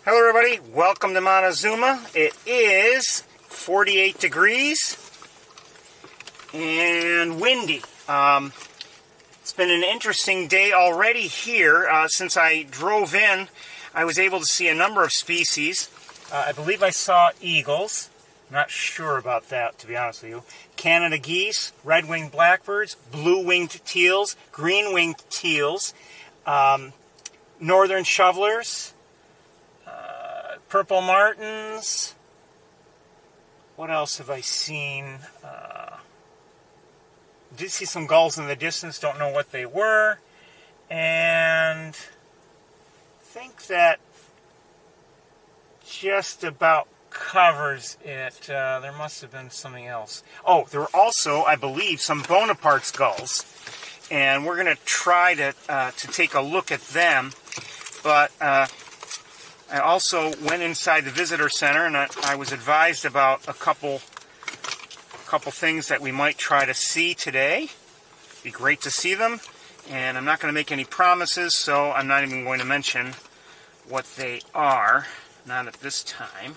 Hello everybody, welcome to Montezuma. It is 48 degrees and windy. It's been an interesting day already here. Since I drove in, I was able to see a number of species. I believe I saw eagles. I'm not sure about that, to be honest with you. Canada geese, red-winged blackbirds, blue-winged teals, green-winged teals, northern shovelers, purple martins. What else have I seen? Did see some gulls in the distance, don't know what they were. And I think that just about covers it. There must have been something else. Oh, there were also, I believe, some Bonaparte's gulls. And we're going to try to take a look at them. But I also went inside the visitor center, and I was advised about a couple things that we might try to see today. It'd be great to see them, and I'm not going to make any promises, so I'm not even going to mention what they are, not at this time.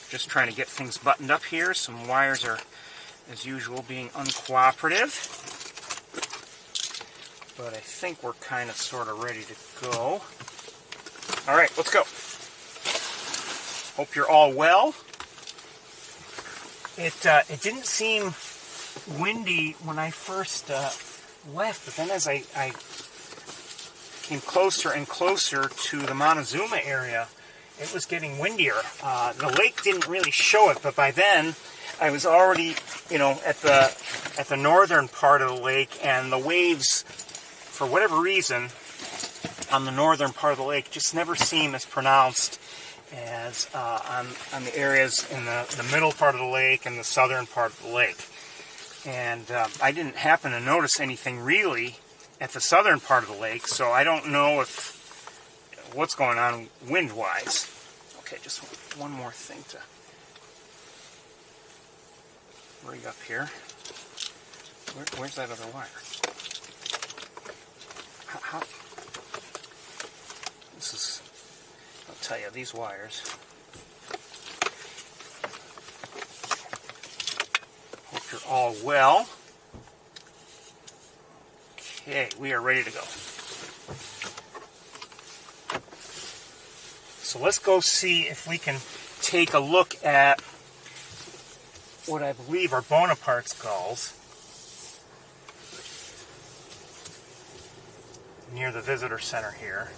Just trying to get things buttoned up here. Some wires are, as usual, being uncooperative. But I think we're kind of sort of ready to go. All right, let's go. Hope you're all well. It didn't seem windy when I first left, but then as I came closer and closer to the Montezuma area, it was getting windier. The lake didn't really show it, but by then I was already, at the northern part of the lake, and the waves, for whatever reason, on the northern part of the lake just never seem as pronounced as on the areas in the middle part of the lake and the southern part of the lake. And I didn't happen to notice anything really at the southern part of the lake, so I don't know what's going on wind-wise. Okay, just one more thing to rig up here. Where's that other wire? How this is, I'll tell you, these wires. Hope you're all well. Okay, we are ready to go. So let's go see if we can take a look at what I believe are Bonaparte's gulls near the visitor center here.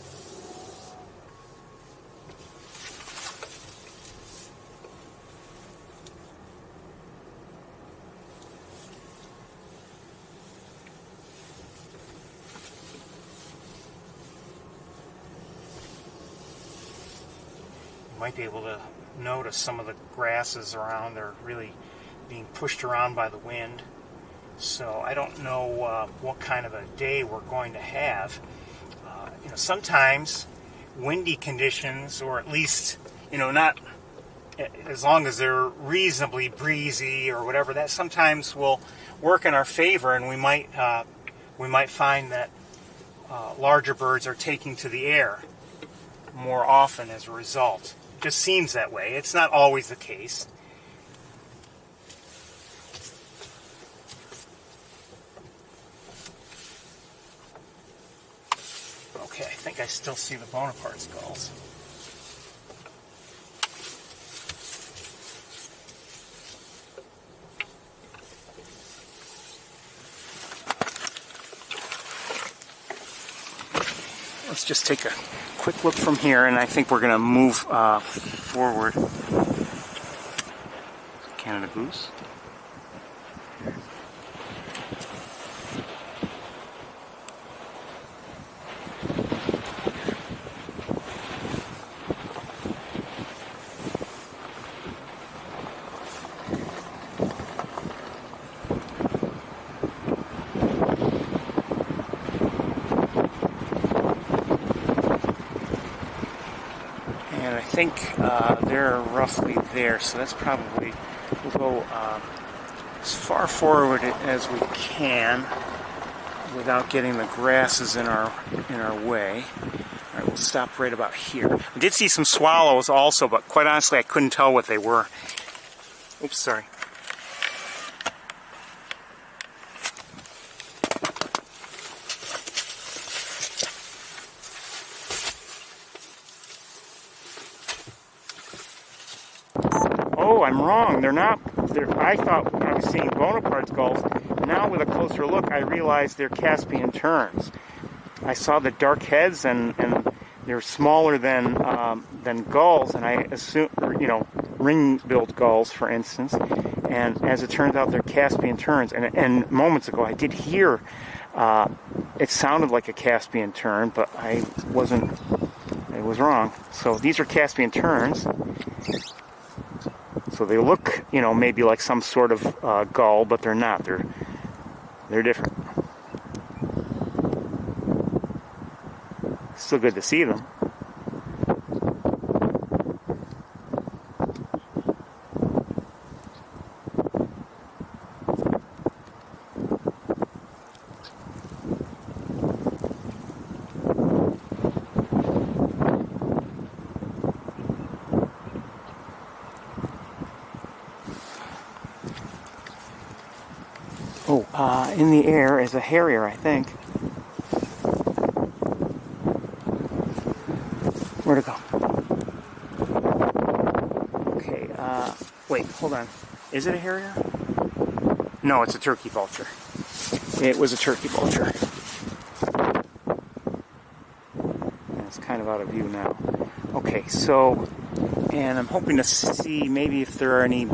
Might be able to notice some of the grasses around are really being pushed around by the wind. So I don't know what kind of a day we're going to have. Sometimes windy conditions, or at least, not as long as they're reasonably breezy or whatever, that sometimes will work in our favor, and we might find that larger birds are taking to the air more often as a result. Just seems that way. It's not always the case. Okay, I think I still see the Bonaparte's gulls. Let's just take a quick look from here, and I think we're going to move forward. Canada goose. And I think they're roughly there, so that's probably, we'll go as far forward as we can without getting the grasses in our way. All right, we'll stop right about here. I did see some swallows also, but quite honestly I couldn't tell what they were. Oops, sorry. Oh, I'm wrong. They're not. I thought I was seeing Bonaparte's gulls. Now with a closer look, I realized they're Caspian terns. I saw the dark heads, and they're smaller than gulls, and I assume, you know, ring-billed gulls, for instance. And as it turns out, they're Caspian terns. And moments ago, I did hear it sounded like a Caspian tern, but I was wrong. So these are Caspian terns. So they look, you know, maybe like some sort of gull, but they're not. They're different. Still good to see them. Oh, in the air is a harrier, I think. Where'd it go? Okay, wait, hold on. Is it a harrier? No, it's a turkey vulture. It was a turkey vulture. And it's kind of out of view now. Okay, so, and I'm hoping to see maybe if there are any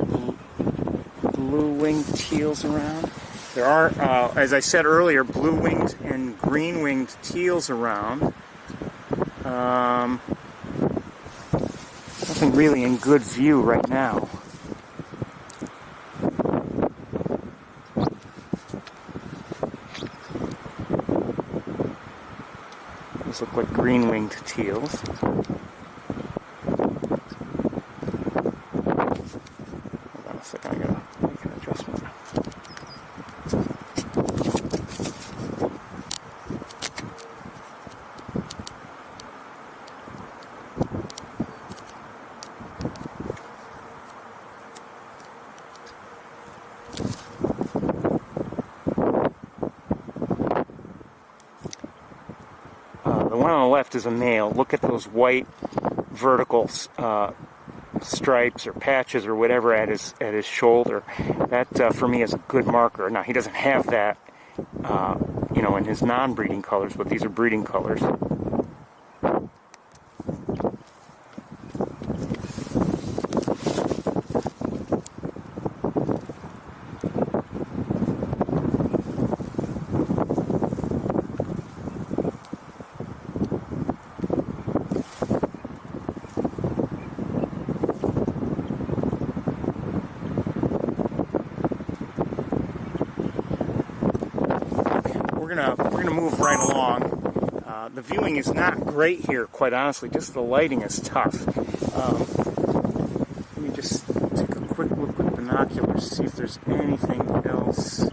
blue-winged teals around. There are, as I said earlier, blue-winged and green-winged teals around. Nothing really in good view right now. Those look like green-winged teals. Hold on a second, I gotta make an adjustment. The one on the left is a male. Look at those white vertical stripes or patches or whatever at his shoulder. That for me is a good marker. Now he doesn't have that, you know, in his non-breeding colors, but these are breeding colors. We're gonna move right along. The viewing is not great here, quite honestly. Just the lighting is tough. Let me just take a quick look with binoculars, see if there's anything else.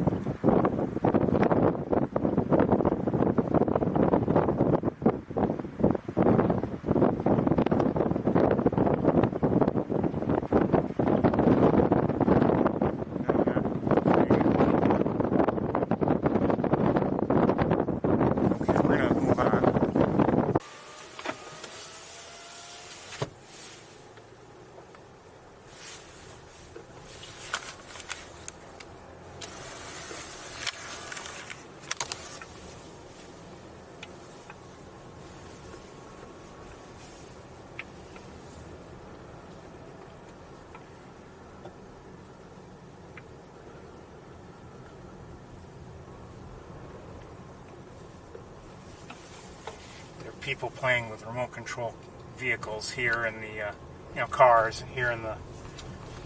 People playing with remote control vehicles here in the, you know, cars here in the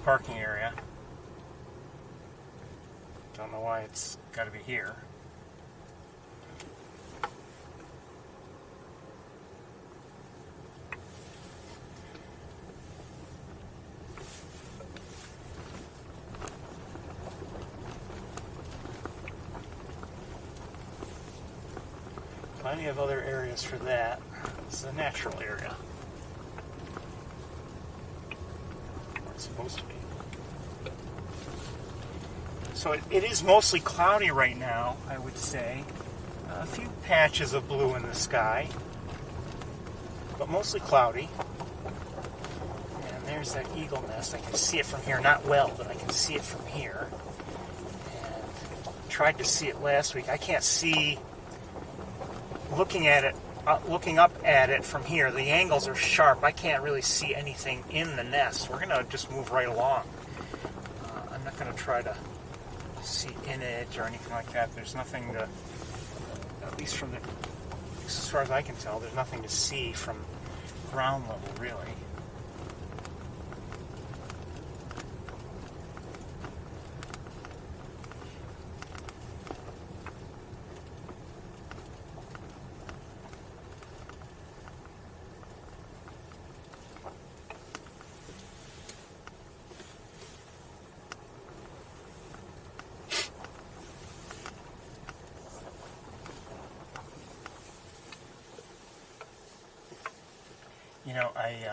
parking area. Don't know why it's got to be here. Plenty of other areas for that. This is a natural area. Where it's supposed to be. So it is mostly cloudy right now, I would say. A few patches of blue in the sky, but mostly cloudy. And there's that eagle nest. I can see it from here. Not well, but I can see it from here. And tried to see it last week. I can't see, looking at it, looking up at it from here. The angles are sharp. I can't really see anything in the nest. We're going to just move right along. I'm not going to try to see in it or anything like that. There's nothing to, at least from the, as far as I can tell, there's nothing to see from ground level, really. You know, I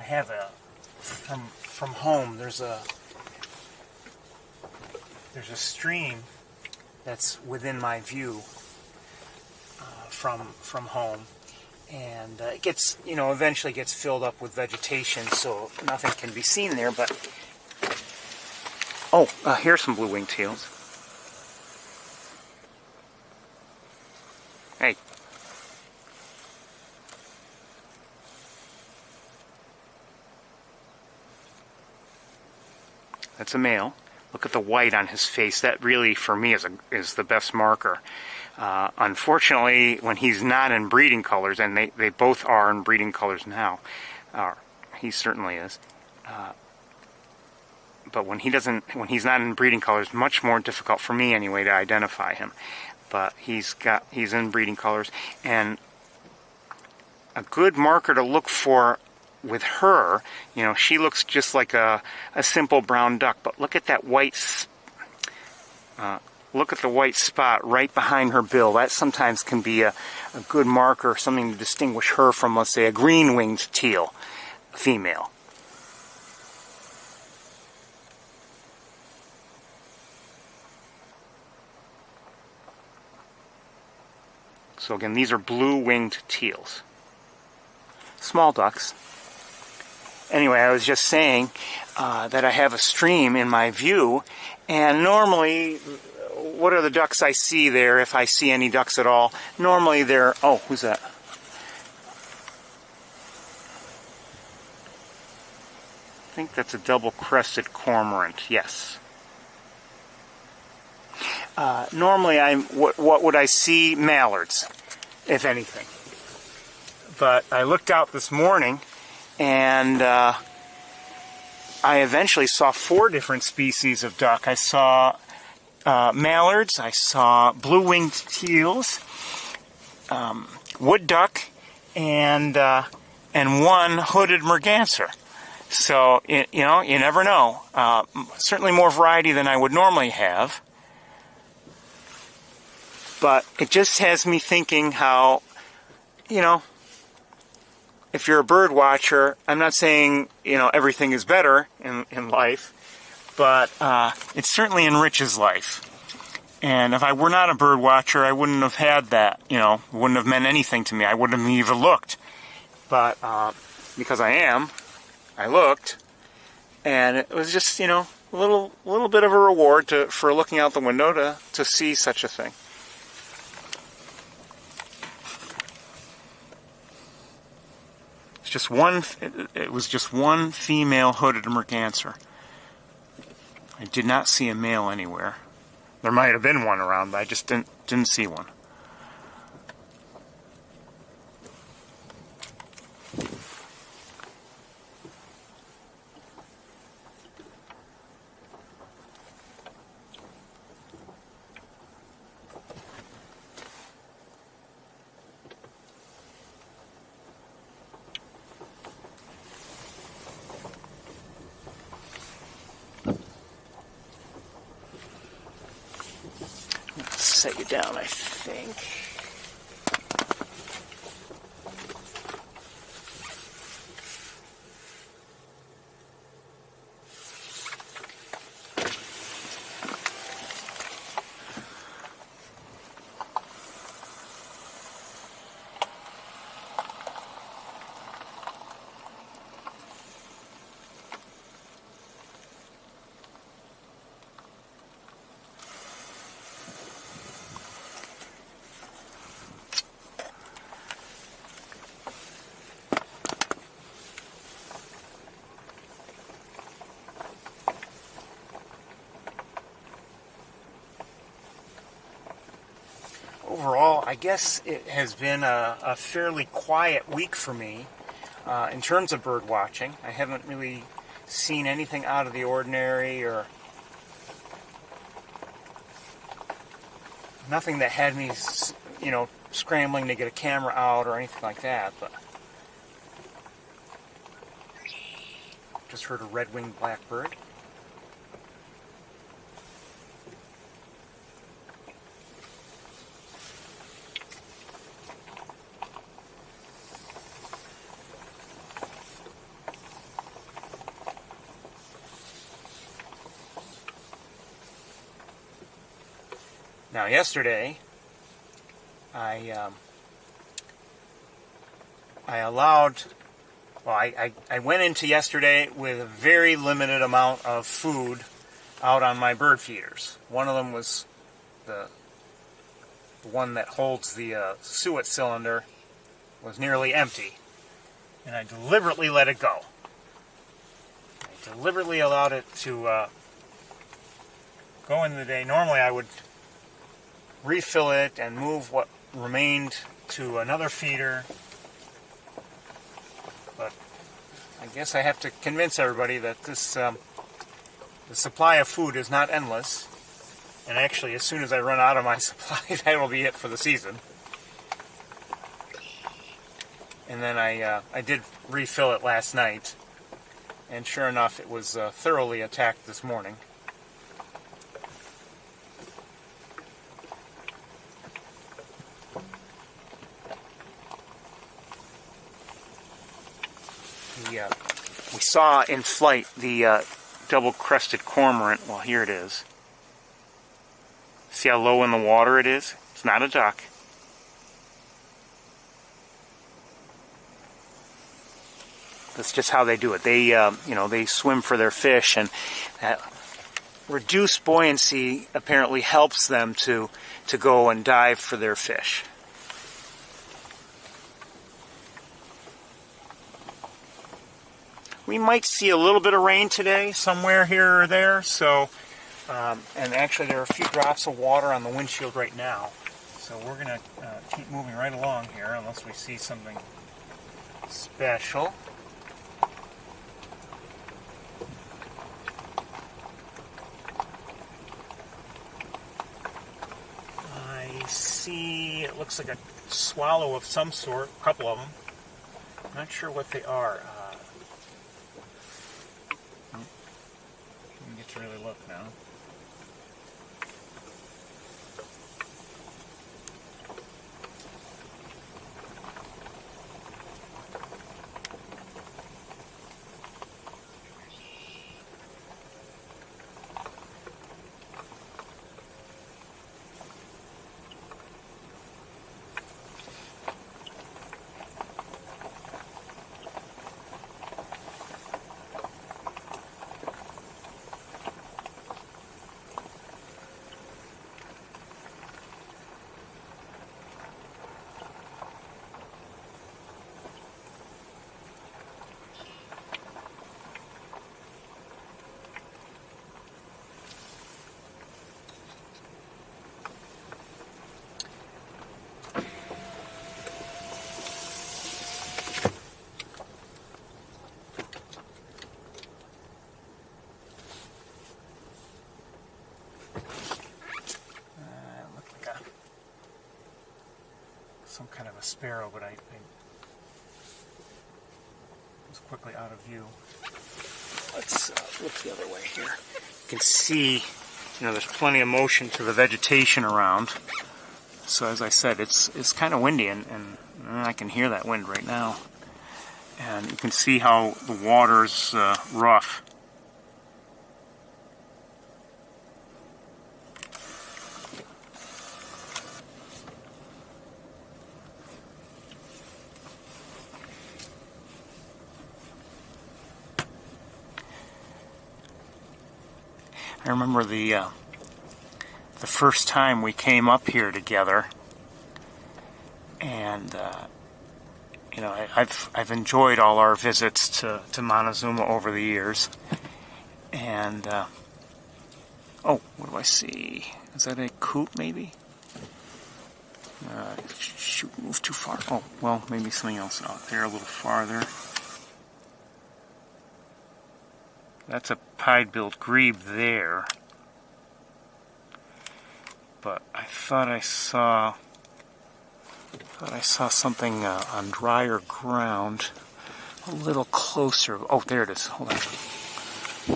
have a from home. There's a stream that's within my view from home, and it gets, you know, eventually gets filled up with vegetation, so nothing can be seen there. But here's some blue-winged teals. Hey. That's a male. Look at the white on his face. That really, for me, is the best marker. Unfortunately, when he's not in breeding colors, and they both are in breeding colors now, he certainly is. But when he's not in breeding colors, much more difficult for me anyway to identify him. But he's in breeding colors, and a good marker to look for with her, you know, she looks just like a simple brown duck, but look at that white, look at the white spot right behind her bill. That sometimes can be a good marker, something to distinguish her from, let's say, a green-winged teal female. So again, these are blue-winged teals. Small ducks. Anyway, I was just saying that I have a stream in my view, and normally, what are the ducks I see there, if I see any ducks at all? Normally they're, oh, who's that? I think that's a double-crested cormorant, yes. Normally, what would I see? Mallards, if anything. But I looked out this morning, and I eventually saw 4 different species of duck. I saw mallards, I saw blue-winged teals, wood duck, and one hooded merganser. So, you know, you never know. Certainly more variety than I would normally have. But it just has me thinking how, you know, if you're a bird watcher, I'm not saying, you know, everything is better in life, but it certainly enriches life. And if I were not a bird watcher, I wouldn't have had that, you know, it wouldn't have meant anything to me. I wouldn't have even looked. But because I looked, and it was just, you know, a little bit of a reward for looking out the window to see such a thing. It was just one female hooded merganser. I did not see a male anywhere. There might have been one around, but I just didn't see one. Set you down, I think. overall, I guess it has been a fairly quiet week for me in terms of bird watching. I haven't really seen anything out of the ordinary, or nothing that had me, you know, scrambling to get a camera out or anything like that. But just heard a red-winged blackbird. Now, yesterday, I went into yesterday with a very limited amount of food out on my bird feeders. One of them was the one that holds the suet cylinder was nearly empty, and I deliberately let it go. I deliberately allowed it to go into the day. Normally I would refill it and move what remained to another feeder, but I guess I have to convince everybody that this the supply of food is not endless, and actually as soon as I run out of my supply, that will be it for the season. And then I did refill it last night, and sure enough it was thoroughly attacked this morning. We saw in flight the double-crested cormorant. Well, here it is. See how low in the water it is? It's not a duck. That's just how they do it. They, you know, they swim for their fish, and that reduced buoyancy apparently helps them to go and dive for their fish. We might see a little bit of rain today, somewhere here or there. So, and actually there are a few drops of water on the windshield right now. So we're going to keep moving right along here unless we see something special. I see, it looks like a swallow of some sort, a couple of them. Not sure what they are. To really look now. Some kind of a sparrow, but I was quickly out of view. Let's look the other way here. You can see, you know, there's plenty of motion to the vegetation around. So as I said, it's kind of windy, and I can hear that wind right now. And you can see how the water's rough. I remember the first time we came up here together, and you know, I've enjoyed all our visits to Montezuma over the years, and oh, what do I see? Is that a coot maybe? Shoot, move too far. Oh, well, maybe something else out there a little farther. That's a pied-billed grebe there. But I thought I saw something on drier ground a little closer. Oh, there it is. Hold on.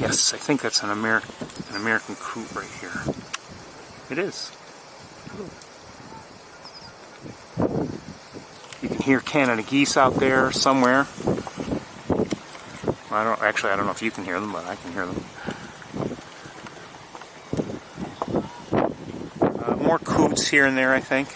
Yes, I think that's an American coot right here. It is. You can hear Canada geese out there somewhere. I don't know if you can hear them, but I can hear them. More coots here and there, I think.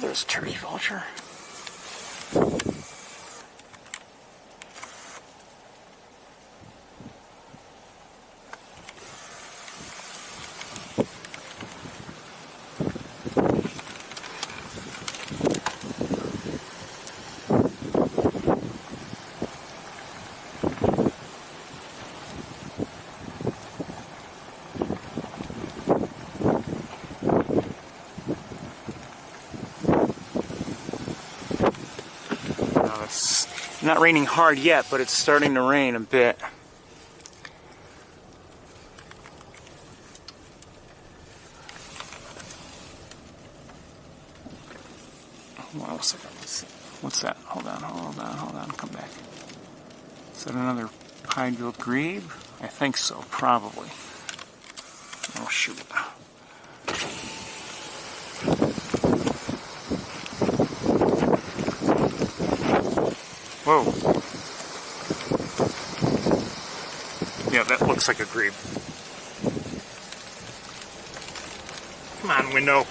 There's a turkey vulture. It's not raining hard yet, but it's starting to rain a bit. What else I got? What's that? Hold on, come back. Is that another pied-billed grebe? I think so, probably. Oh, shoot. Whoa. Yeah, that looks like a grebe. Come on, window.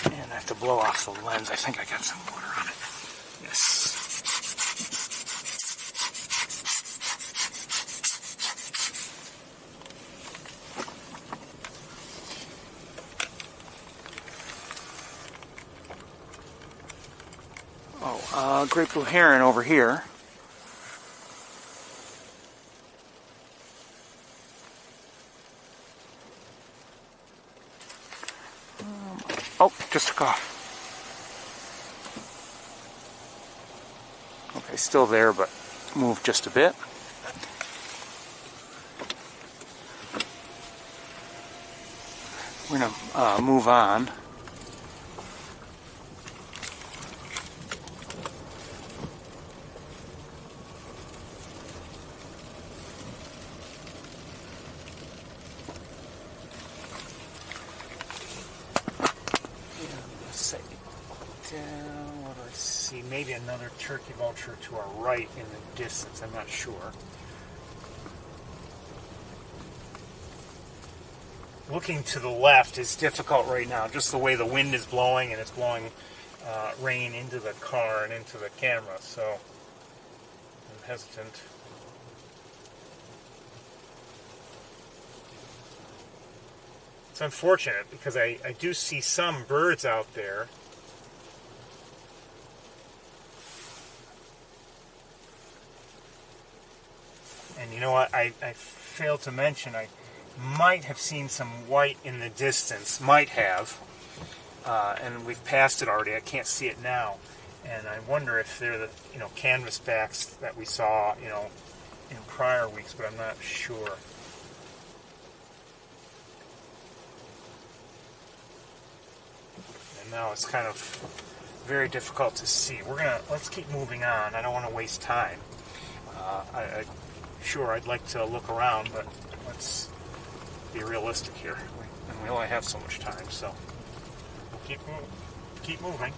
And I have to blow off the lens. I think I got some water on it. Yes. Oh, great blue heron over here. Oh, just took off. Okay, still there, but moved just a bit. We're gonna move on. What do I see? Maybe another turkey vulture to our right in the distance. I'm not sure. Looking to the left is difficult right now, just the way the wind is blowing, and it's blowing rain into the car and into the camera, so I'm hesitant. It's unfortunate because I do see some birds out there. And you know what, I failed to mention, I might have seen some white in the distance, might have, and we've passed it already, I can't see it now, and I wonder if they're the, canvasbacks that we saw, in prior weeks, but I'm not sure. And now it's kind of very difficult to see. Let's keep moving on, I don't want to waste time. Sure, I'd like to look around, but let's be realistic here. And we only have so much time, so keep moving.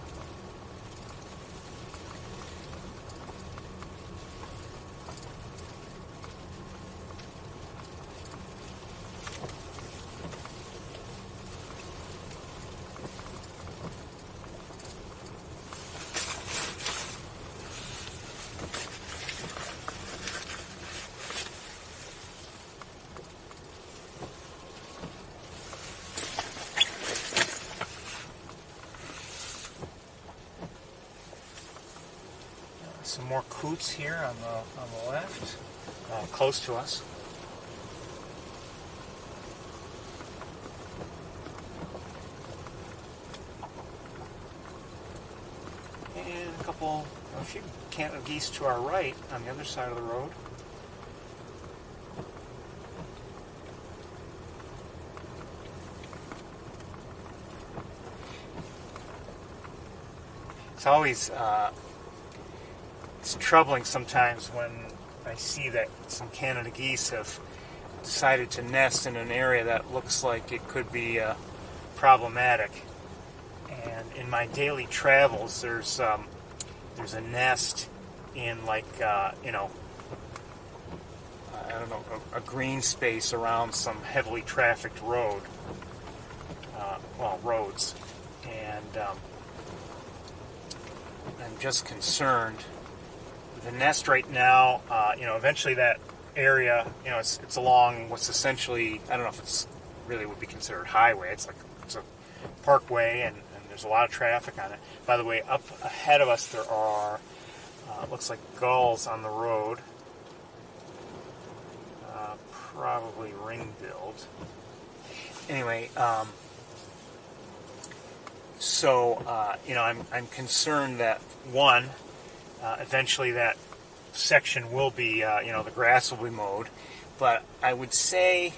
some more coots here on the left, close to us. And a few Canada geese to our right on the other side of the road. It's always it's troubling sometimes when I see that some Canada geese have decided to nest in an area that looks like it could be problematic. And in my daily travels, there's a nest in I don't know, a green space around some heavily trafficked road, roads, and I'm just concerned. The nest right now, eventually that area, it's along what's essentially, I don't know if it's really would be considered highway. It's a parkway, and there's a lot of traffic on it. By the way, up ahead of us there are, looks like gulls on the road. Probably ring-billed. Anyway, I'm concerned that one, eventually that section will be, the grass will be mowed, but I would say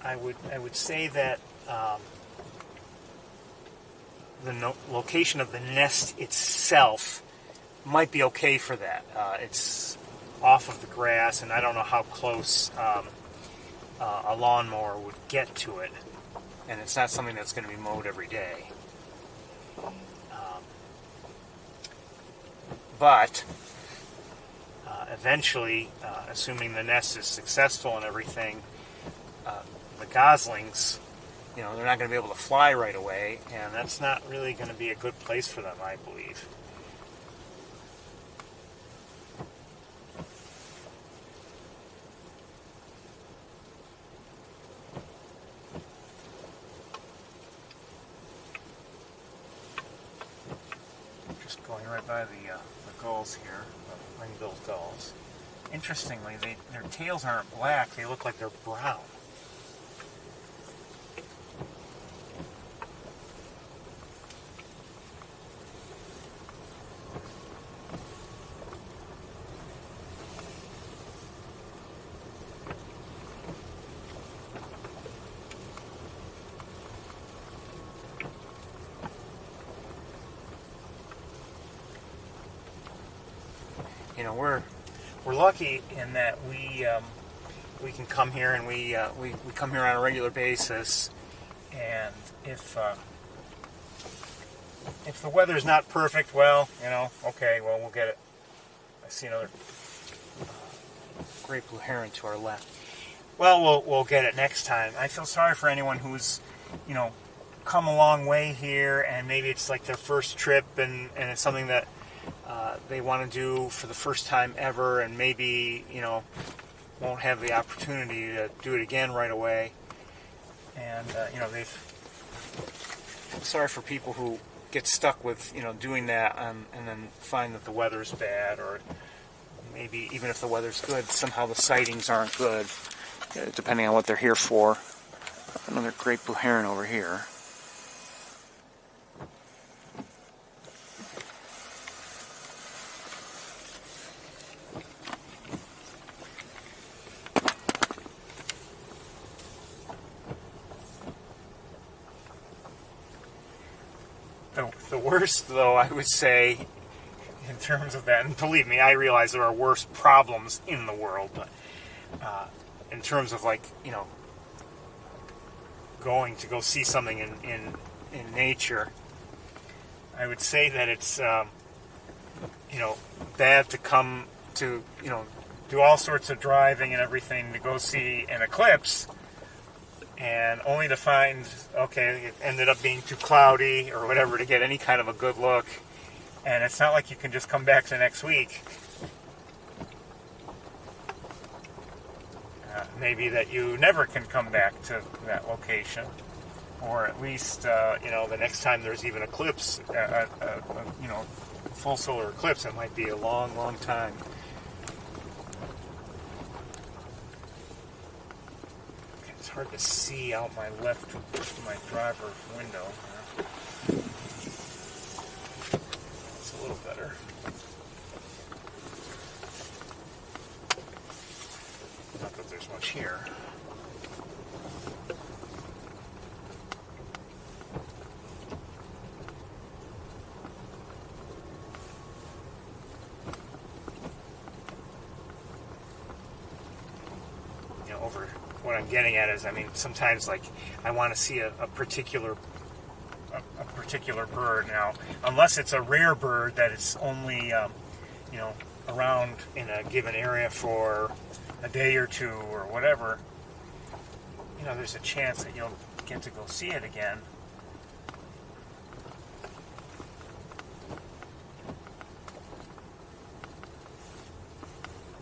that the location of the nest itself might be okay for that. It's off of the grass, and I don't know how close a lawnmower would get to it, and it's not something that's going to be mowed every day. But eventually, assuming the nest is successful and everything, the goslings, they're not going to be able to fly right away, and that's not really going to be a good place for them, I believe. Just going right by the gulls here, the ring-billed gulls. Interestingly, their tails aren't black, they look like they're brown. We're lucky in that we can come here, and we come here on a regular basis, and if the weather's not perfect, okay, we'll get it. I see another great blue heron to our left. Well, we'll get it next time. I feel sorry for anyone who's come a long way here, and maybe it's like their first trip, and it's something that they want to do for the first time ever, and maybe won't have the opportunity to do it again right away. And I'm sorry for people who get stuck with doing that and then find that the weather's bad, or maybe even if the weather's good, somehow the sightings aren't good, depending on what they're here for. Another great blue heron over here. The worst, though, I would say, in terms of that, and believe me, I realize there are worse problems in the world, but in terms of going to go see something in nature, I would say that it's bad to come to do all sorts of driving and everything to go see an eclipse, and only to find, it ended up being too cloudy or whatever to get any kind of a good look. And it's not like you can just come back the next week. Maybe that you never can come back to that location. Or at least, the next time there's even eclipse, full solar eclipse, it might be a long, long time. Okay, it's hard to see out my left, my driver's window. It's a little better. Not that there's much here. What I'm getting at is, I mean, sometimes like I want to see a particular bird. Now, unless it's a rare bird that is only around in a given area for a day or two or whatever, there's a chance that you'll get to go see it again.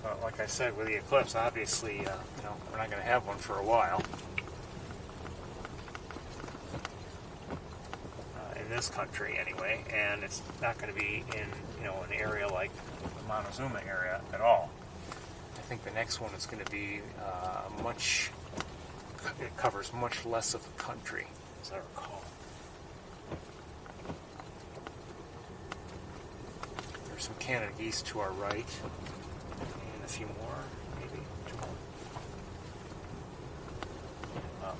But like I said, with the eclipse, obviously, we're not going to have one for a while. In this country, anyway, and it's not going to be in, an area like the Montezuma area at all. I think the next one is going to be it covers much less of the country, as I recall. There's some Canada geese to our right. A few more, maybe 2 more.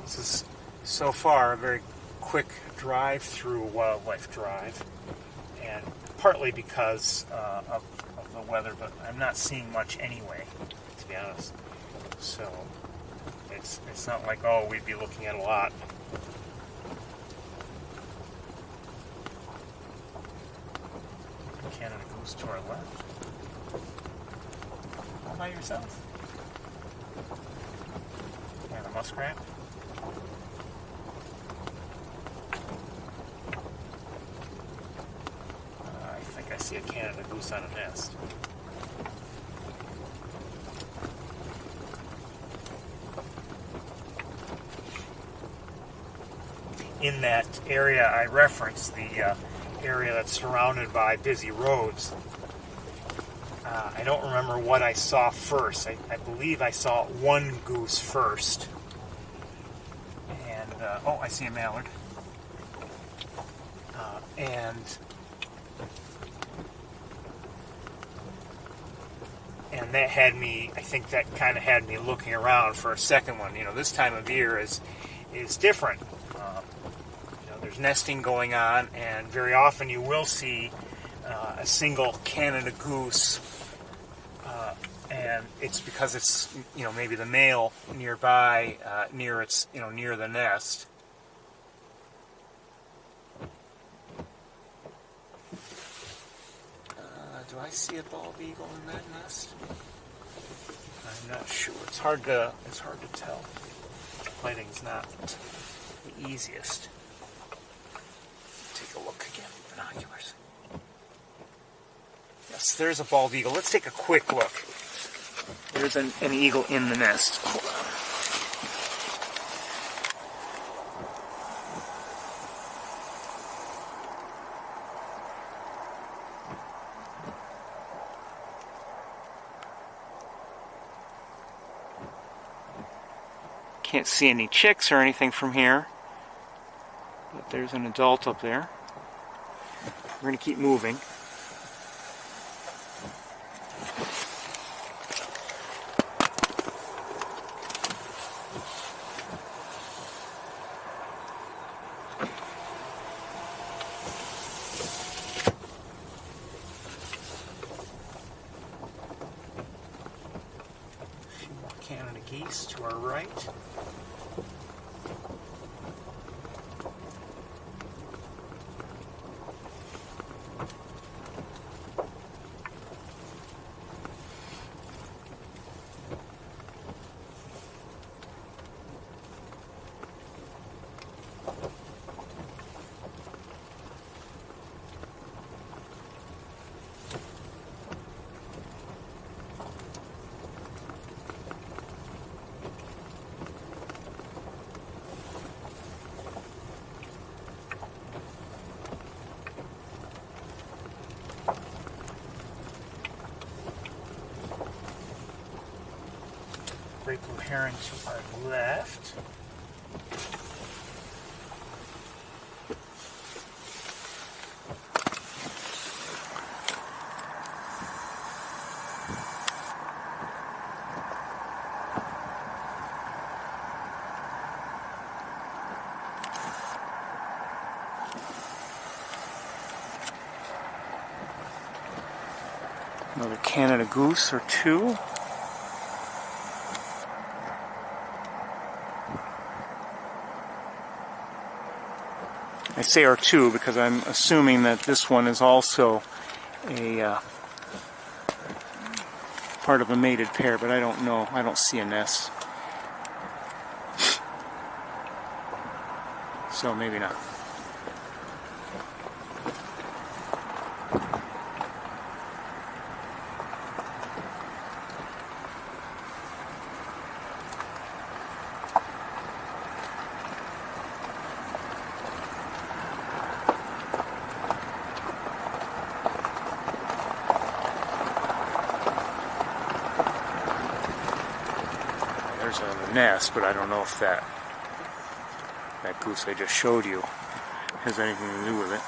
This is so far a very quick drive through Wildlife Drive, and partly because of the weather, but I'm not seeing much anyway, to be honest. So it's not like, oh, we'd be looking at a lot. Canada goes to our left. By yourself? And a muskrat? I think I see a Canada goose on a nest. In that area I referenced, the area that's surrounded by busy roads, I don't remember what I saw first. I believe I saw one goose first. And, I see a mallard. And that had me, I think that kind of had me looking around for a second one. This time of year is different. There's nesting going on, and very often you will see a single Canada goose. And it's because it's, maybe the male nearby, near the nest. Do I see a bald eagle in that nest? I'm not sure. It's hard to tell. Lighting's not the easiest. Take a look again with binoculars. Yes, there's a bald eagle. Let's take a quick look. There's an eagle in the nest. Hold on. Can't see any chicks or anything from here, but there's an adult up there. We're going to keep moving. Canada geese to our right. great blue heron to our left. Another Canada goose or two. I say or two because I'm assuming that this one is also a part of a mated pair, but I don't know. I don't see a nest. So maybe not. There's a nest, but I don't know if that goose I just showed you has anything to do with it.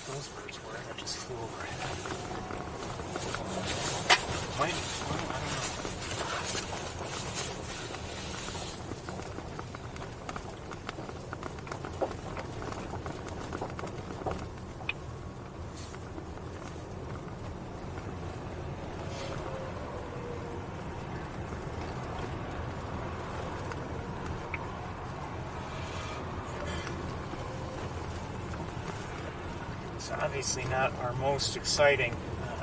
Those birds were that just flew overhead. Might be flew, I don't know. It's obviously not our most exciting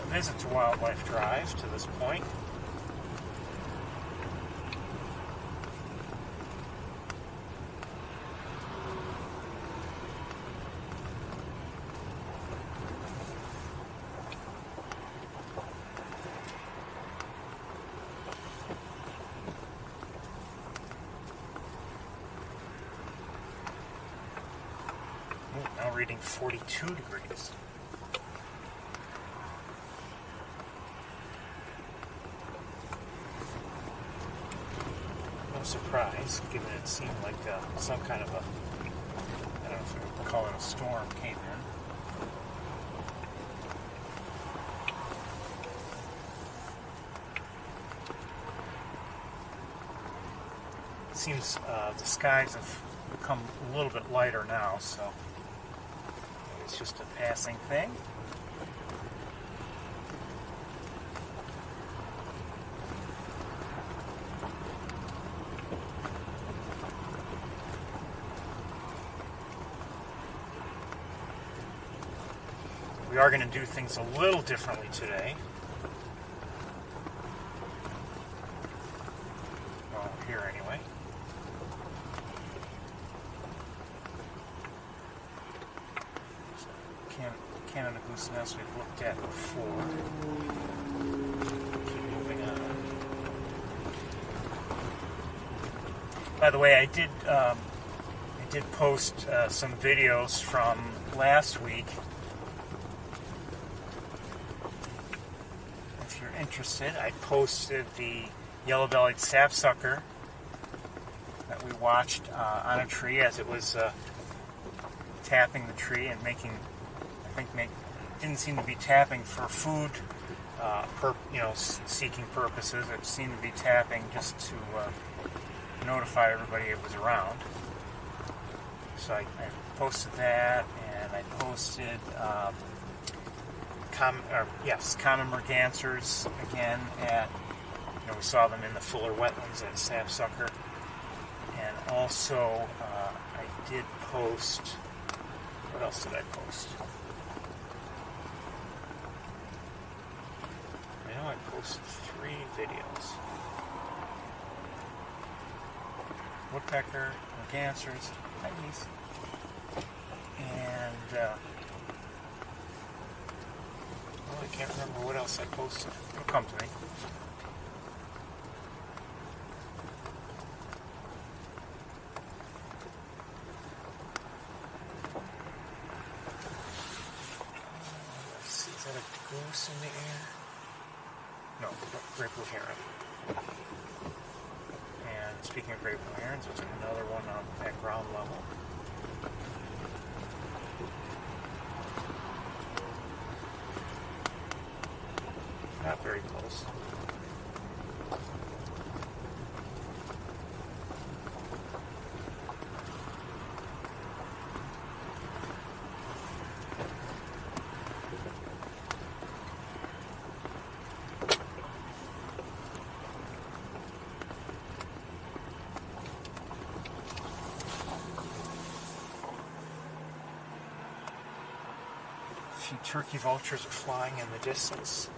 visit to Wildlife Drive to this point. Now reading 42 degrees. No surprise, given it seemed like some kind of a, I don't know if we would call it a storm, came in. It seems the skies have become a little bit lighter now, so it's just a passing thing. We are going to do things a little differently today. Well, here anyway. Canada goose nest we've looked at before. Keep moving on. By the way, I did post some videos from last week. If you're interested, I posted the yellow-bellied sapsucker that we watched on a tree as it was tapping the tree and making, didn't seem to be tapping for food, seeking purposes. It seemed to be tapping just to notify everybody it was around. So I posted that, and I posted common mergansers again at, we saw them in the fuller wetlands at Sapsucker. And also I did post, what else did I post? I posted 3 videos. Woodpecker, mergansers, honeybees, and I can't remember what else I posted. It'll come to me. Let's see, is that a goose in the air? No, great blue heron. And speaking of great blue herons, there's another one at ground level. Not very close. A few turkey vultures are flying in the distance.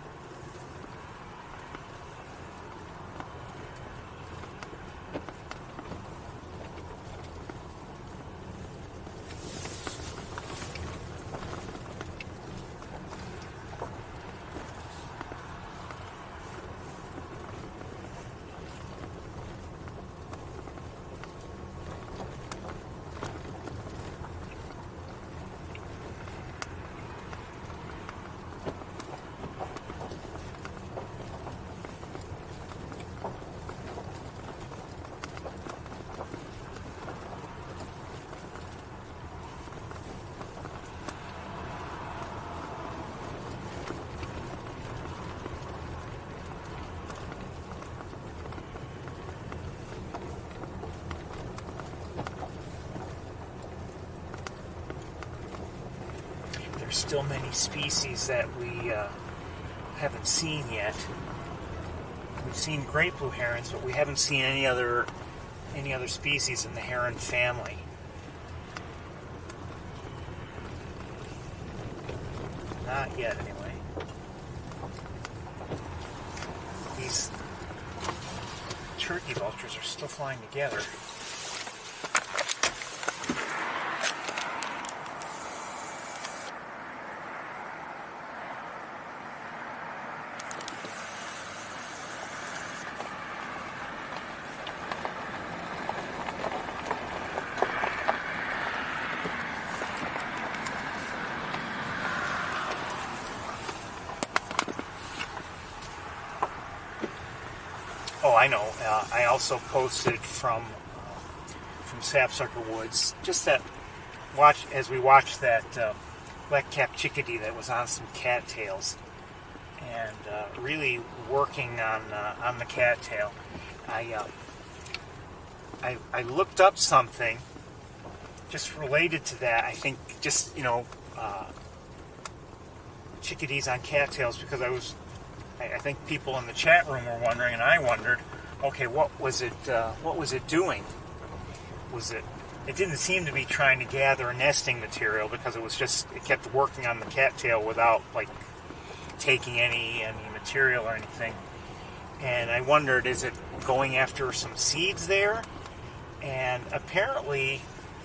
There's still many species that we haven't seen yet. We've seen great blue herons, but we haven't seen any other species in the heron family. Not yet, anyway. These turkey vultures are still flying together. Oh, I know. I also posted from Sapsucker Woods, just that as we watched that black-capped chickadee that was on some cattails, and really working on the cattail. I looked up something just related to that. I think just chickadees on cattails, because I think people in the chat room were wondering, and I wondered, okay, what was it doing? Was it it didn't seem to be trying to gather nesting material, because it kept working on the cattail without like taking any material or anything. And I wondered, is it going after some seeds there? And apparently,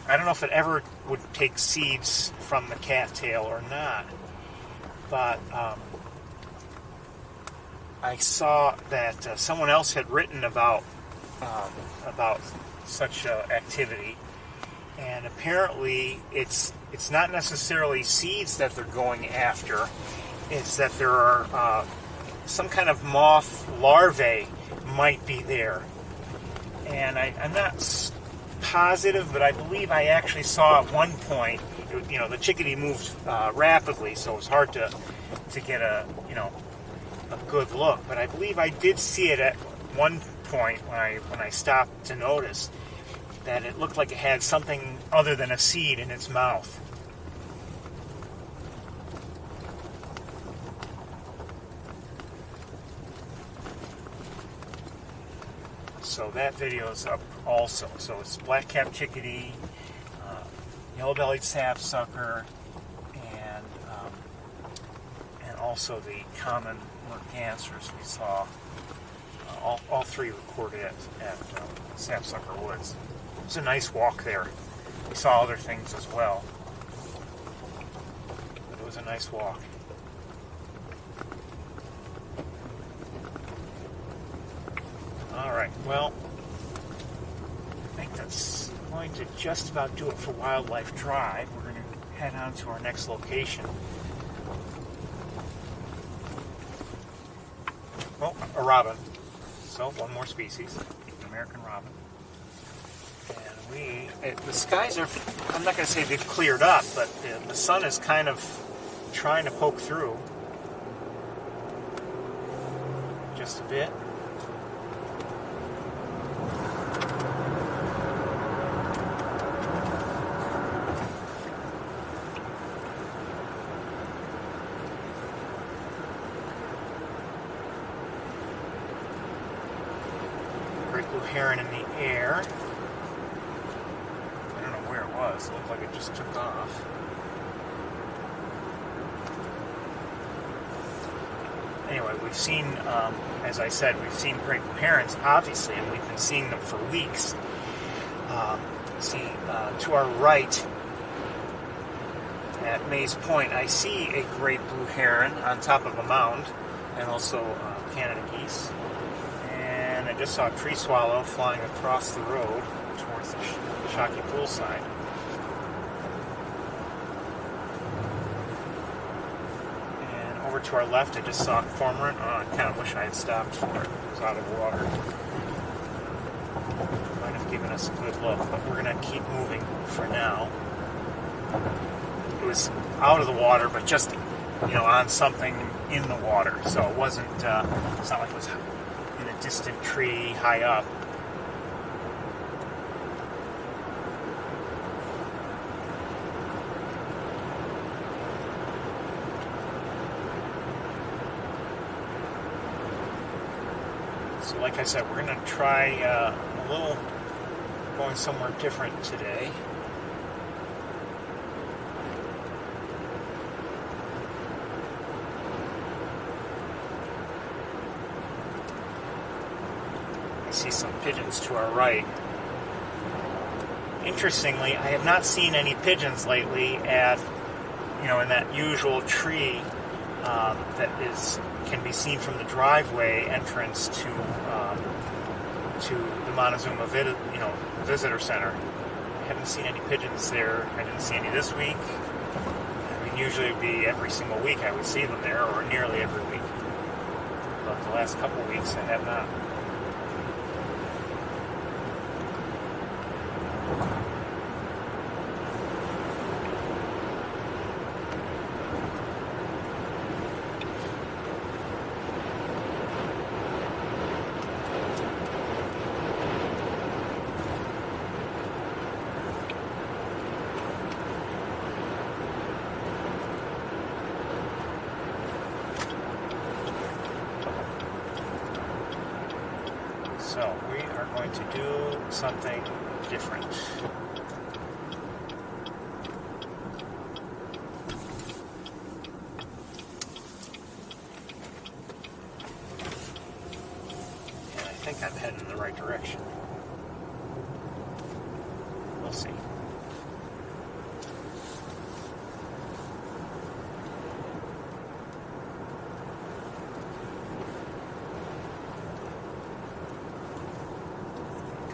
I don't know if it ever would take seeds from the cattail or not, but I saw that someone else had written about such activity, and apparently it's not necessarily seeds that they're going after. It's that there are some kind of moth larvae might be there, and I'm not positive, but I believe I actually saw at one point, the chickadee moved rapidly, so it was hard to get a good look. But I believe I did see it at one point when I stopped to notice that it looked like it had something other than a seed in its mouth. So that video is up also. So it's black-capped chickadee, yellow-bellied sapsucker, and also the common mergansers we saw. All three recorded at Sapsucker Woods. It was a nice walk there. We saw other things as well, but it was a nice walk. Alright, well, I think that's going to just about do it for Wildlife Drive. We're going to head on to our next location. Oh, a robin. So, one more species, an American robin. And the skies are, I'm not going to say they've cleared up, but the sun is kind of trying to poke through just a bit. Great blue heron in the air. I don't know where it was. It looked like it just took off. Anyway, we've seen, as I said, we've seen great blue herons, obviously, and we've been seeing them for weeks. To our right at Mays Point, I see a great blue heron on top of a mound, and also Canada geese. And I just saw a tree swallow flying across the road towards the Shockey Pool side. And over to our left, I just saw a cormorant. I kind of wish I had stopped for it. It was out of water. Might have given us a good look, but we're going to keep moving for now. It was out of the water, but just, on something in the water. So it wasn't, it's not like it was in a distant tree high up. So like I said, we're going to try a little going somewhere different today. See some pigeons to our right. Interestingly, I have not seen any pigeons lately at, in that usual tree that can be seen from the driveway entrance to the Montezuma visitor center. I haven't seen any pigeons there. I didn't see any this week. I mean, usually it would be every single week I would see them there, or nearly every week. But the last couple of weeks I have not. So we are going to do something different. heading in the right direction. We'll see.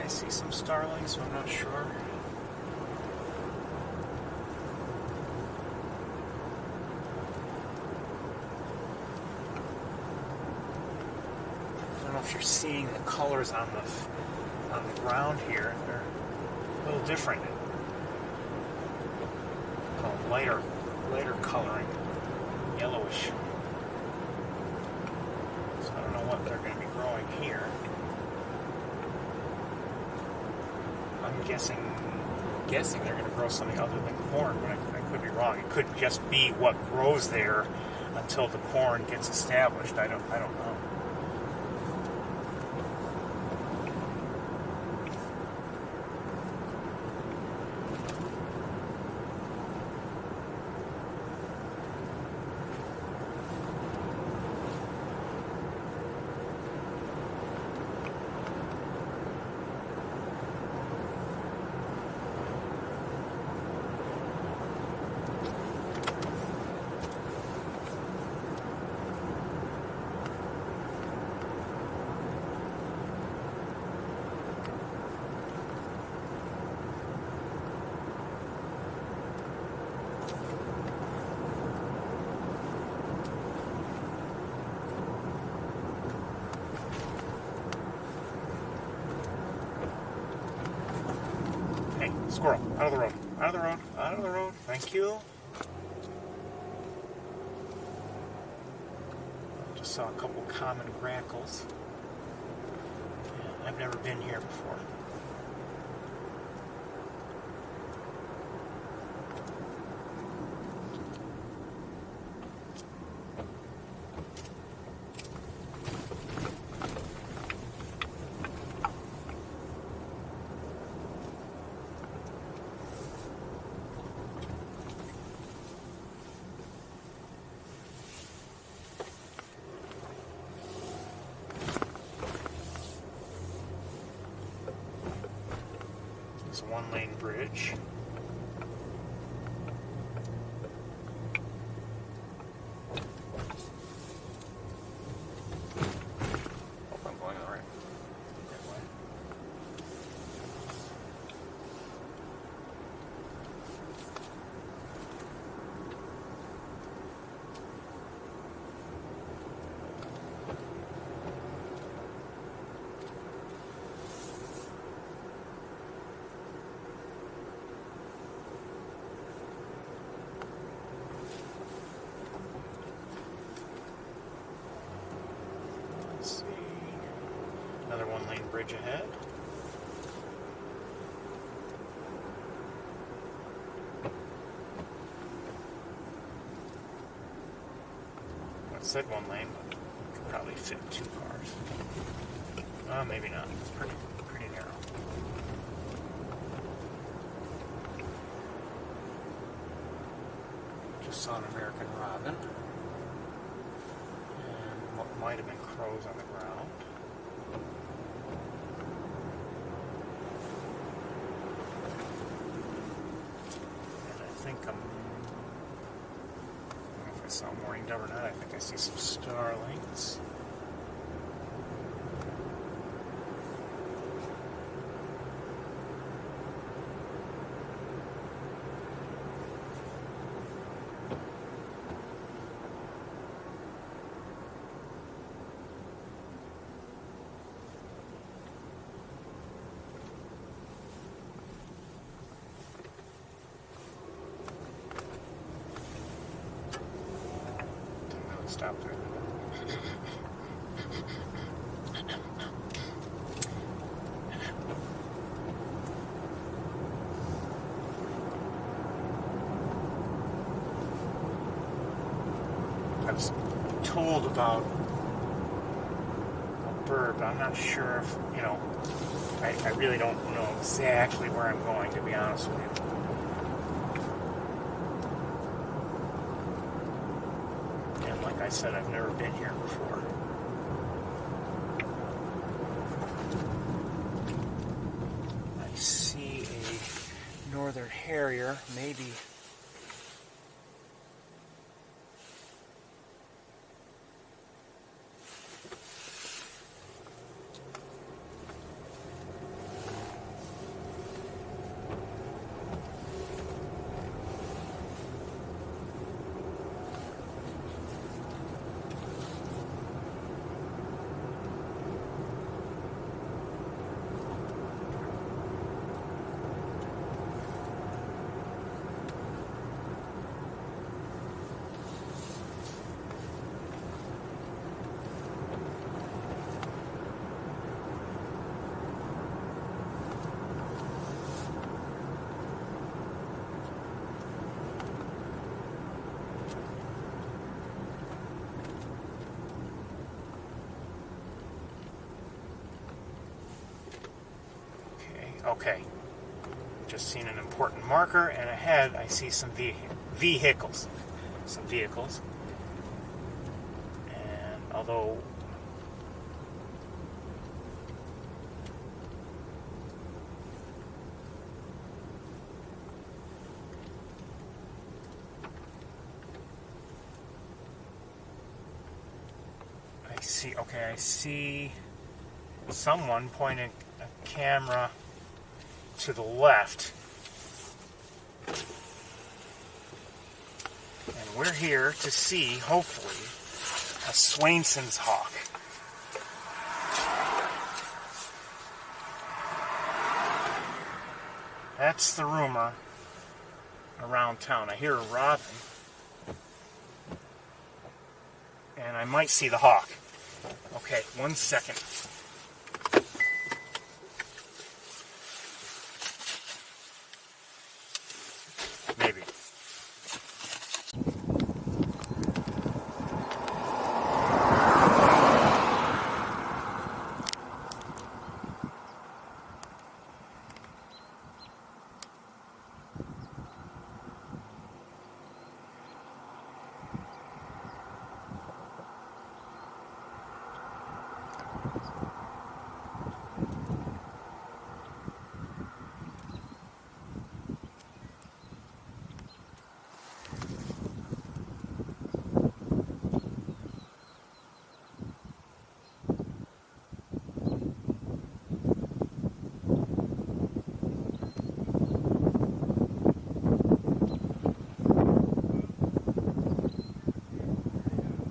I see some starlings, so I'm not sure. I don't know if you're seeing the colors on the ground here. They're a little different. Lighter coloring, yellowish. So I don't know what they're going to be growing here. I'm guessing they're going to grow something other than corn, but I could be wrong. It could just be what grows there until the corn gets established. I don't know. Squirrel, out of the road, out of the road, out of the road. Thank you. Just saw a couple common grackles. Yeah, I've never been here before. It's a one-lane bridge. Hope I'm going the right way. Let's see. Another one-lane bridge ahead. I said one lane, but could probably fit two cars. Maybe not. It's pretty narrow. Just saw an American robin. And what might have been crows on the ground. And I think I don't know if I saw a mourning dove or not. I think I see some starlings. Stop there. I was told about a bird, but I'm not sure if, I really don't know exactly where I'm going, to be honest with you. I said I've never been here before. northern harrier, maybe. Okay, just seen an important marker, and ahead I see some vehicles. And although I see someone pointing a camera to the left, and we're here to see, hopefully, a Swainson's hawk. That's the rumor around town. I hear a robin, and I might see the hawk. Okay, 1 second. Maybe.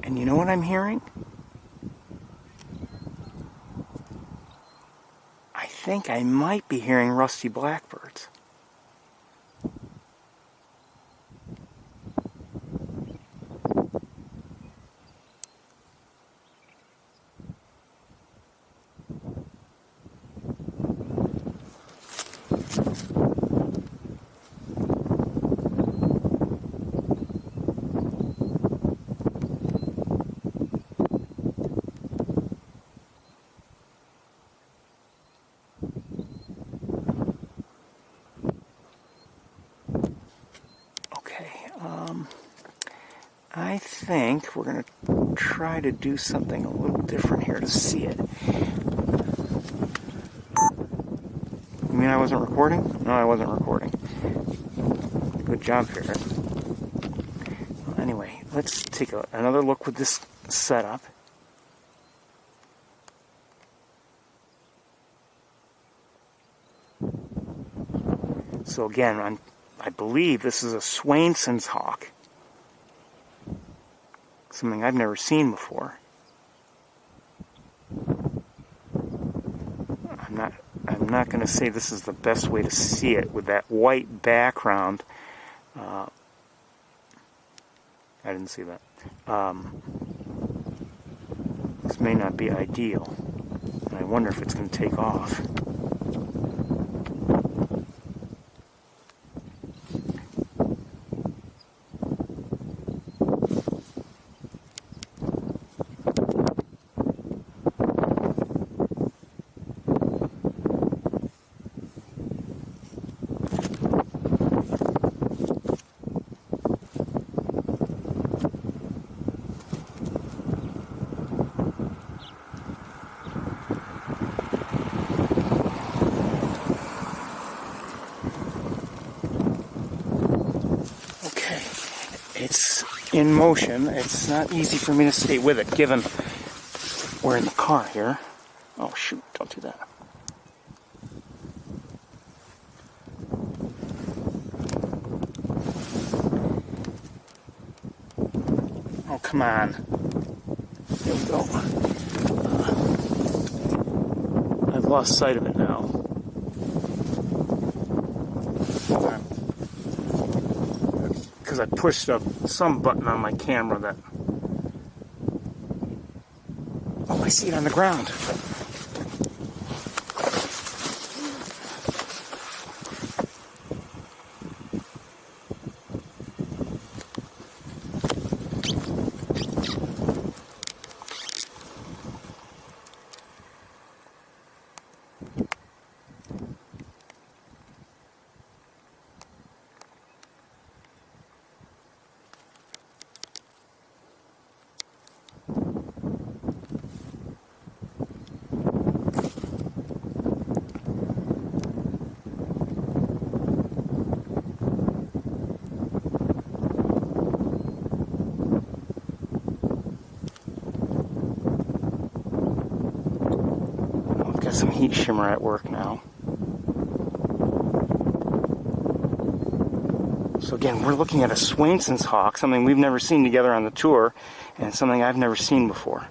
And you know what I'm hearing? I think I might be hearing rusty blackbirds. I think we're going to try to do something a little different here to see it. You mean I wasn't recording? No, I wasn't recording. Good job, Ferris. Well, anyway, let's take another look with this setup. So again, I believe this is a Swainson's hawk. Something I've never seen before. I'm not going to say this is the best way to see it with that white background. I didn't see that. This may not be ideal. And I wonder if it's going to take off. it's in motion. It's not easy for me to stay with it, given we're in the car here. Oh shoot, don't do that. Oh, come on. There we go. I've lost sight of it now. Because I pushed up some button on my camera that... Oh, I see it on the ground. Some heat shimmer at work now. So again, we're looking at a Swainson's hawk, something we've never seen together on the tour, and something I've never seen before.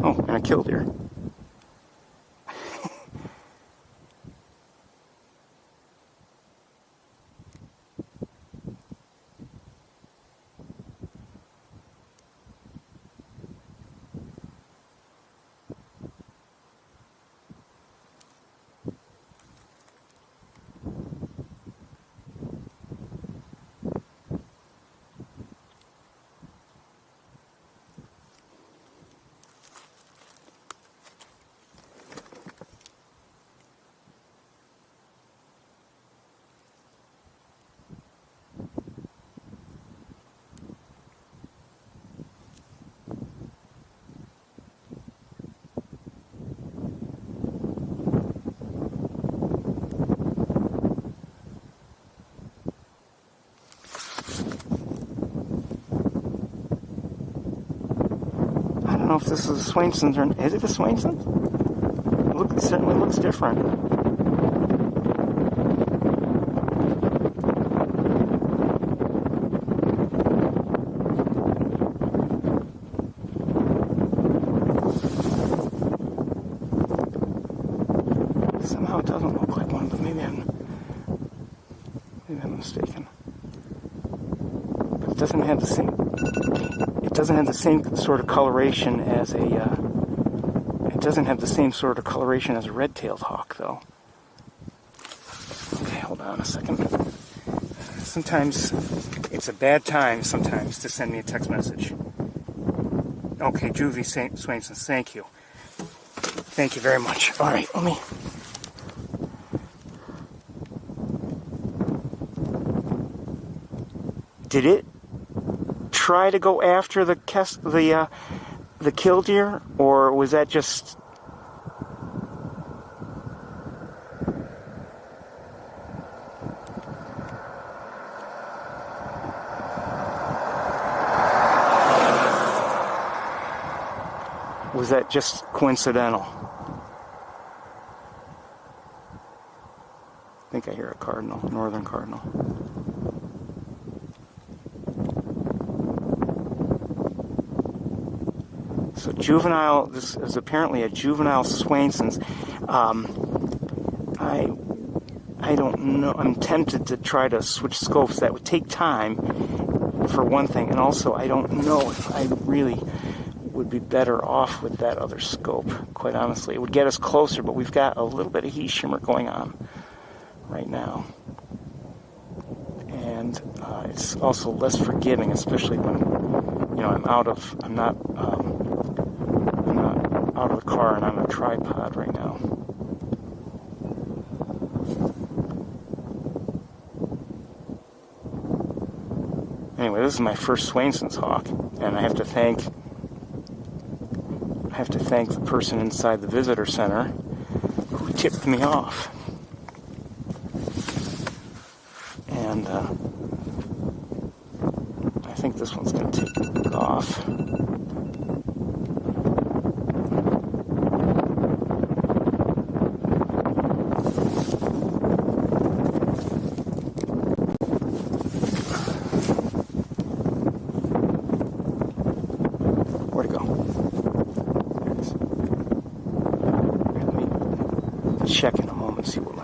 Oh, and a killdeer. I don't know if this is a Swainson's or... Is it a Swainson? Look, it certainly looks different. Somehow it doesn't look like one, but maybe I'm mistaken. But it doesn't have the same... It doesn't have the same sort of coloration as a... it doesn't have the same sort of coloration as a red-tailed hawk, though. Okay, hold on a second. Sometimes it's a bad time, sometimes, to send me a text message. Okay, Juvie Swainson, thank you. Thank you very much. All right, let me... Did it try to go after the killdeer, or was that just... Was that just coincidental? I think I hear a cardinal, northern cardinal. So juvenile, this is apparently a juvenile Swainson's. I don't know, I'm tempted to try to switch scopes. That would take time, for one thing, and also I don't know if I really would be better off with that other scope, quite honestly. It would get us closer, but we've got a little bit of heat shimmer going on right now. And it's also less forgiving, especially when, you know, I'm not out of the car and I'm on a tripod right now. Anyway, this is my first Swainson's hawk, and I have to thank the person inside the visitor center who tipped me off. And I think this one's going to take off. Where'd it go? There it is. Let me check in a moment, see what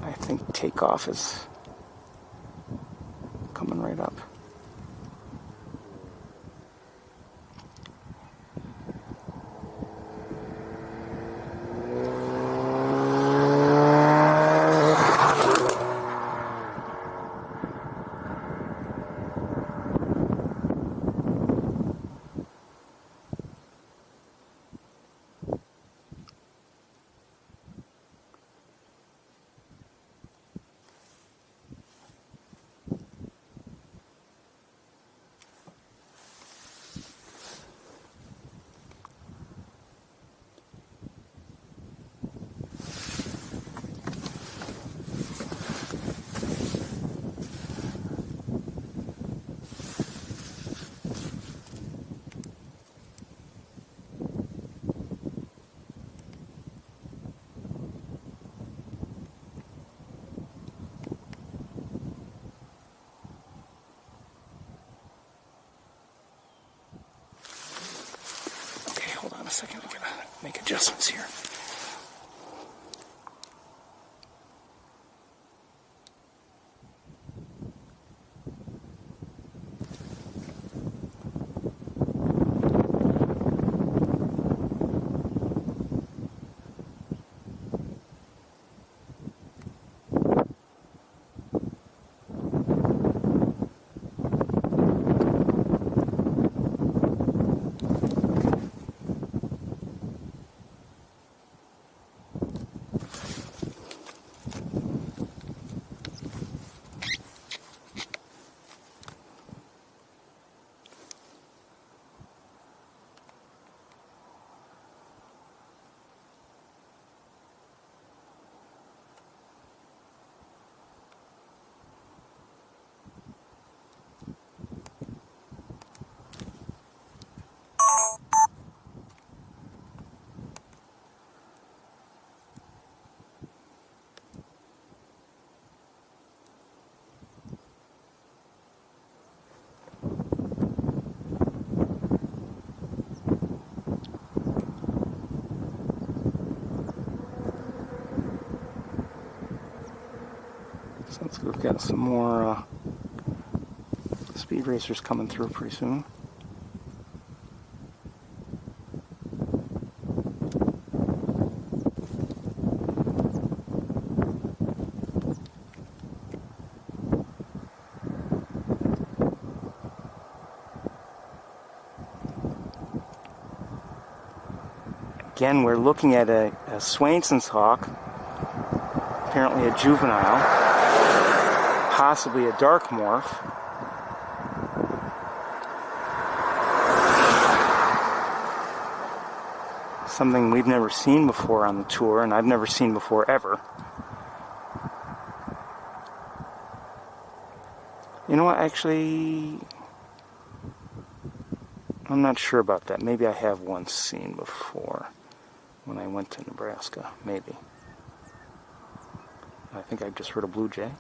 I think takeoff is coming right up. A second, I gotta make adjustments here. So let's look at some more speed racers coming through pretty soon. Again, we're looking at a Swainson's hawk, apparently a juvenile, possibly a dark morph. Something we've never seen before on the tour, and I've never seen before ever. You know what, actually, I'm not sure about that. Maybe I have once seen before. When I went to Nebraska, maybe. I think I just heard a blue jay.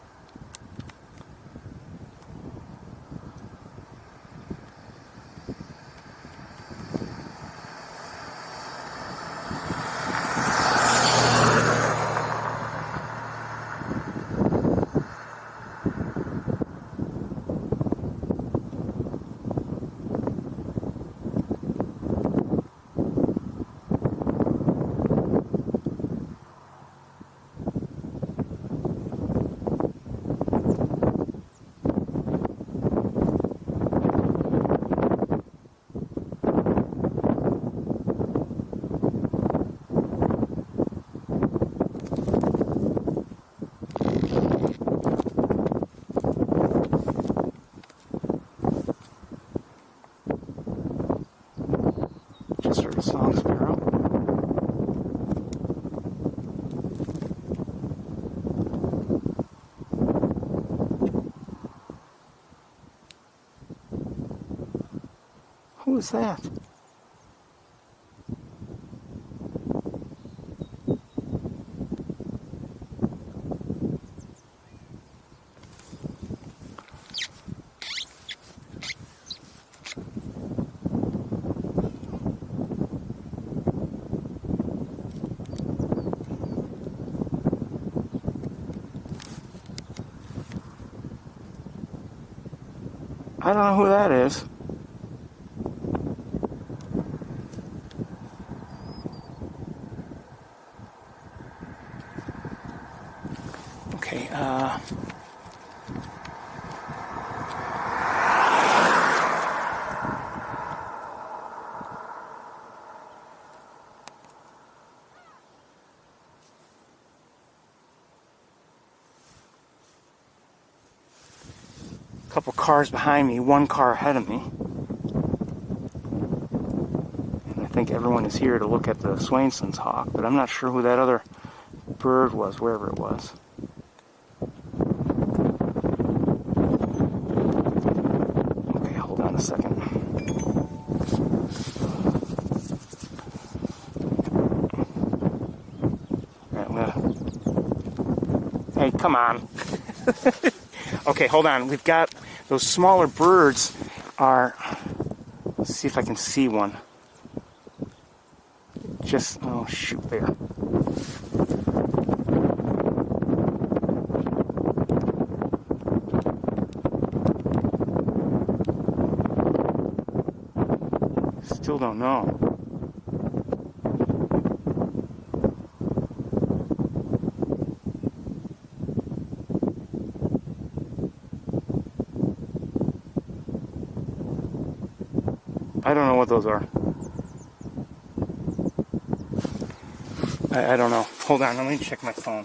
Who is that? I don't know who that is. Okay, couple cars behind me, one car ahead of me. And I think everyone is here to look at the Swainson's hawk, but I'm not sure who that other bird was, wherever it was. Okay, hold on a second. Alright, hey, come on. Okay, hold on. We've got those smaller birds are, let's see if I can see one. Just, oh shoot, there. Still don't know. I don't know what those are. I don't know. Hold on, let me check my phone.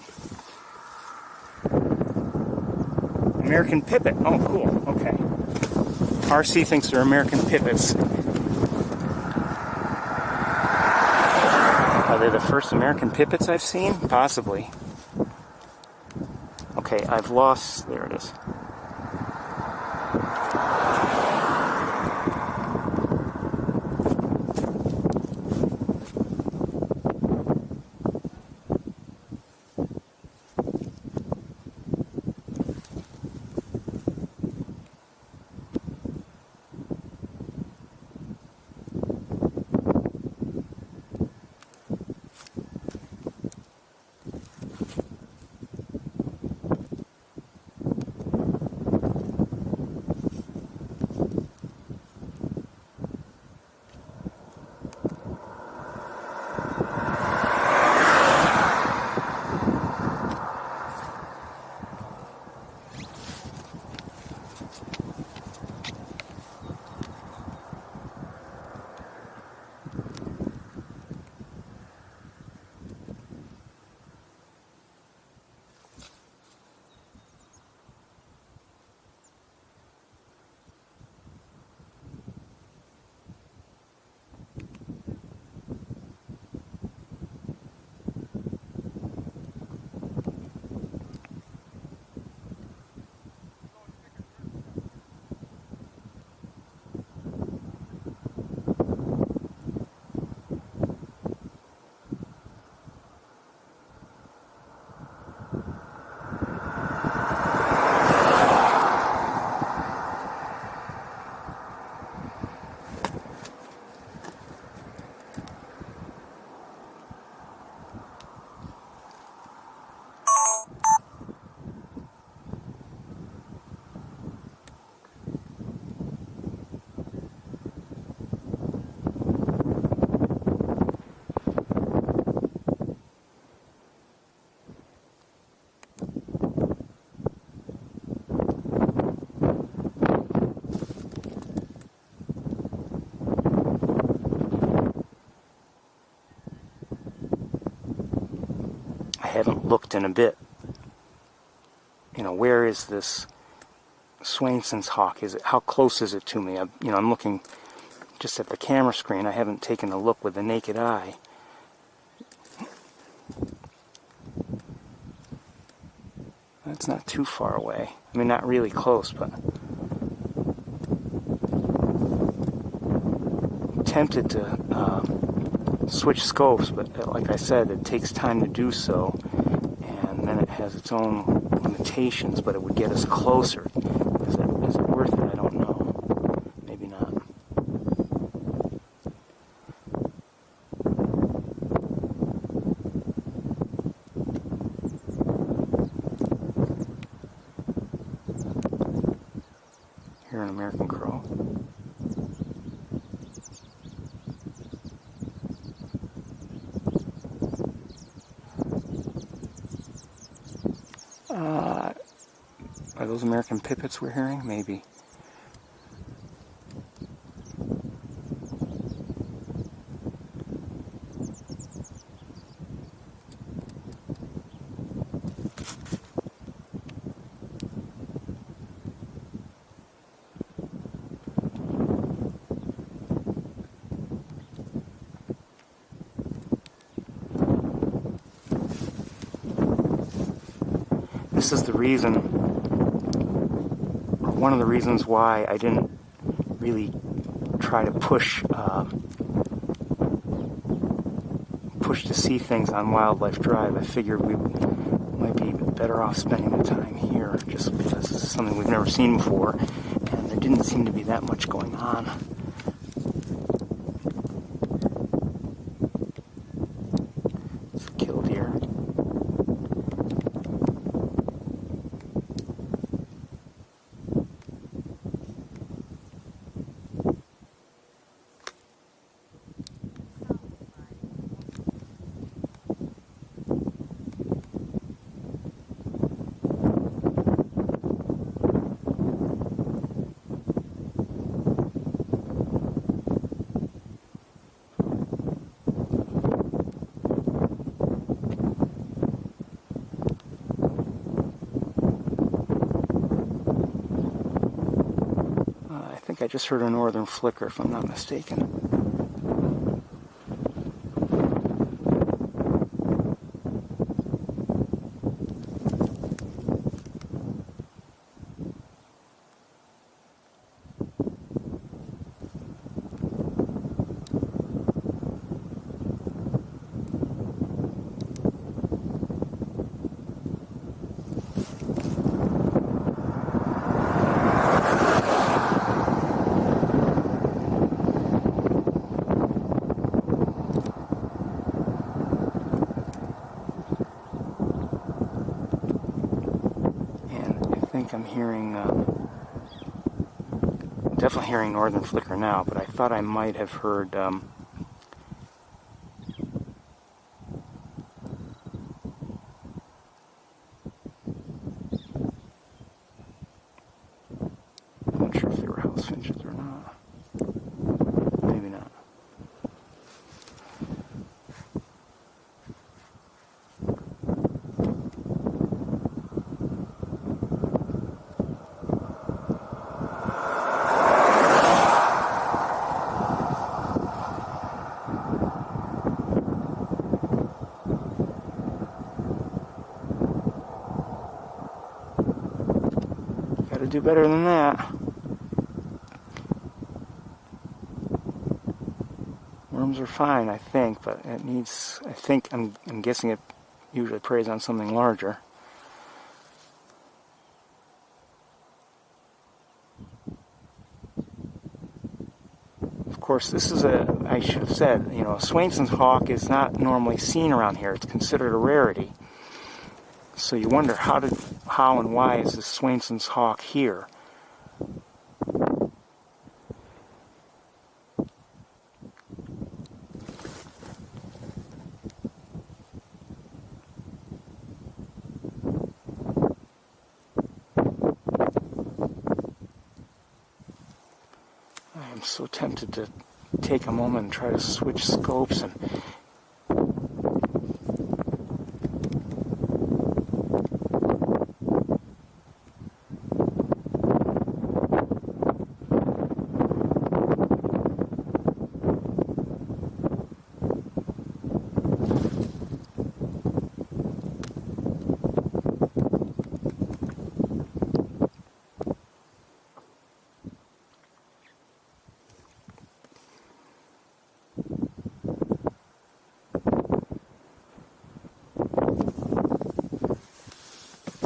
American pipit. Oh, cool. Okay. RC thinks they're American pipits. Are they the first American pipits I've seen? Possibly. Okay, I've lost... There it is. looked in a bit. You know, where is this Swainson's hawk? How close is it to me? I'm looking just at the camera screen. I haven't taken a look with the naked eye. That's not too far away. I mean, not really close, but I'm tempted to switch scopes, but like I said, it takes time to do so, and then it has its own limitations, but it would get us closer. Is it worth it? I don't know. Maybe not. Here an American crow. Are those American pipits we're hearing? Maybe. This is the reason, or one of the reasons why I didn't really try to push to see things on Wildlife Drive. I figured we might be better off spending the time here, just because this is something we've never seen before, and there didn't seem to be that much going on. It's a killdeer. I just heard a northern flicker, if I'm not mistaken. I'm hearing, definitely hearing northern flicker now, but I thought I might have heard, I'm not sure if they were house finches or not. Maybe not. Do better than that. Worms are fine, I think, but it needs, I'm guessing it usually preys on something larger. Of course, this is I should have said, a Swainson's hawk is not normally seen around here. It's considered a rarity. So you wonder how and why is this Swainson's hawk here? I am so tempted to take a moment and try to switch scopes and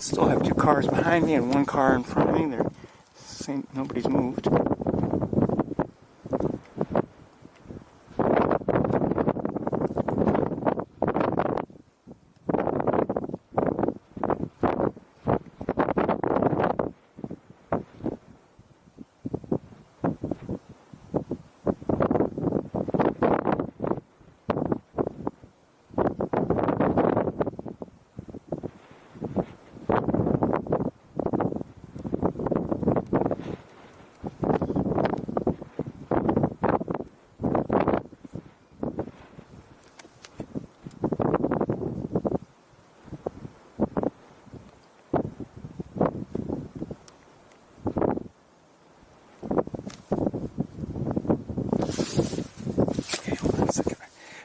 Still have 2 cars behind me and 1 car in front of me. They're saying nobody's moved.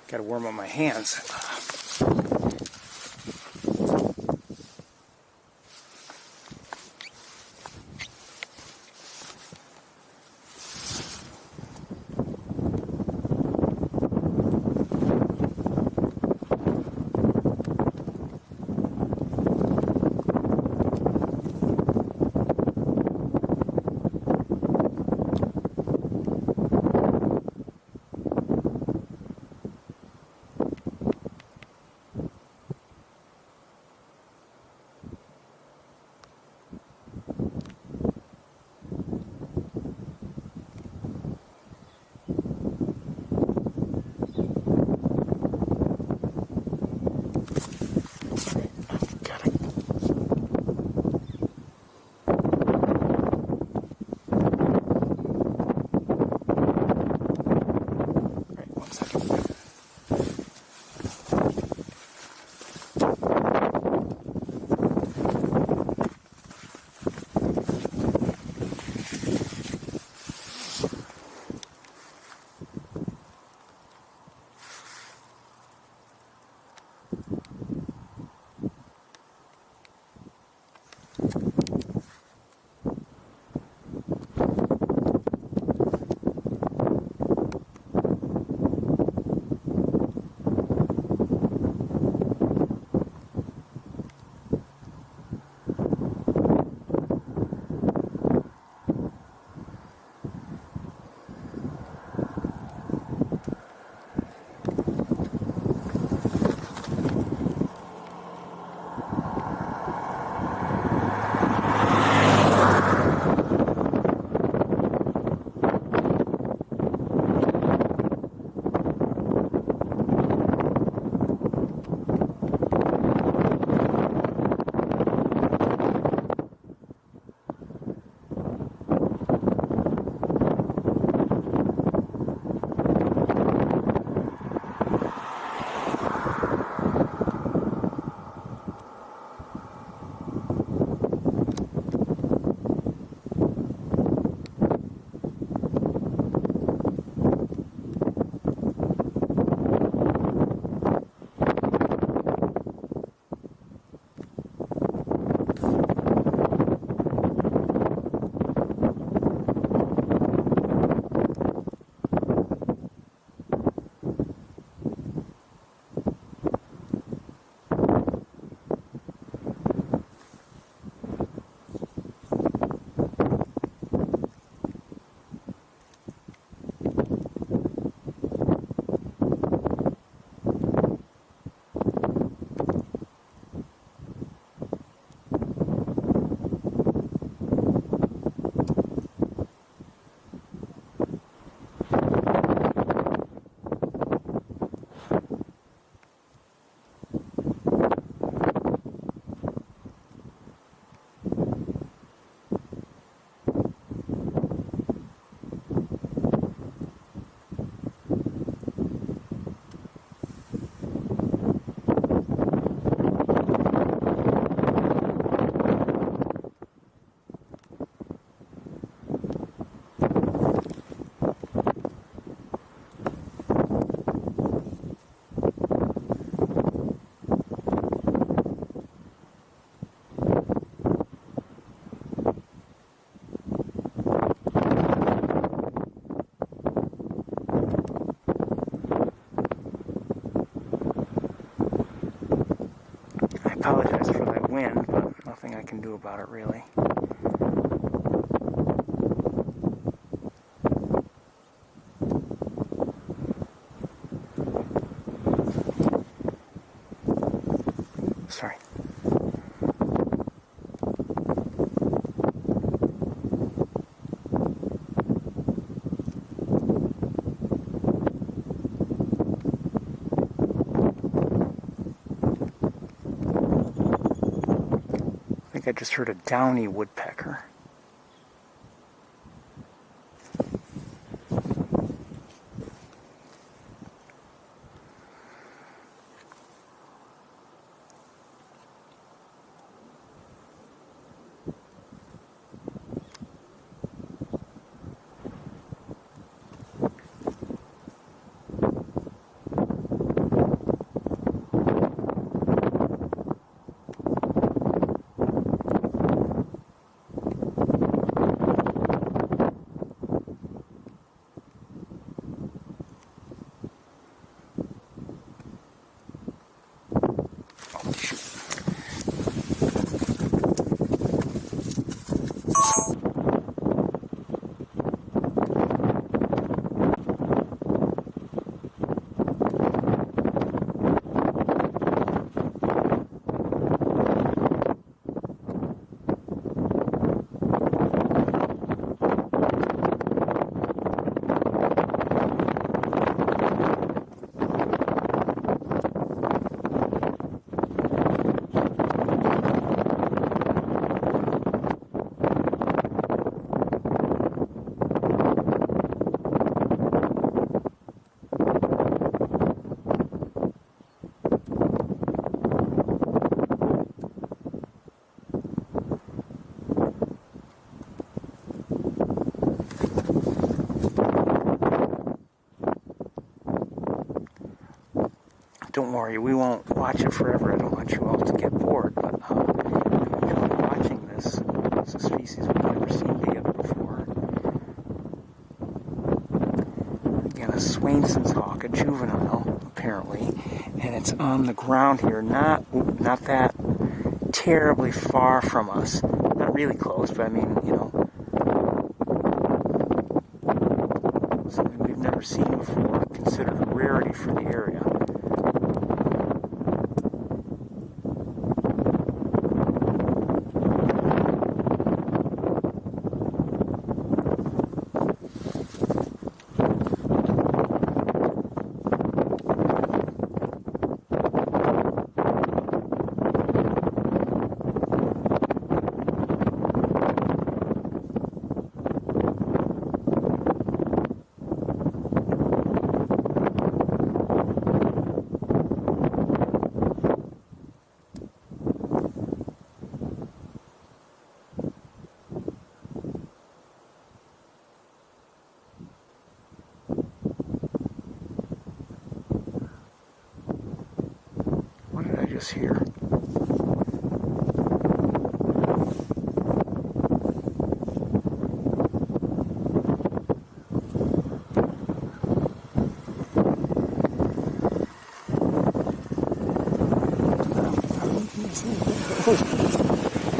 Got to warm up my hands. nothing I can do about it, really. Sorry. I think I just heard a downy woodpecker. Don't worry, we won't watch it forever. I don't want you all to get bored, but watching this, it's a species we've never seen together before. Again, a Swainson's hawk, a juvenile, apparently, and it's on the ground here, not that terribly far from us. Not really close, but I mean, you know, something we've never seen before, considered a rarity for the area. Here.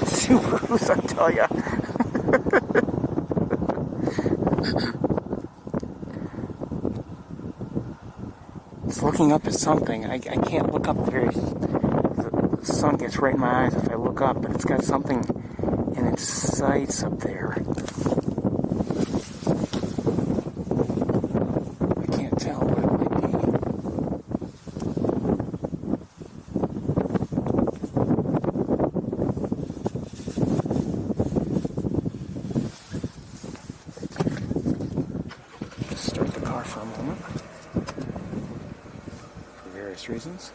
Subarus, I tell ya. It's looking up at something. I can't look up very. The sun gets right in my eyes if I look up, but it's got something in its sights up there. I can't tell what it might be. Just start the car for a moment for various reasons.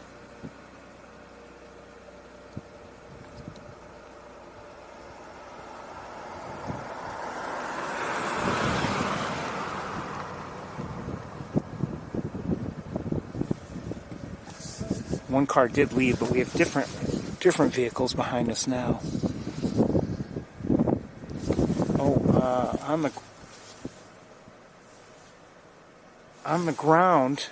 One car did leave, but we have different vehicles behind us now. Oh, on the ground.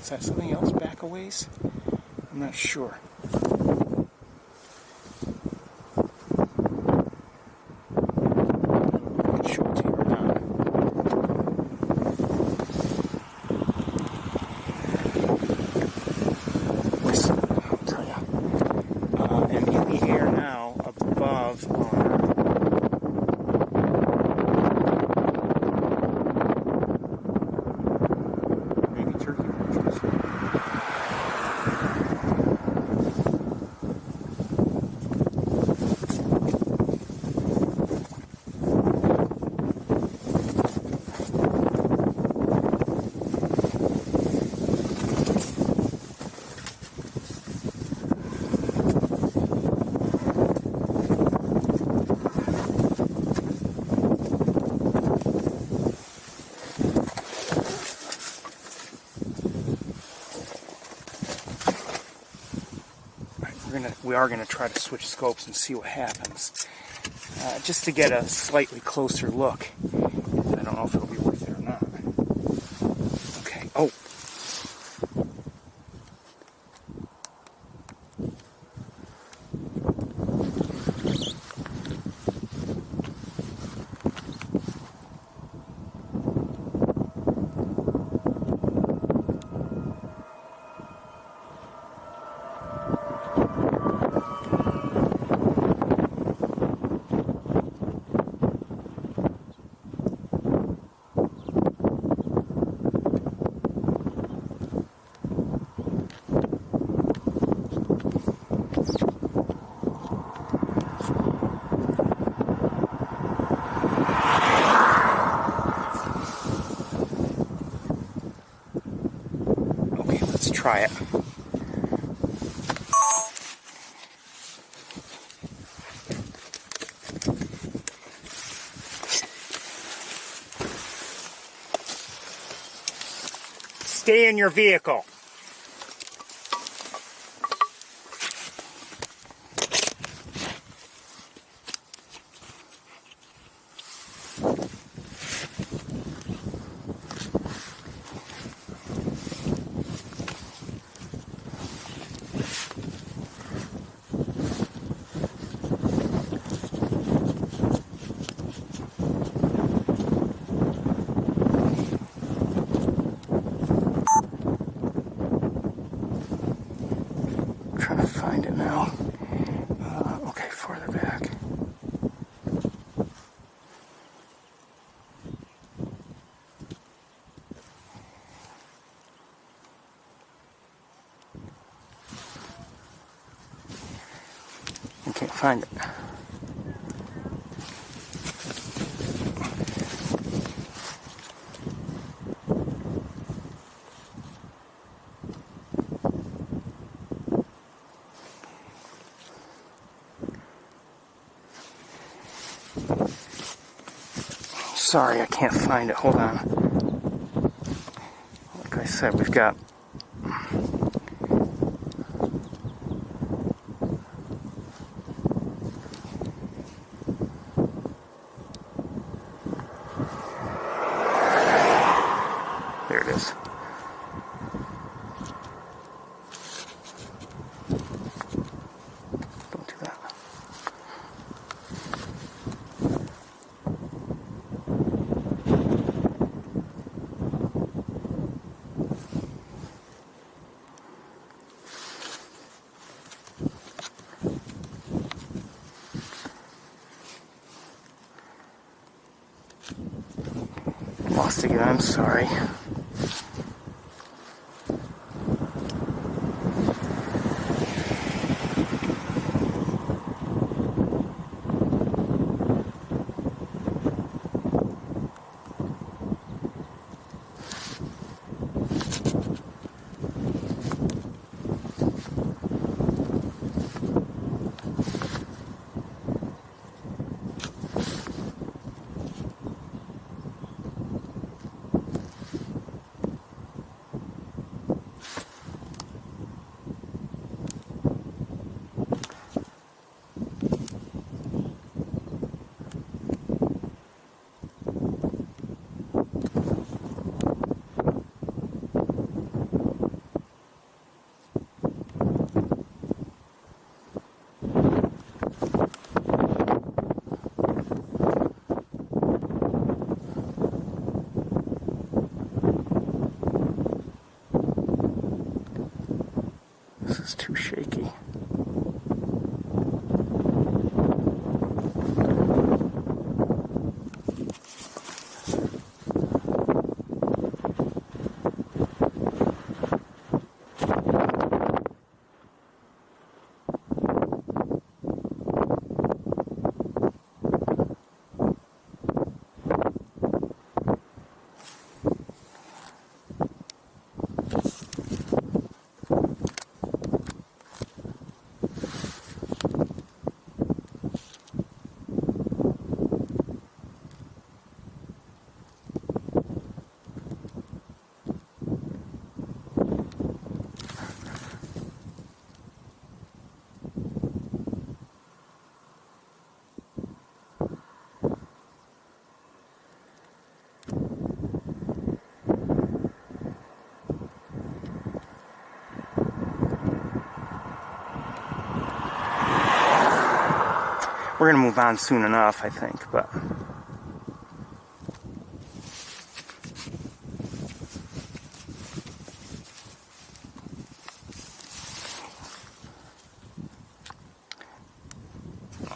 Is that something else back a ways? I'm not sure. I can show it to you or not. Listen, I'll tell you. And in the air now, above are maybe turkey vultures. We are going to try to switch scopes and see what happens, just to get a slightly closer look. I don't know if it'll be worth it or not. Okay. Oh. Try it. Stay in your vehicle. Trying to find it now. Okay, farther back. I can't find it. Sorry, I can't find it. Hold on. Like I said, we've got... There it is. Don't do that. Lost again, I'm sorry. This is too shaky. We're going to move on soon enough, I think, but... Like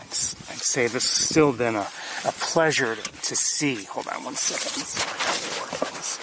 I say, this has still been a pleasure to see. Hold on one second. Let's see if I can work on this.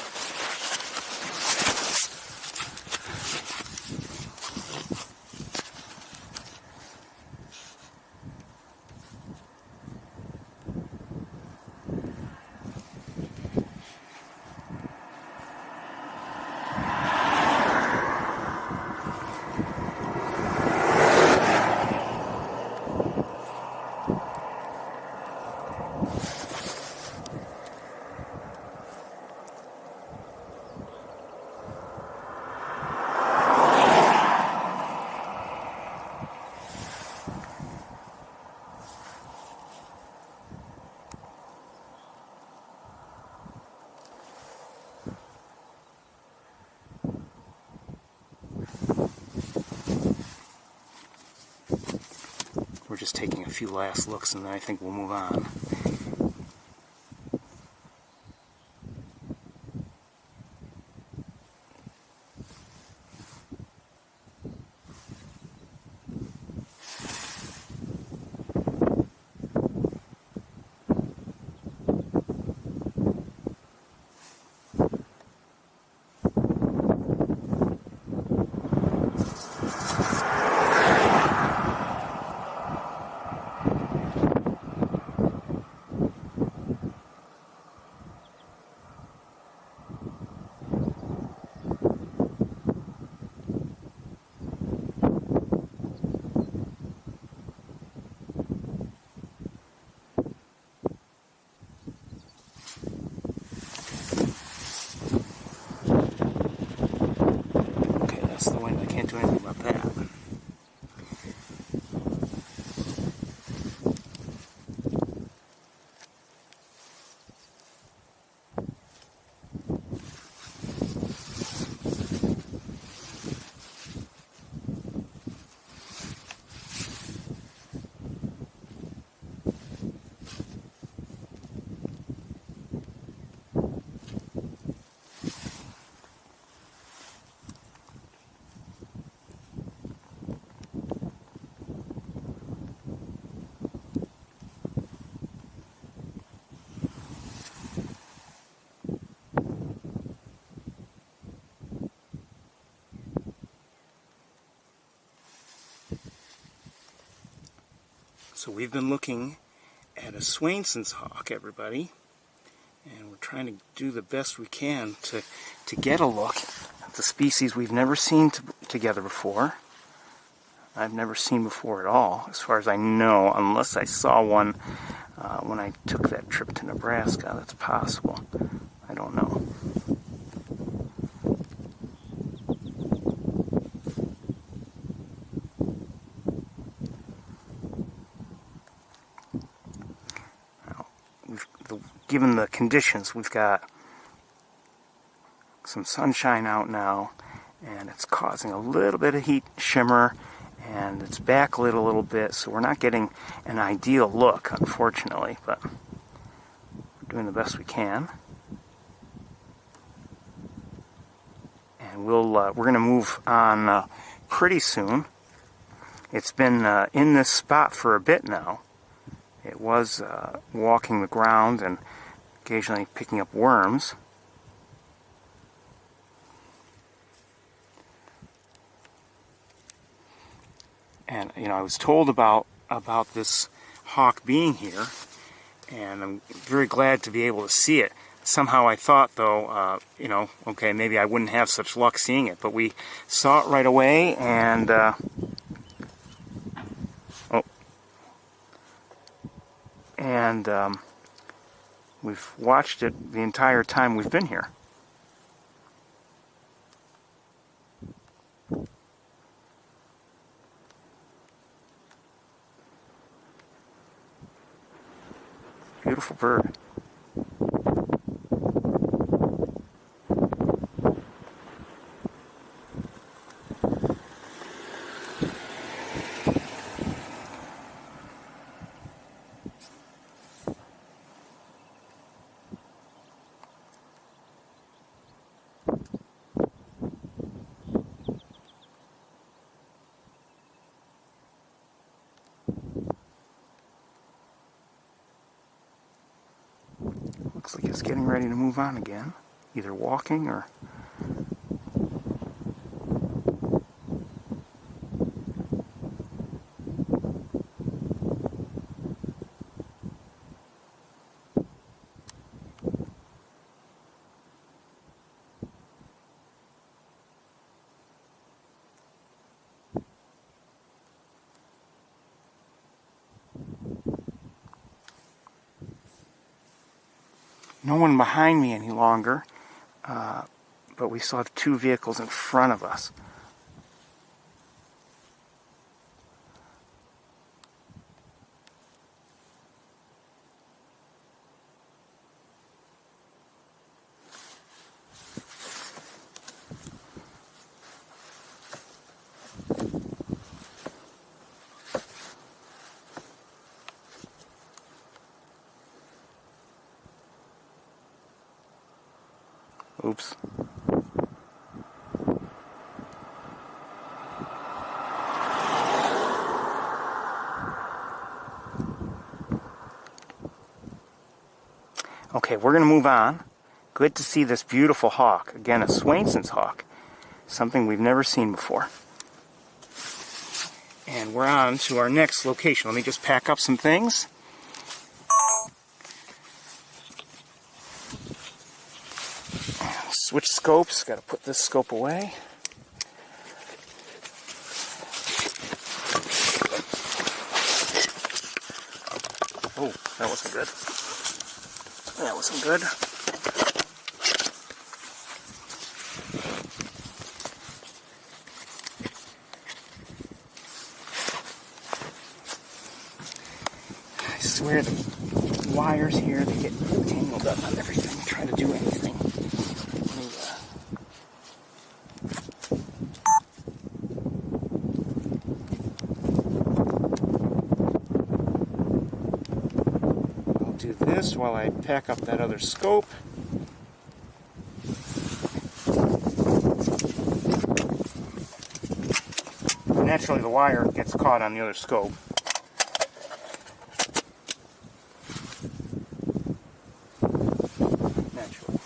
We're just taking a few last looks and then I think we'll move on. So we've been looking at a Swainson's hawk, everybody, and we're trying to do the best we can to get a look at the species we've never seen together before. I've never seen before at all, as far as I know, unless I saw one when I took that trip to Nebraska. That's possible. I don't know. Given the conditions, we've got some sunshine out now, and it's causing a little bit of heat shimmer, and it's backlit a little bit, so we're not getting an ideal look, unfortunately, but we're doing the best we can. And we're going to move on pretty soon. It's been in this spot for a bit now. It was walking the ground and occasionally picking up worms. And I was told about this hawk being here, and I'm very glad to be able to see it. Somehow I thought, though, okay, maybe I wouldn't have such luck seeing it, but we saw it right away, and we've watched it the entire time we've been here. Beautiful bird. Looks like it's getting ready to move on again, either walking or... No one behind me any longer, but we still have two vehicles in front of us. Oops. Okay, we're going to move on. Good to see this beautiful hawk. Again, a Swainson's hawk. Something we've never seen before. And we're on to our next location. Let me just pack up some things. Switch scopes. Got to put this scope away. Oh, that wasn't good. That wasn't good. I swear the wires here, they get tangled up on everything trying to do anything. Do this while I pack up that other scope. Naturally, the wire gets caught on the other scope. Naturally.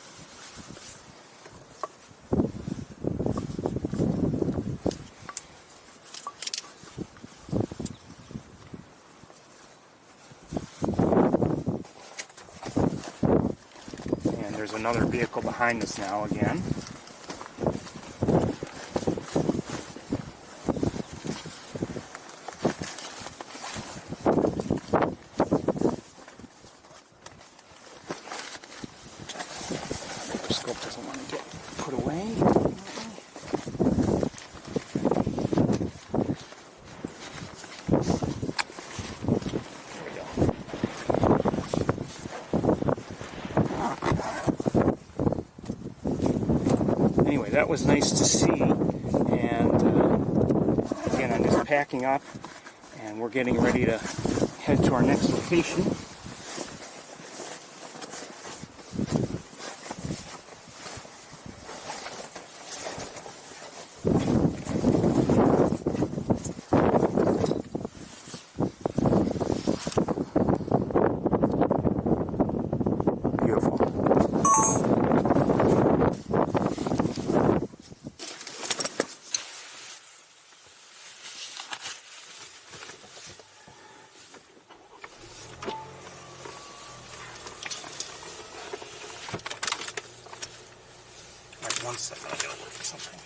There's another vehicle behind us now again. The scope doesn't want to get put away. Anyway, that was nice to see, and again, I'm just packing up, and we're getting ready to head to our next location. second, I gotta look at something.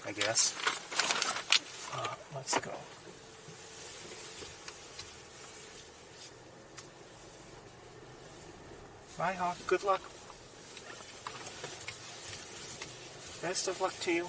I guess. Let's go. Bye, Hawk. Good luck. Best of luck to you.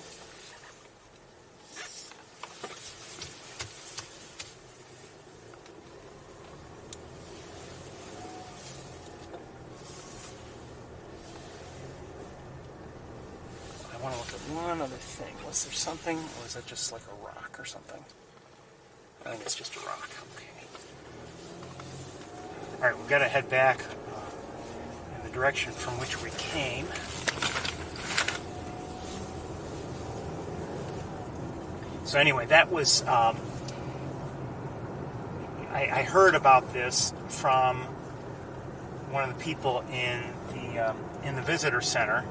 I want to look at one other thing. Was there something, or is that just like a rock or something? I think it's just a rock. Okay. All right, we've got to head back in the direction from which we came. So anyway, that was. I heard about this from one of the people in the visitor center.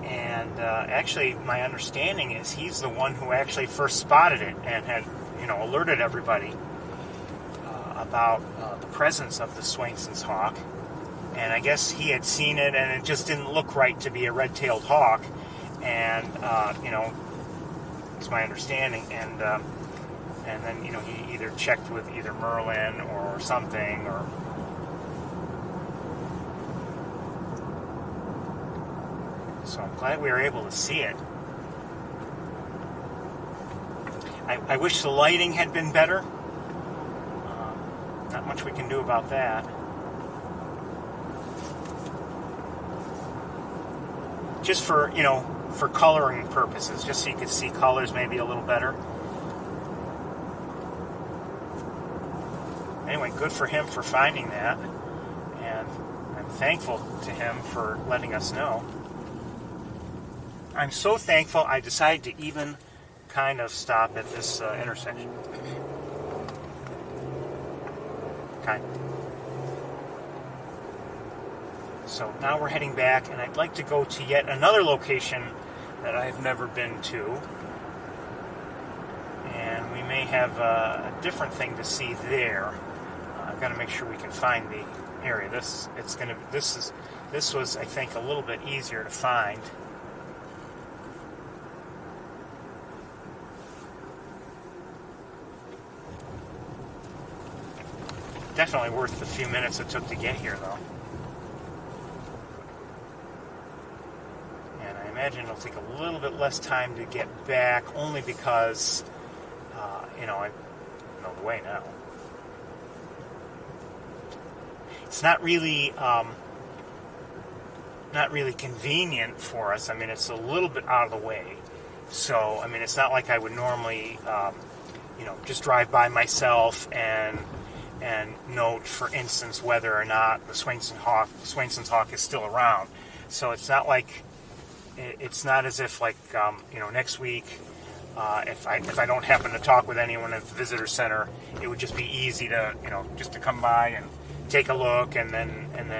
And actually, my understanding is he's the one who actually first spotted it and had, alerted everybody about the presence of the Swainson's hawk. And I guess he had seen it, and it just didn't look right to be a red-tailed hawk. And it's my understanding. And then he either checked with either Merlin or something, or. So I'm glad we were able to see it. I wish the lighting had been better. Not much we can do about that. Just for coloring purposes, just so you could see colors maybe a little better. Anyway, good for him for finding that. And I'm thankful to him for letting us know. I'm so thankful I decided to even kind of stop at this intersection. Kind of. So now we're heading back, and I'd like to go to yet another location that I've never been to. And we may have a different thing to see there. I've got to make sure we can find the area. This was, I think, a little bit easier to find. Definitely worth the few minutes it took to get here, though. And I imagine it'll take a little bit less time to get back, only because, I know the way now. It's not really convenient for us. I mean, it's a little bit out of the way. So, I mean, it's not like I would normally, just drive by myself and note, for instance, whether or not the Swainson's hawk is still around. So it's not like, it's not as if like, next week, if I don't happen to talk with anyone at the visitor center, it would just be easy to, just to come by and take a look and then and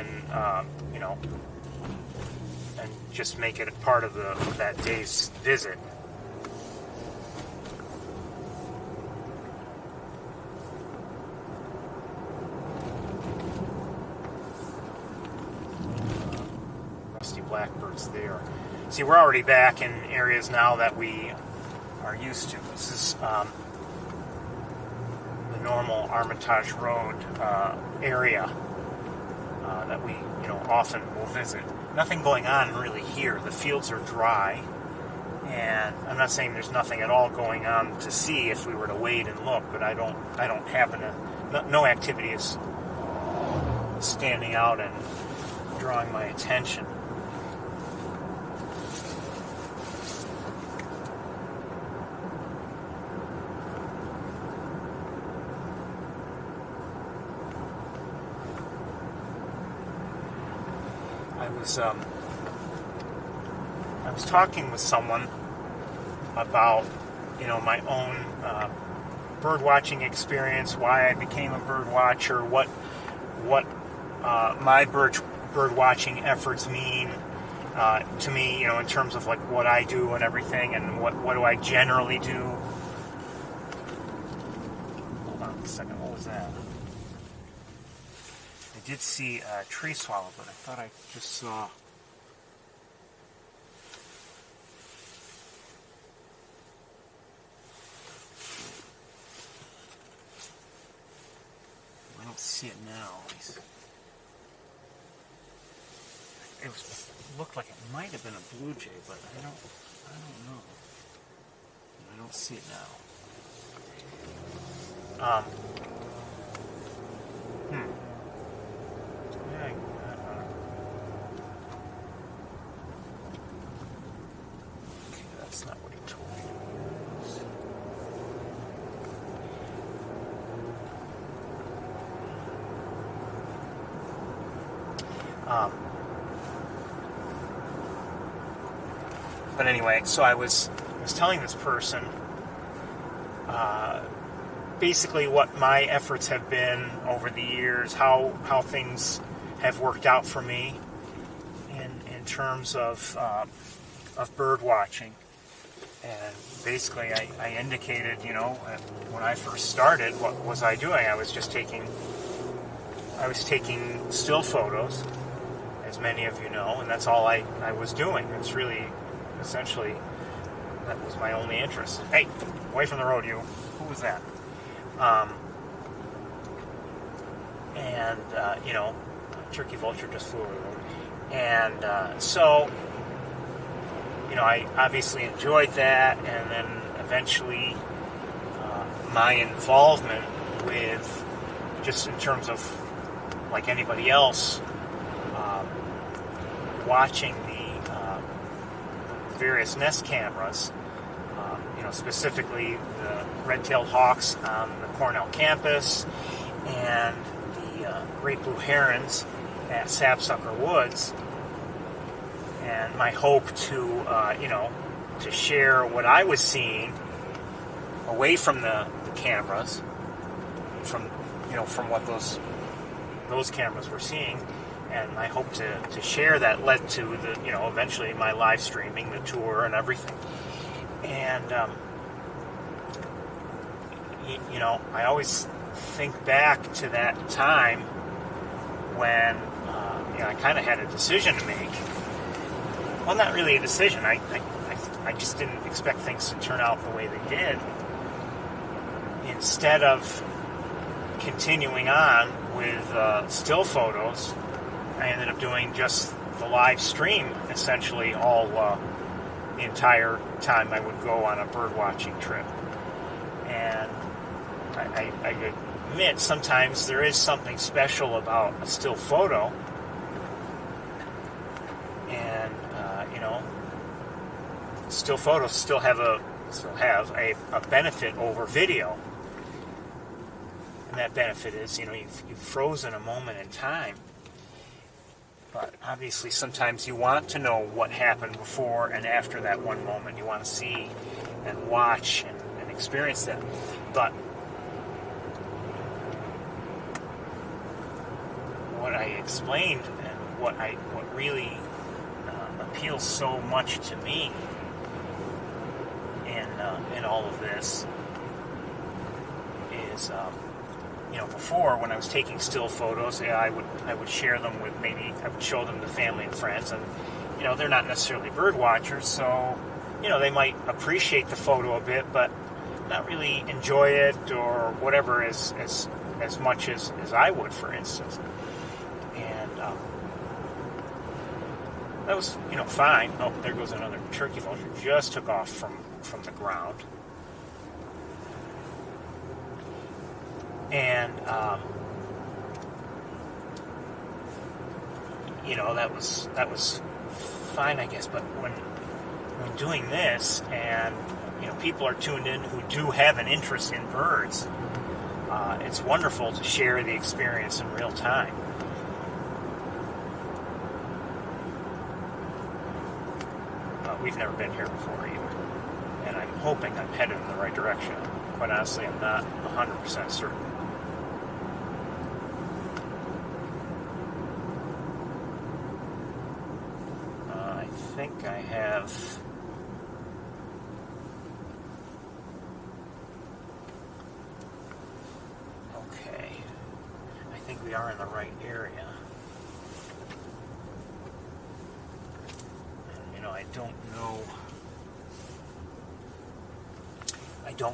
just make it a part of that day's visit. Blackbirds there. See, we're already back in areas now that we are used to. This is the normal Armitage Road area that we, often will visit. Nothing going on really here. The fields are dry, and I'm not saying there's nothing at all going on to see if we were to wait and look, but I don't happen to. No activity is standing out and drawing my attention. I was was talking with someone about, my own bird watching experience, why I became a bird watcher, what my bird watching efforts mean to me, in terms of like what I do and everything, and what do I generally do. Hold on a second, what was that? I did see a tree swallow, but I thought I just saw. I don't see it now. It looked like it might have been a blue jay, but I don't know. I don't see it now. Yeah, okay, that's not what he told me. But anyway, so I was telling this person basically what my efforts have been over the years, how things have worked out for me in terms of bird watching. And basically I indicated, when I first started, what was I doing? I was taking still photos, as many of you know, and that's all I was doing. It's really, essentially, that was my only interest. Hey, away from the road, you. Who was that? Turkey vulture just flew over the road. And so, I obviously enjoyed that, and then eventually my involvement with, just in terms of, like anybody else, watching the various nest cameras, specifically the red-tailed hawks on the Cornell campus and the great blue herons at Sapsucker Woods, and my hope to share what I was seeing away from the cameras, from what those cameras were seeing, and my hope to share that led to the eventually my live streaming, the tour, and everything. And I always think back to that time when I kind of had a decision to make. Well, not really a decision. I just didn't expect things to turn out the way they did. Instead of continuing on with still photos, I ended up doing just the live stream, essentially all the entire time I would go on a bird watching trip. And I admit sometimes there is something special about a still photo, and still photos still have a benefit over video, and that benefit is you've frozen a moment in time. But obviously sometimes you want to know what happened before and after that one moment. You want to see and watch and experience that. But what I explained and what really appeals so much to me in all of this is before, when I was taking still photos, I would share them with, maybe I would show them to family and friends, and they're not necessarily bird watchers, so they might appreciate the photo a bit, but not really enjoy it or whatever as much as I would, for instance. And that was fine. Oh, there goes another turkey vulture. Just took off from the ground. And that was fine, I guess. But when doing this, and people are tuned in who do have an interest in birds, it's wonderful to share the experience in real time. we've never been here before either. And I'm hoping I'm headed in the right direction. Quite honestly, I'm not 100% certain. I think I have... Okay. I think we are in the right area. And, you know, I don't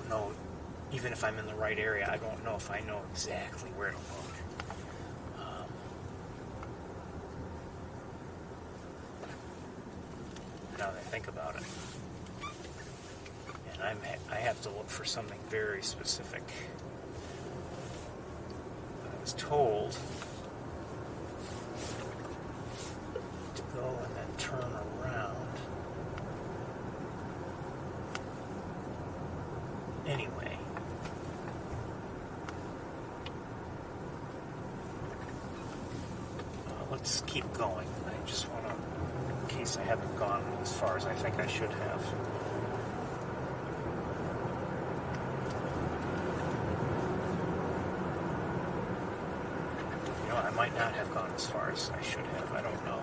know, even if I'm in the right area, I don't know if I know exactly where to look. Now that I think about it. And I have to look for something very specific. I was told to go and then turn around. Anyway, let's keep going. I just want to, in case I haven't gone as far as I think I should have. You know, I might not have gone as far as I should have. I don't know.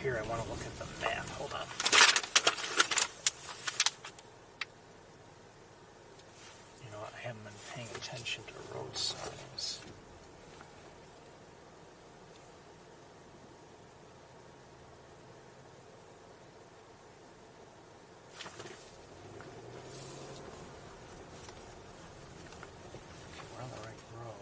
Here, I want to look at the map. Hold on. You know, I haven't been paying attention to road signs. Okay, we're on the right road.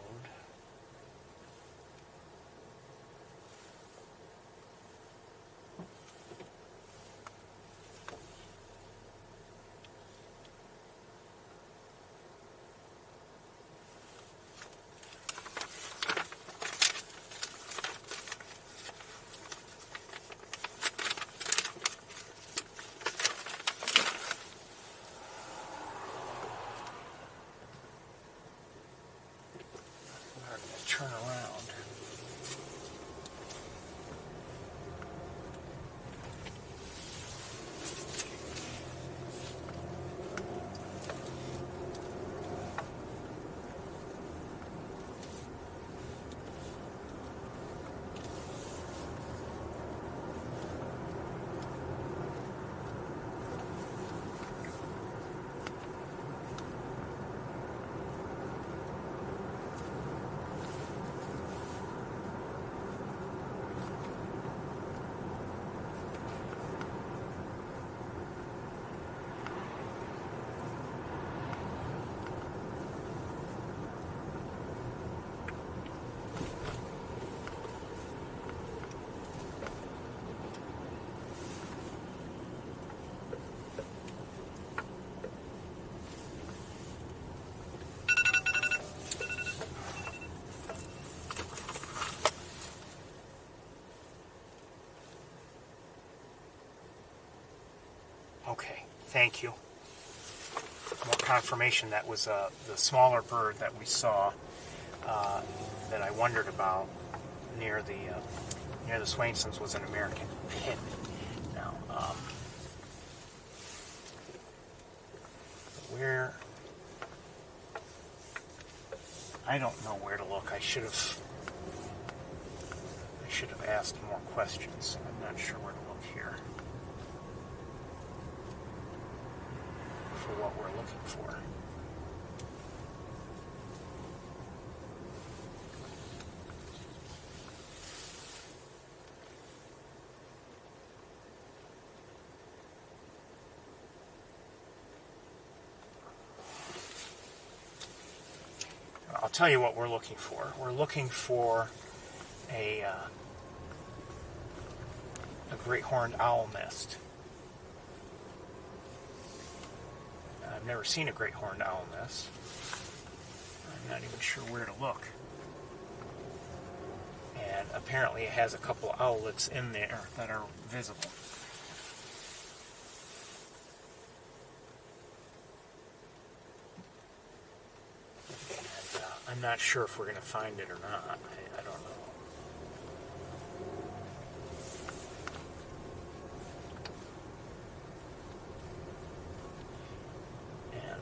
Turn around. Okay, thank you. More confirmation that was the smaller bird that we saw that I wondered about near the Swainsons was an American pipit. Now, where I don't know where to look. I should have asked more questions. I'm not sure where to look here for what we're looking for. I'll tell you what we're looking for. We're looking for a great horned owl nest. I've never seen a great horned owl nest. I'm not even sure where to look. And apparently it has a couple owlets in there that are visible. And I'm not sure if we're going to find it or not. I don't know.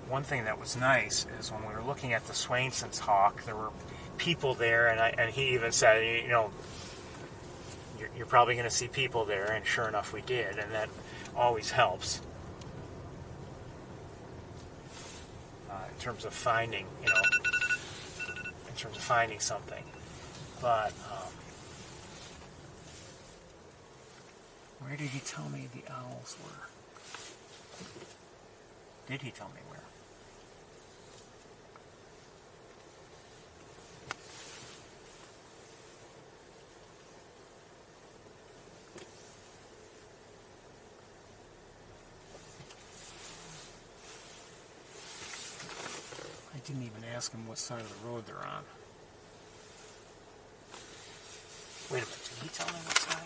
One thing that was nice is when we were looking at the Swainson's hawk, there were people there, and he even said, you know, you're probably going to see people there, and sure enough we did, and that always helps in terms of finding, you know, in terms of finding something. But where did he tell me the owls were? Did he tell me where? I didn't even ask him what side of the road they're on. Wait a minute, did he tell me what side?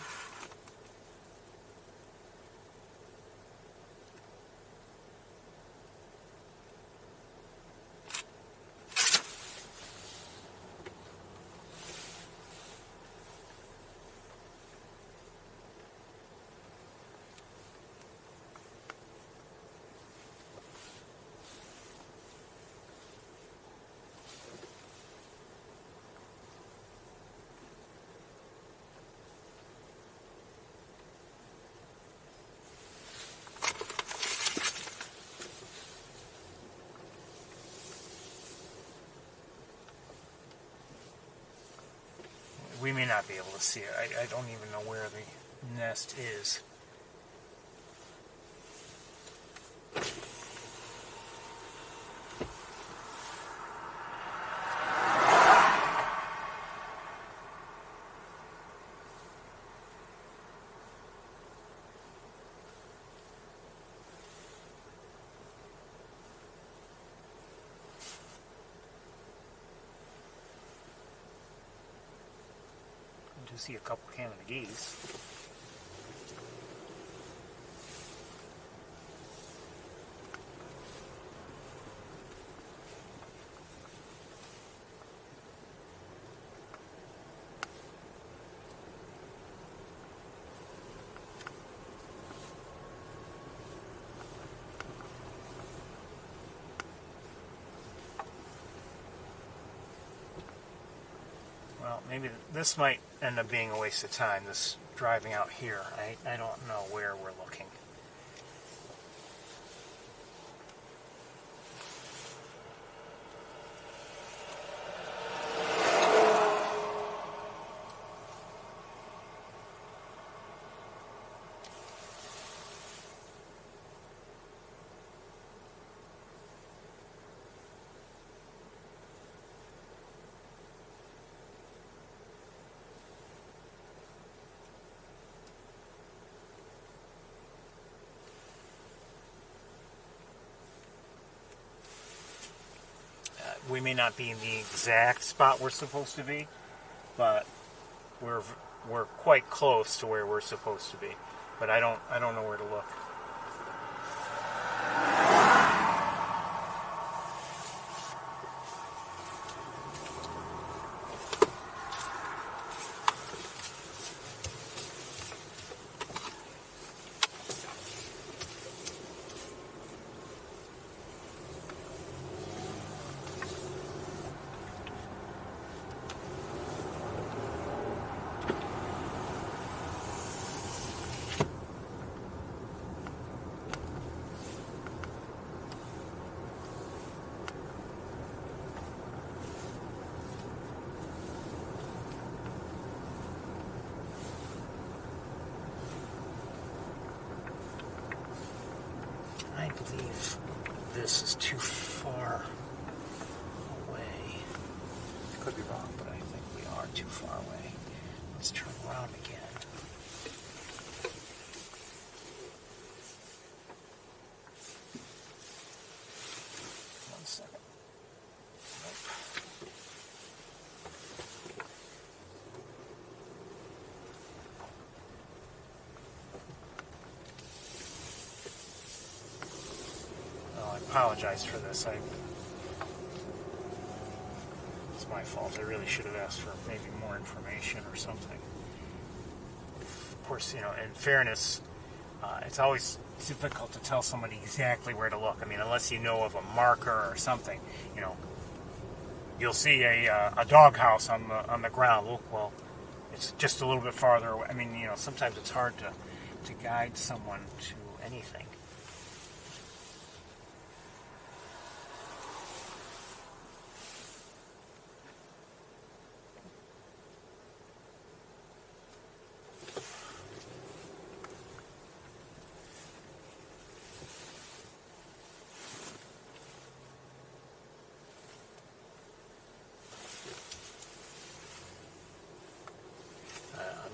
We may not be able to see it. I don't even know where the nest is. I do see a couple Canada geese. Well, maybe this might end up being a waste of time, this driving out here. I don't know where we're looking. We may not be in the exact spot we're supposed to be, but we're quite close to where we're supposed to be. But I don't know where to look. I believe this is too far away. Could be wrong, but I think we are too far away. Let's turn around again. apologize for this. It's my fault. I really should have asked for maybe more information or something. Of course, in fairness, it's always difficult to tell somebody exactly where to look. I mean, unless you know of a marker or something, you'll see a doghouse on the ground. Look, well, it's just a little bit farther away. I mean, sometimes it's hard to guide someone to anything.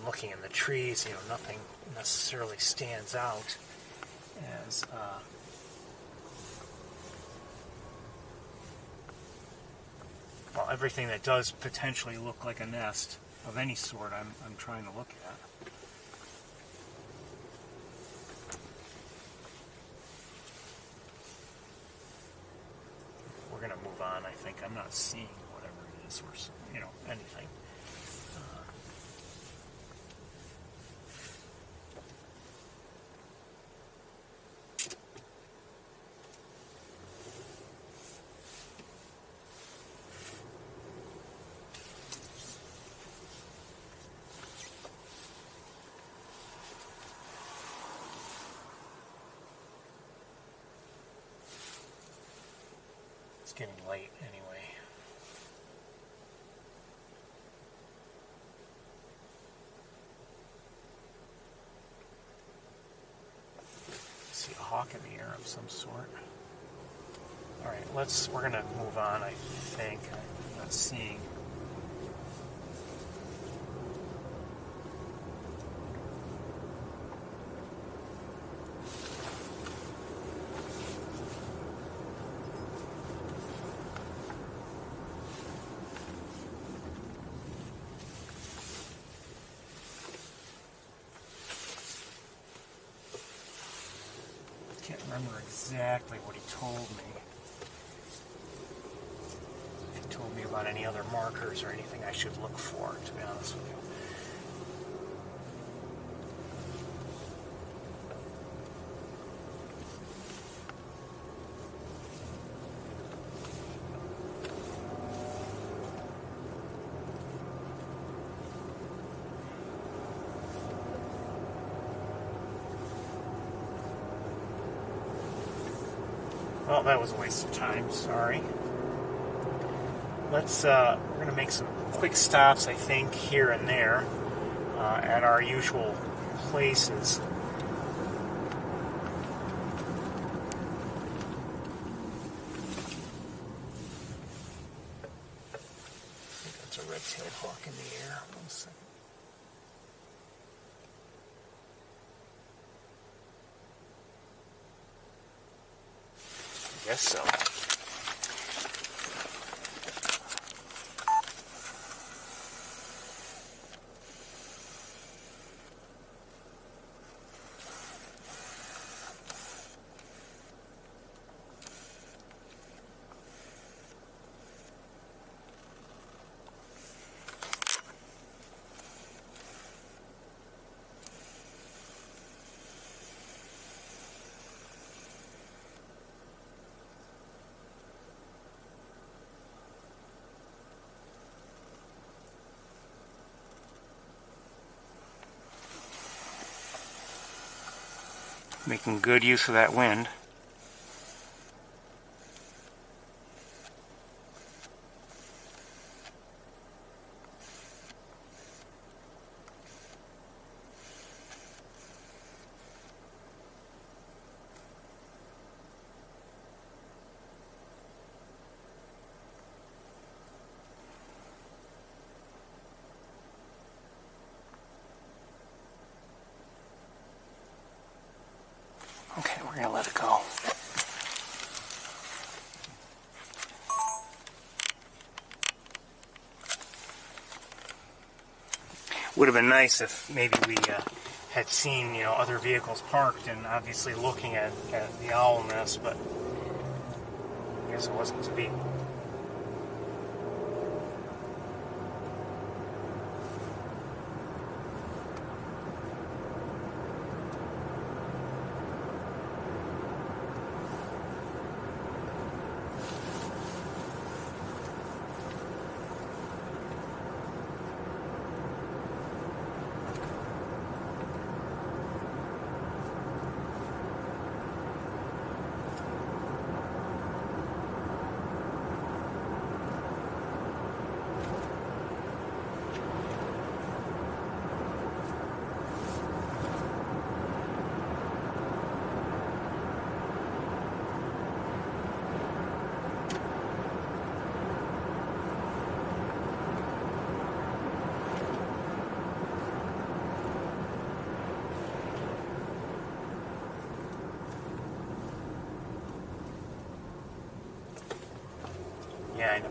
Looking in the trees, nothing necessarily stands out as well. Everything that does potentially look like a nest of any sort, I'm trying to look at. We're going to move on. I think I'm not seeing whatever it is, or anything. It's getting late anyway. I see a hawk in the air of some sort. All right, we're gonna move on. I think I'm not seeing. Can't remember exactly what he told me. If he told me about any other markers or anything I should look for, to be honest with you. Well, that was a waste of time, sorry. We're going to make some quick stops, I think, here and there at our usual places. I think that's a red-tailed hawk in the air. 1 second. I guess so. Making good use of that wind. Okay, we're going to let it go. Would have been nice if maybe we had seen, other vehicles parked and obviously looking at the owl nest, but guess it wasn't to be. Yeah, I know.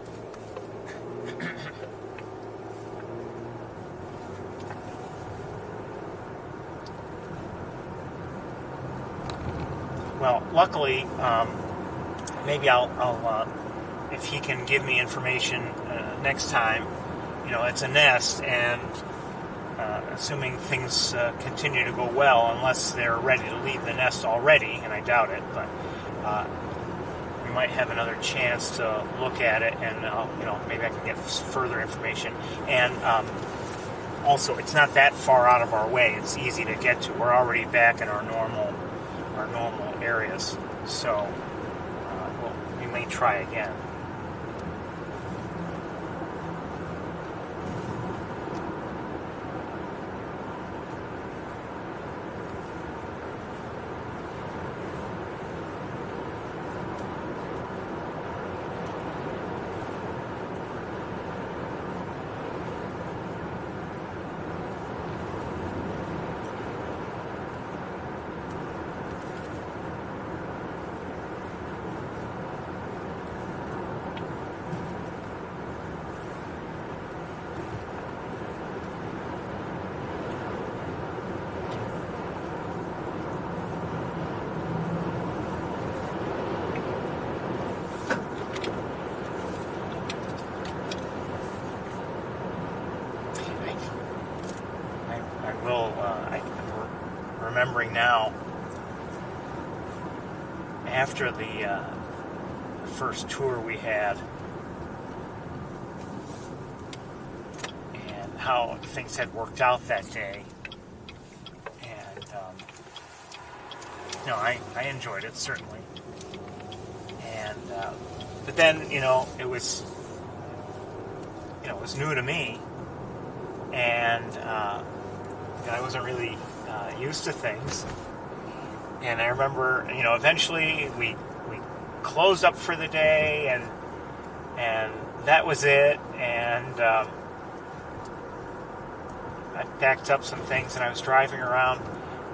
Well, luckily, maybe I'll if he can give me information next time. You know, it's a nest, and assuming things continue to go well, unless they're ready to leave the nest already, and I doubt it, but we might have another chance to look at it, and you know, maybe I can get further information. And also, it's not that far out of our way; it's easy to get to. We're already back in our normal areas, so we may try again. I'm remembering now, after the first tour we had, and how things had worked out that day, and you know, I enjoyed it, certainly, and but then, you know, it was new to me, and I wasn't really used to things. And I remember, you know, eventually we closed up for the day, and that was it. And I packed up some things, and I was driving around,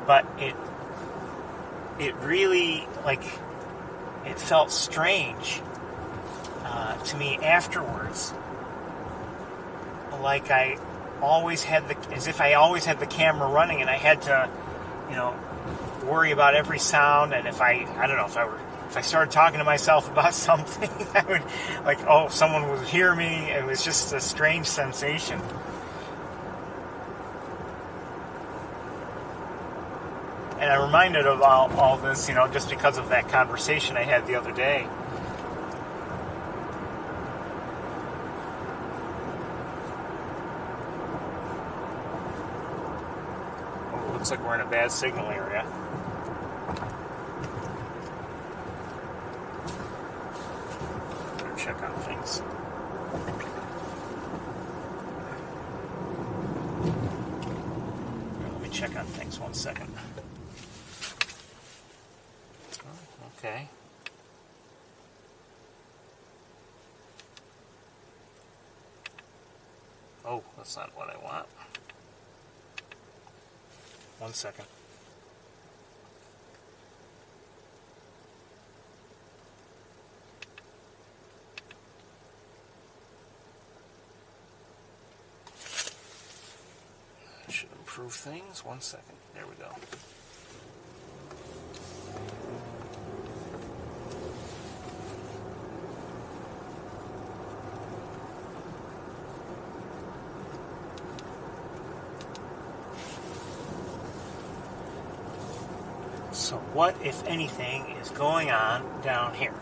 but it really, like, it felt strange to me afterwards, like I always had as if I always had the camera running, and I had to, you know, worry about every sound. And if I started talking to myself about something, I would, like, oh, someone would hear me. It was just a strange sensation. And I'm reminded of all this, you know, just because of that conversation I had the other day. Looks like we're in a bad signal area. Better check on things. Let me check on things 1 second. Okay. Oh, that's not what I want. 1 second. That should improve things. 1 second. There we go. So what, if anything, is going on down here?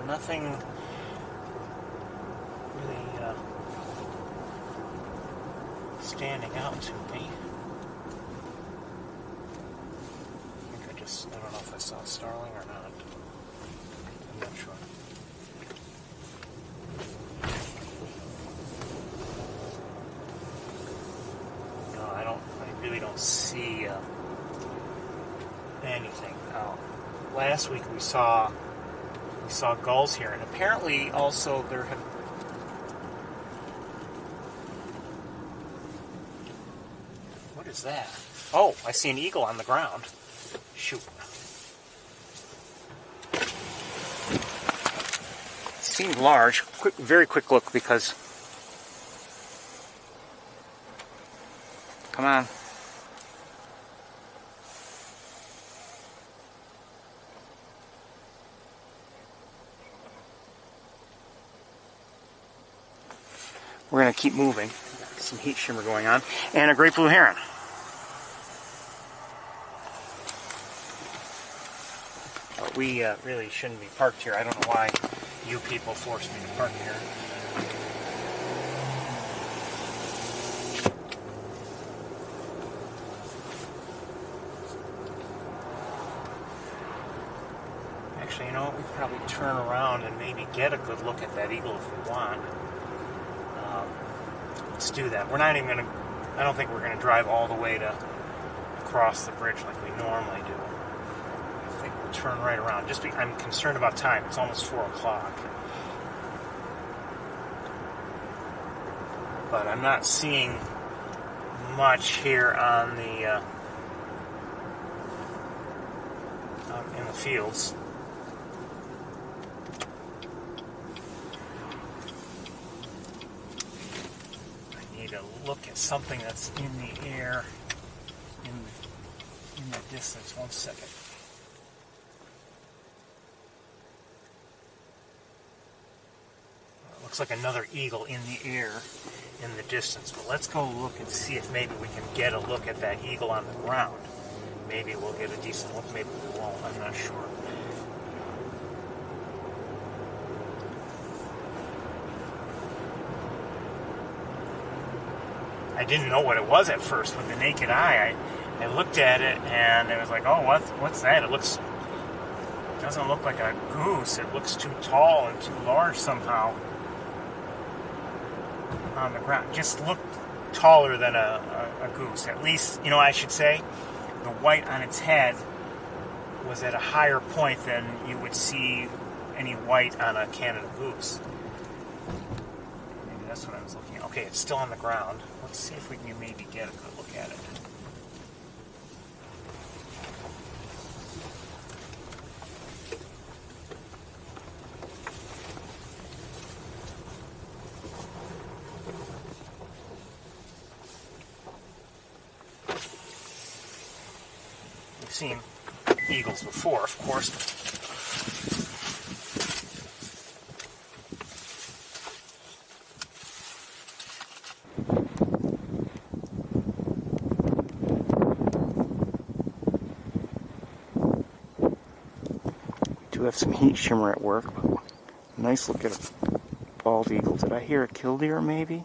Nothing really standing out to me. I don't know if I saw starling or not. I'm not sure. No, I really don't see anything. Last week we saw gulls here, and apparently also there have. What is that? Oh, I see an eagle on the ground. Shoot. Seemed large. Very quick look because. Come on. We're going to keep moving. Some heat shimmer going on. And a great blue heron. But we really shouldn't be parked here. I don't know why you people forced me to park here. Actually, you know what? We could probably turn around and maybe get a good look at that eagle if we want. Let's do that. We're not even going to, I don't think we're going to drive all the way to across the bridge like we normally do. I think we'll turn right around. I'm concerned about time. It's almost 4 o'clock. But I'm not seeing much here on the in the fields. Look at something that's in the air in the distance. 1 second. Looks like another eagle in the air in the distance. But let's go look and see if maybe we can get a look at that eagle on the ground. Maybe we'll get a decent look. Maybe we won't. I'm not sure. I didn't know what it was at first with the naked eye. I looked at it and it was like, oh, what's that? It doesn't look like a goose. It looks too tall and too large somehow on the ground. Just looked taller than a goose. At least, I should say, the white on its head was at a higher point than you would see any white on a Canada goose. Maybe that's what I was looking at. Okay, it's still on the ground. Let's see if we can maybe get a good look at it. We've seen eagles before, of course. We have some heat shimmer at work. Nice look at a bald eagle. Did I hear a killdeer maybe?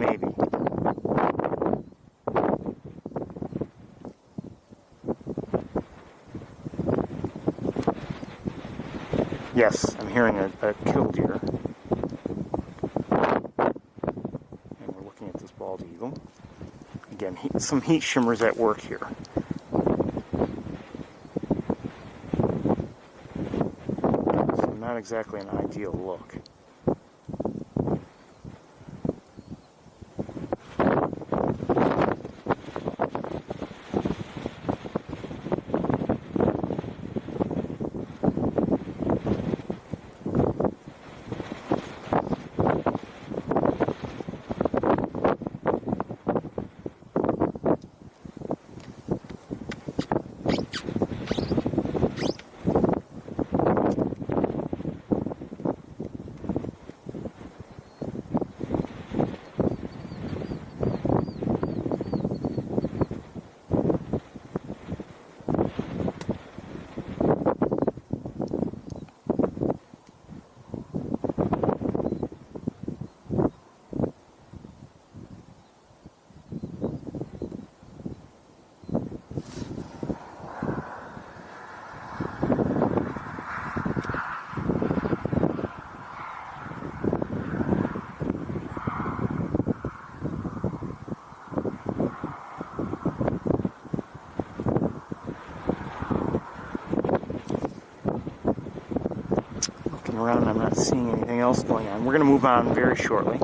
Maybe. Yes, I'm hearing a killdeer. And we're looking at this bald eagle. Again, some heat shimmers at work here. Not exactly an ideal look. looking around and I'm not seeing anything else going on. We're going to move on very shortly.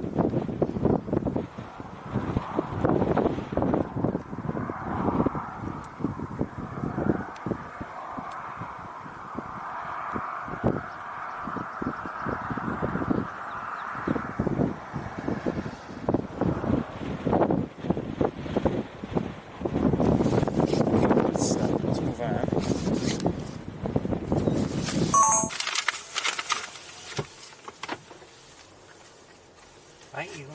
Hi, Eagle.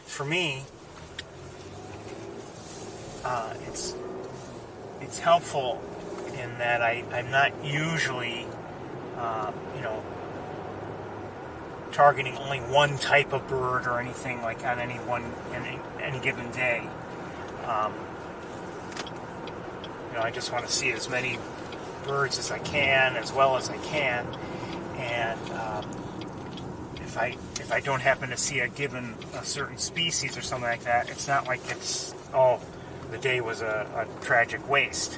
For me, it's helpful in that I'm not usually targeting only one type of bird or anything like on any given day. I just want to see as many birds as I can, as well as I can, and if I don't happen to see a certain species or something like that, it's not like it's the day was a tragic waste.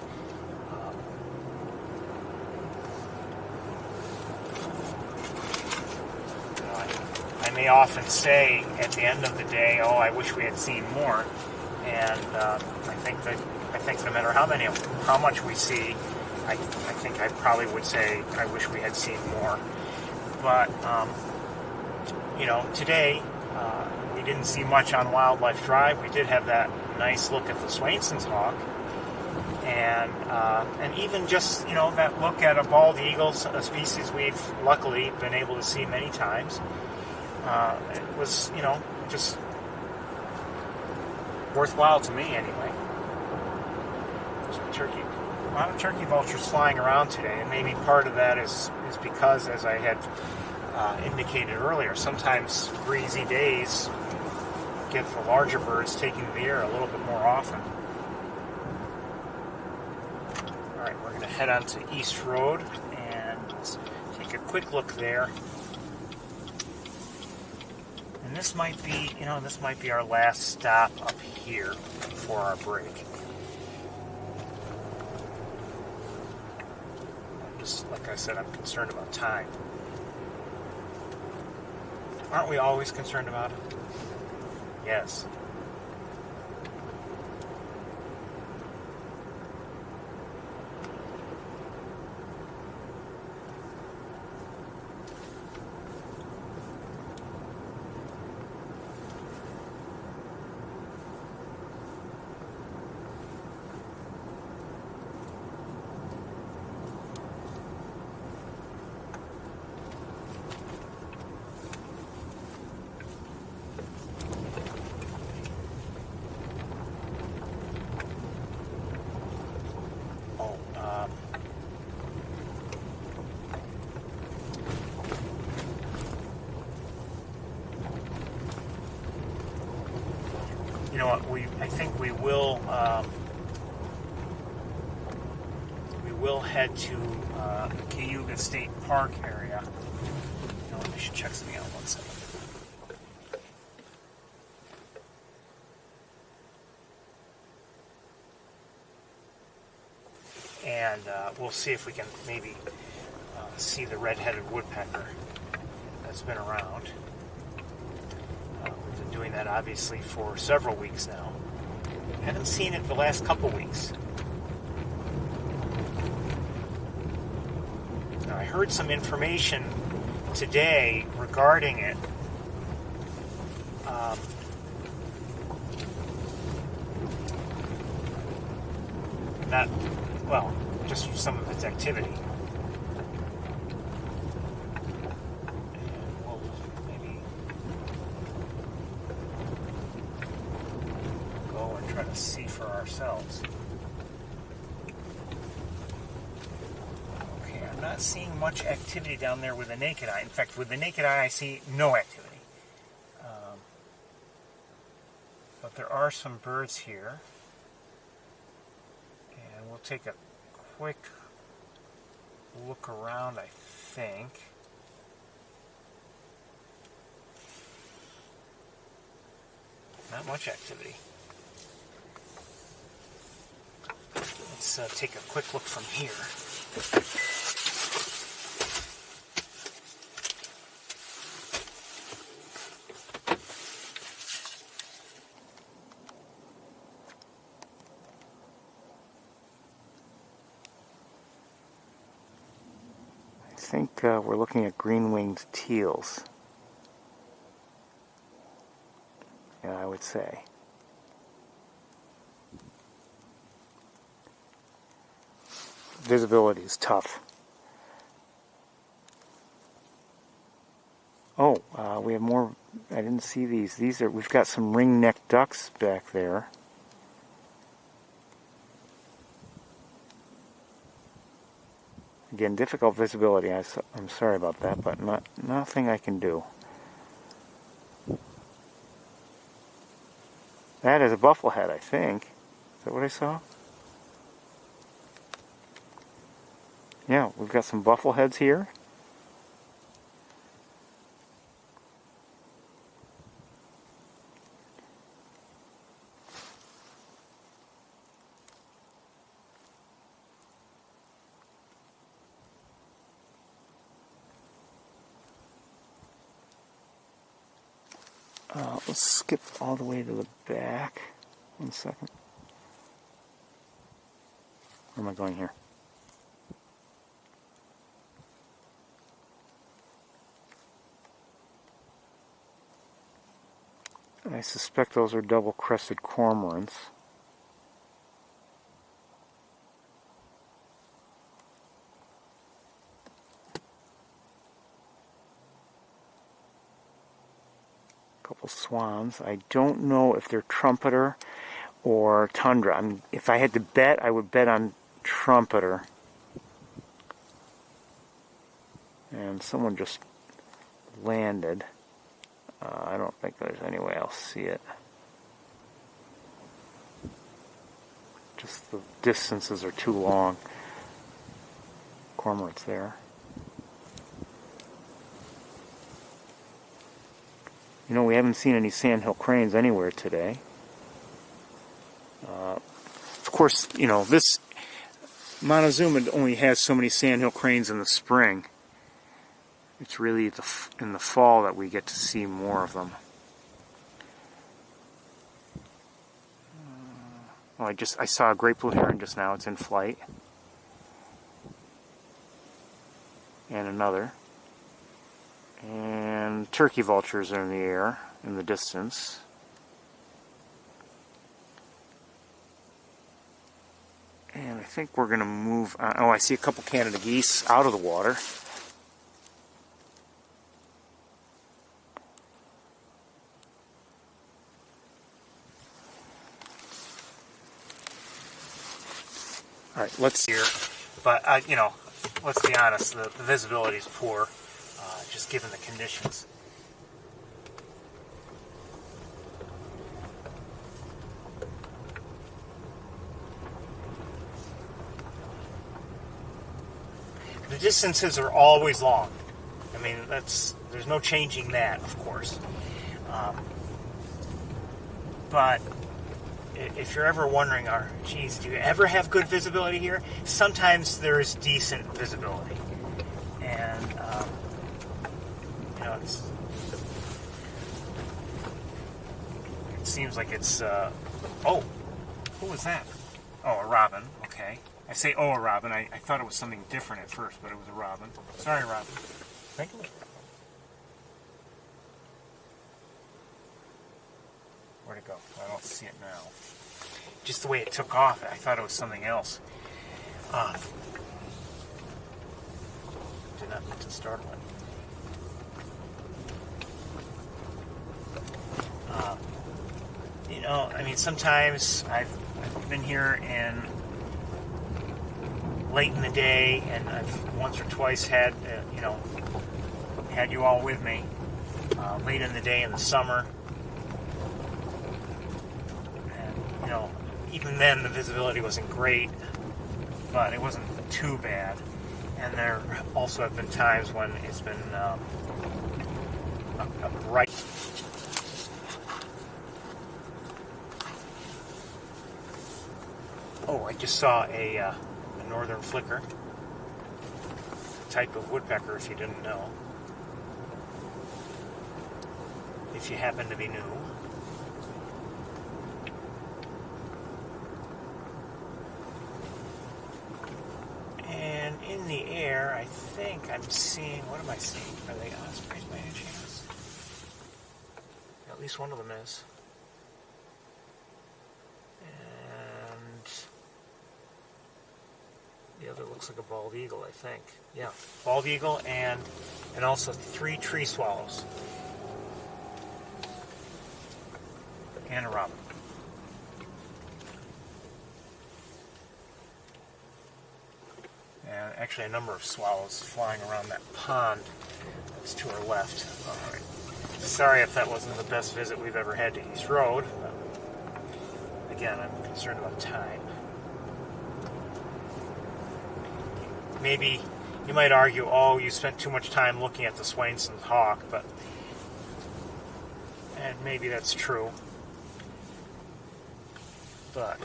I may often say at the end of the day, I wish we had seen more. And I think no matter how much we see, I think I probably would say I wish we had seen more. But today we didn't see much on Wildlife Drive. We did have that nice look at the Swainson's hawk, and even just that look at a bald eagle, a species we've luckily been able to see many times. It was, just worthwhile to me anyway. A lot of turkey vultures flying around today, and maybe part of that is because, as I had indicated earlier, sometimes breezy days get the larger birds taking the air a little bit more often. Alright, we're going to head on to East Road and take a quick look there. And this might be our last stop up here before our break. Just like I said, I'm concerned about time. Aren't we always concerned about it? Yes. You know what? I think we will head to Cayuga State Park area. I should check something out. 1 second. And we'll see if we can maybe see the red-headed woodpecker that's been around. We've been doing that obviously for several weeks now. Haven't seen it the last couple weeks. Now, I heard some information today regarding it. Just some of its activity. And we'll maybe go and try to see for ourselves. Okay, I'm not seeing much activity down there with the naked eye. In fact, with the naked eye, I see no activity. But there are some birds here. And we'll take a quick look around, I think. Not much activity. Let's take a quick look from here. I think we're looking at green-winged teals. Yeah, I would say. Visibility is tough. Oh, we have more. I didn't see these. We've got some ring-necked ducks back there. Again, difficult visibility. I'm sorry about that, but nothing I can do. That is a bufflehead, I think. Is that what I saw? Yeah, we've got some buffleheads here. Let's skip all the way to the back. 1 second. Where am I going here? I suspect those are double-crested cormorants. Couple swans. I don't know if they're trumpeter or tundra. If I had to bet, I would bet on trumpeter. And someone just landed. I don't think there's any way I'll see it. Just the distances are too long. Cormorants there. You know, we haven't seen any sandhill cranes anywhere today. Of course, you know, this Montezuma only has so many sandhill cranes in the spring. It's really in the fall that we get to see more of them. Well, I saw a great blue heron just now. It's in flight. And another. And turkey vultures are in the air, in the distance. And I think we're going to move on. Oh, I see a couple Canada geese out of the water. All right, let's hear. But, you know, let's be honest, the visibility is poor, just given the conditions. The distances are always long. I mean, there's no changing that, of course. But if you're ever wondering, geez, do you ever have good visibility here? Sometimes there is decent visibility. And, you know, it seems like it's, oh, who was that? Oh, a robin, okay. I say, oh, a robin. I thought it was something different at first, but it was a robin. Sorry, robin. Thank you. Where'd it go? I don't see it now. Just the way it took off, I thought it was something else. Did not mean to startle it. You know, I mean, sometimes I've been here late in the day, and I've once or twice had, you know, had you all with me late in the day in the summer. And, you know, even then the visibility wasn't great, but it wasn't too bad. And there also have been times when it's been a bright. Oh, I just saw a northern flicker, type of woodpecker, if you didn't know. If you happen to be new. And in the air, I think I'm seeing, what am I seeing? Are they ospreys by any chance? At least one of them is. And the other looks like a bald eagle, I think. Yeah, bald eagle and also 3 tree swallows. And a robin. And actually a number of swallows flying around that pond that's to our left. All right. Sorry if that wasn't the best visit we've ever had to East Road. But again, I'm concerned about time. Maybe you might argue, oh, you spent too much time looking at the Swainson's hawk, and maybe that's true. But,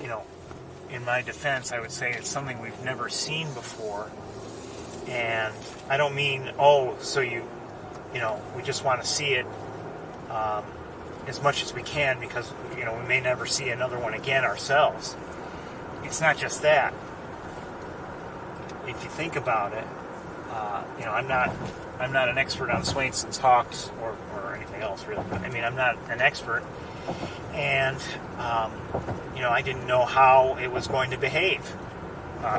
you know, in my defense, I would say it's something we've never seen before. And I don't mean, oh, so you know, we just want to see it as much as we can because, you know, we may never see another one again ourselves. It's not just that. If you think about it, you know, I'm not an expert on Swainson's hawks or anything else really. I mean, I'm not an expert. And, you know, I didn't know how it was going to behave.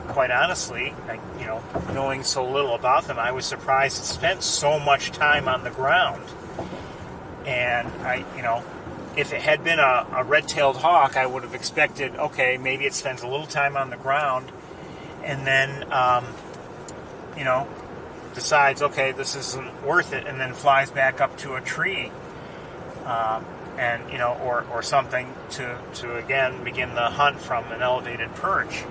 Quite honestly, you know, knowing so little about them, I was surprised it spent so much time on the ground. And you know, if it had been a red-tailed hawk, I would have expected, okay, maybe it spends a little time on the ground, and then, you know, decides, okay, this isn't worth it, and then flies back up to a tree. And, you know, or something to again begin the hunt from an elevated perch.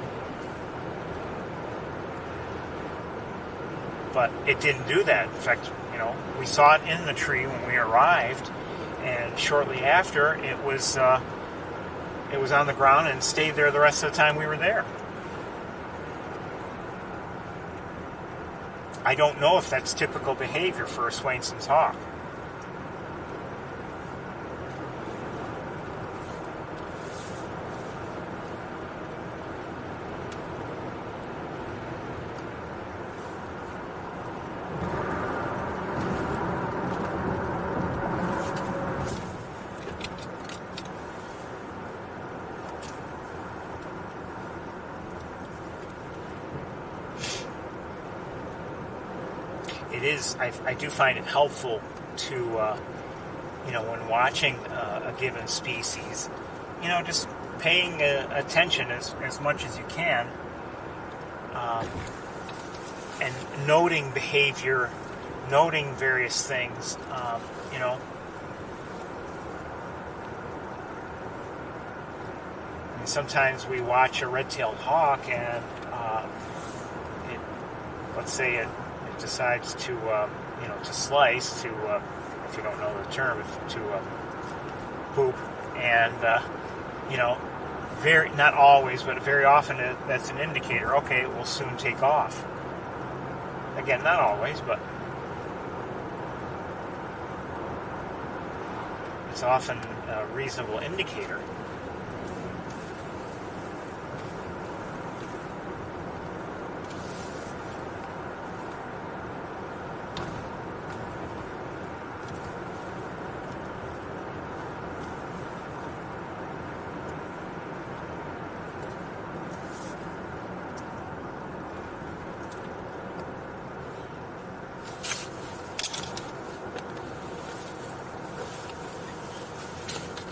But it didn't do that. In fact, you know, we saw it in the tree when we arrived, and shortly after, it was on the ground and stayed there the rest of the time we were there. I don't know if that's typical behavior for a Swainson's hawk. It is, I do find it helpful to, you know, when watching a given species, you know, just paying attention as much as you can, and noting behavior, noting various things, you know. And sometimes we watch a red-tailed hawk and let's say it decides to, you know, to slice, to, if you don't know the term, to poop, and, you know, not always, but very often that's an indicator, okay, it will soon take off. Again, not always, but it's often a reasonable indicator.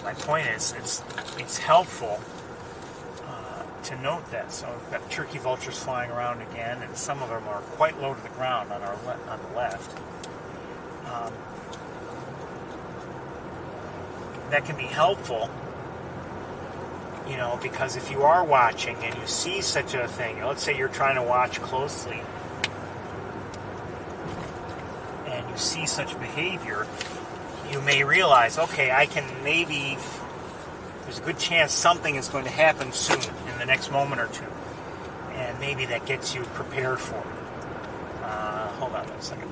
My point is, it's helpful to note that. So we've got turkey vultures flying around again, and some of them are quite low to the ground on the left. That can be helpful You know, because if you are watching and you see such a thing, let's say you're trying to watch closely, and you see such behavior, you may realize, okay, I can maybe, there's a good chance something is going to happen soon, in the next moment or two. And maybe that gets you prepared for it. Hold on one second.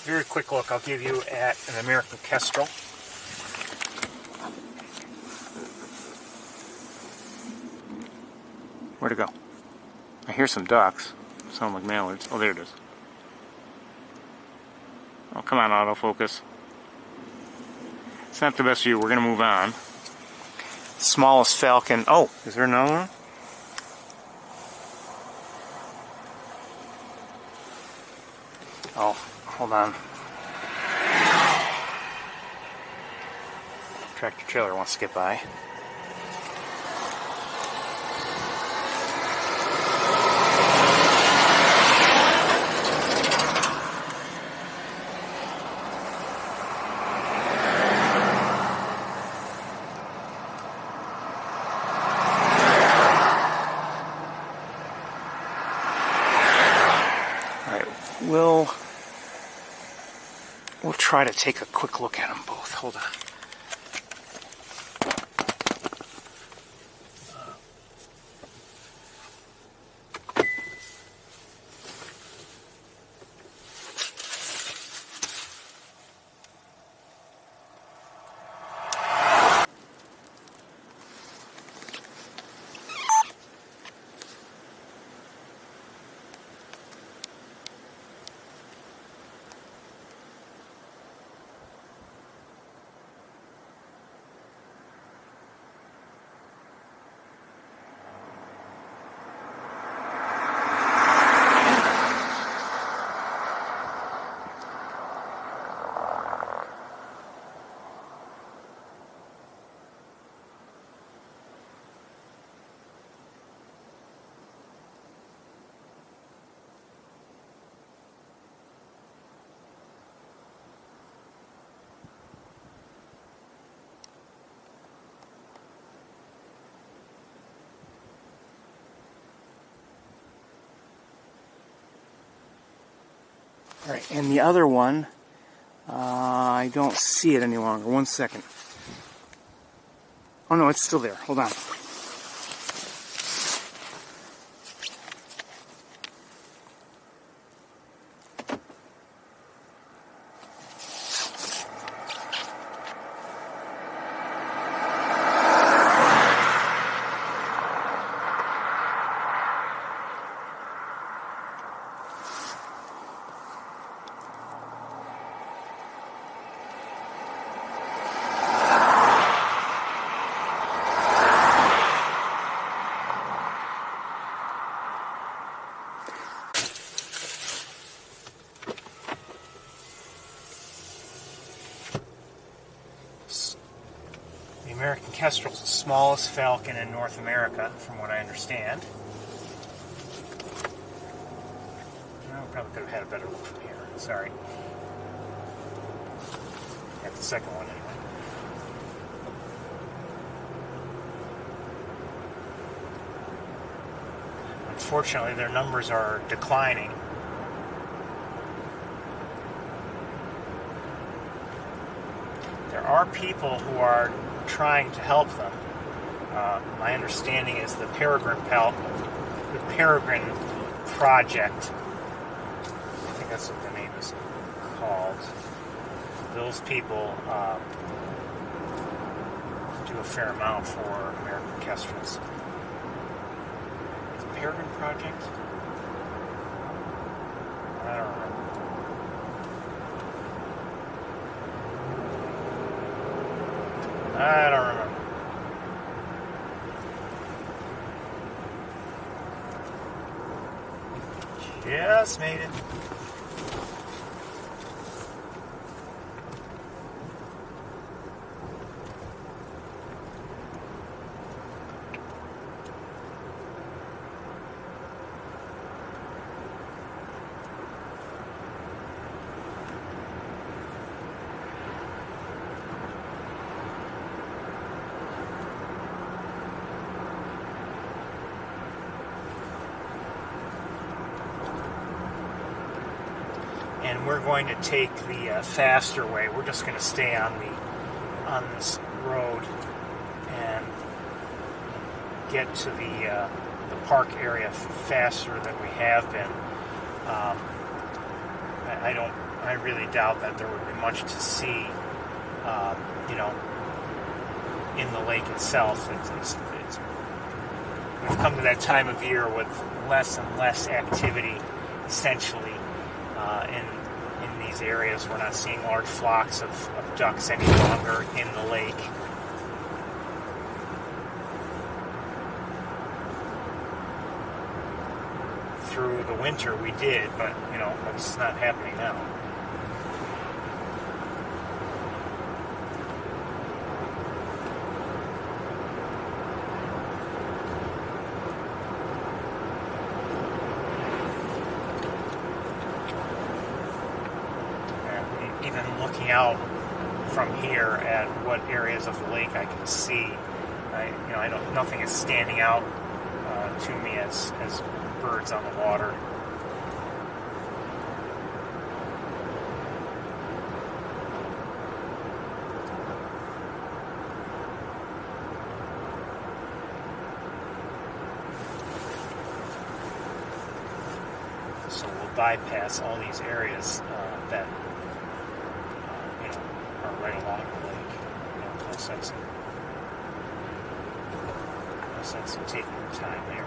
Very quick look I'll give you at an American kestrel. Where'd it go? I hear some ducks. Sound like mallards. Oh, there it is. Oh, come on, autofocus. It's not the best view. We're going to move on. Smallest falcon. Oh, is there another one? Oh, hold on. Tractor trailer wants to get by. We'll try to take a quick look at them both. Hold on. All right, and the other one, I don't see it any longer. 1 second. Oh no, it's still there. Hold on. The American kestrel is the smallest falcon in North America, from what I understand. I probably could have had a better look from here. Sorry. At the second one, anyway. Unfortunately, their numbers are declining. There are people who are trying to help them. My understanding is the Peregrine Project. I think that's what the name is called. Those people do a fair amount for American kestrels. The Peregrine Project? I don't remember. I don't remember. Just made it. we're going to take the faster way. We're just going to stay on this road and get to the park area faster than we have been. I really doubt that there would be much to see, in the lake itself. We've come to that time of year with less and less activity, essentially, in these areas. We're not seeing large flocks of ducks any longer in the lake. Through the winter we did, but it's not happening now. And even looking out from here at what areas of the lake I can see, nothing is standing out to me as birds on the water. So we'll bypass all these areas that are right along the lake. No sense in taking your time there.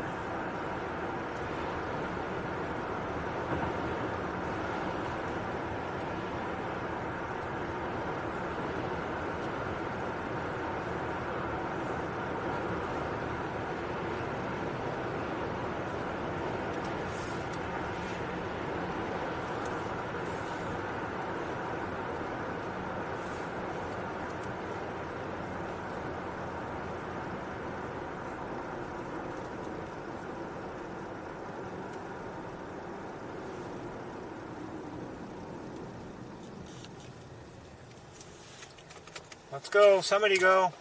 Let's go, somebody go.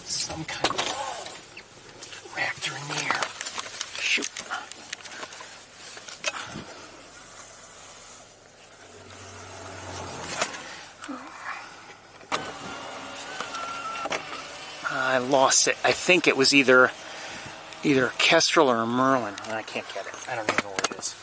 Some kind of raptor in the air. Shoot. I lost it. I think it was either kestrel or a merlin. I can't get it. I don't even know what it is.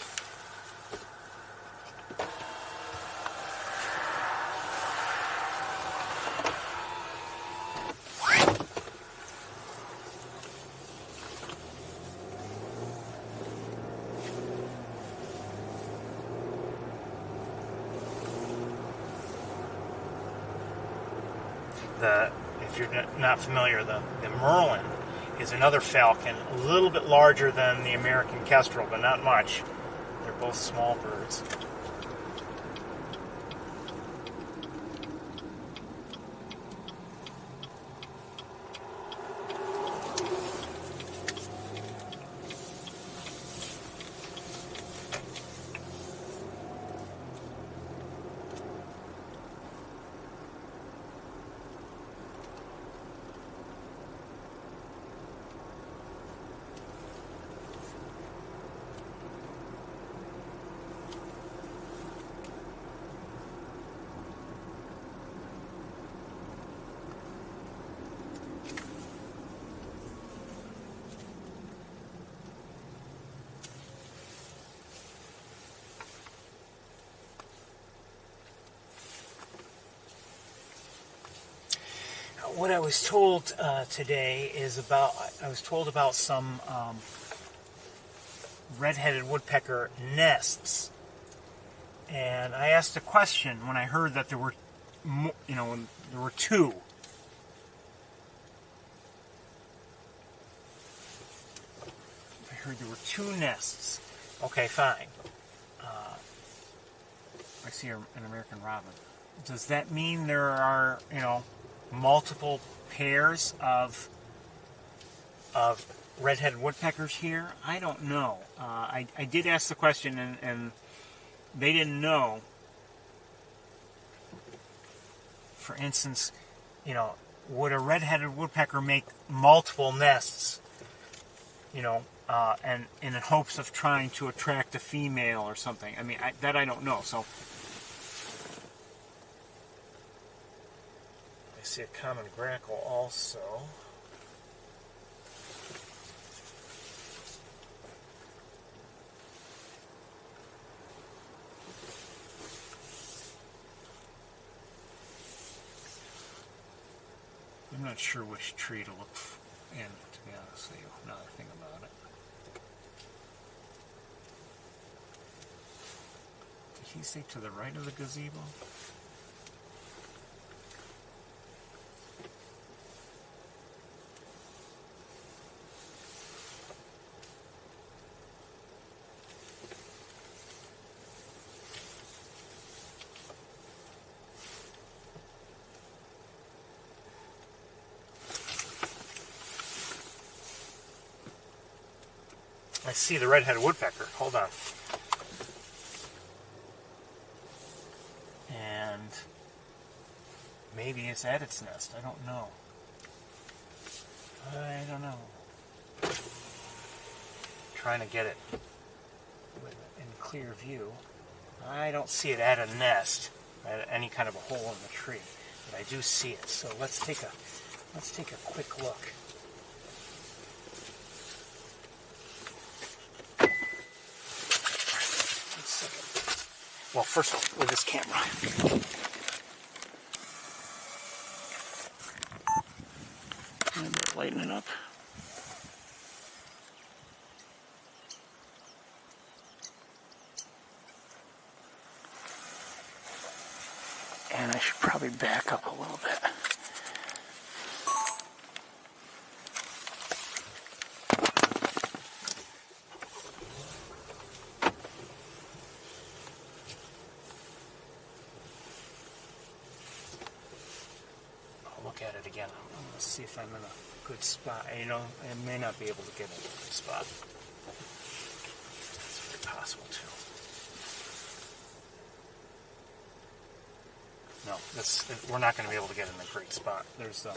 If you're not familiar, the merlin is another falcon, a little bit larger than the American kestrel, but not much. They're both small birds. what I was told today is I was told about some red-headed woodpecker nests. And I asked a question when I heard that there were, when there were two. I heard there were two nests. Okay, fine. I see an American robin. Does that mean there are, multiple pairs of red-headed woodpeckers here? I don't know. I did ask the question, and they didn't know. For instance, would a red-headed woodpecker make multiple nests, and in hopes of trying to attract a female or something? I mean, that I don't know. So I see a common grackle also. I'm not sure which tree to look in, to be honest with you, now that I think about it. Did he say to the right of the gazebo? I see the red-headed woodpecker. Hold on. And maybe it's at its nest. I don't know. Trying to get it in clear view. I don't see it at a nest, at any kind of a hole in the tree, but I do see it. So let's take a quick look. Well, first of all, with this camera. And we're lighting it up. And I should probably back up a little bit. At it again. I'm going to see if I'm in a good spot. I may not be able to get in a good spot. It's very possible too. No, we're not going to be able to get in a great spot. There's a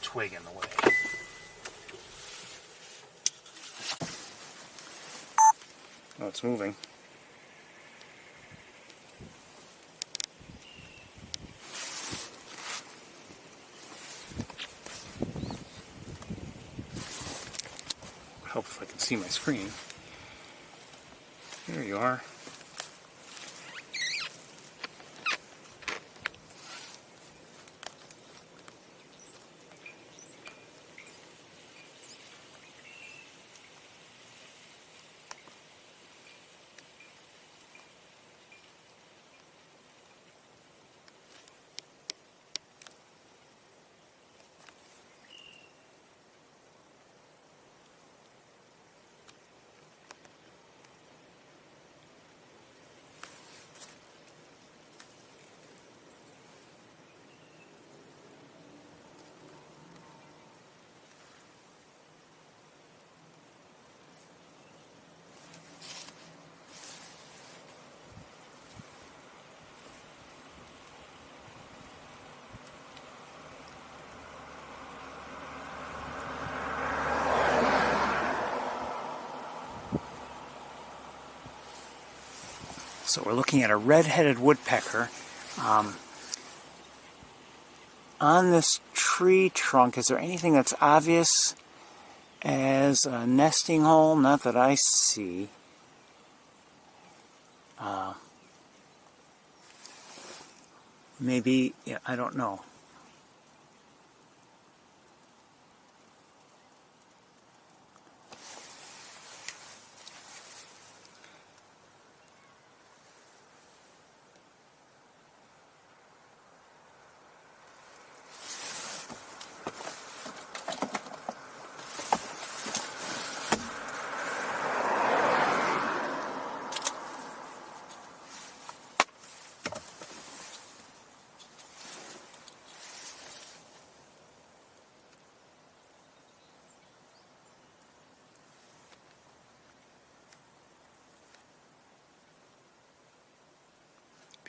twig in the way. Oh, it's moving. Help if I can see my screen. There you are. So we're looking at a red-headed woodpecker. On this tree trunk, is there anything that's obvious as a nesting hole? Not that I see. Maybe, yeah, I don't know.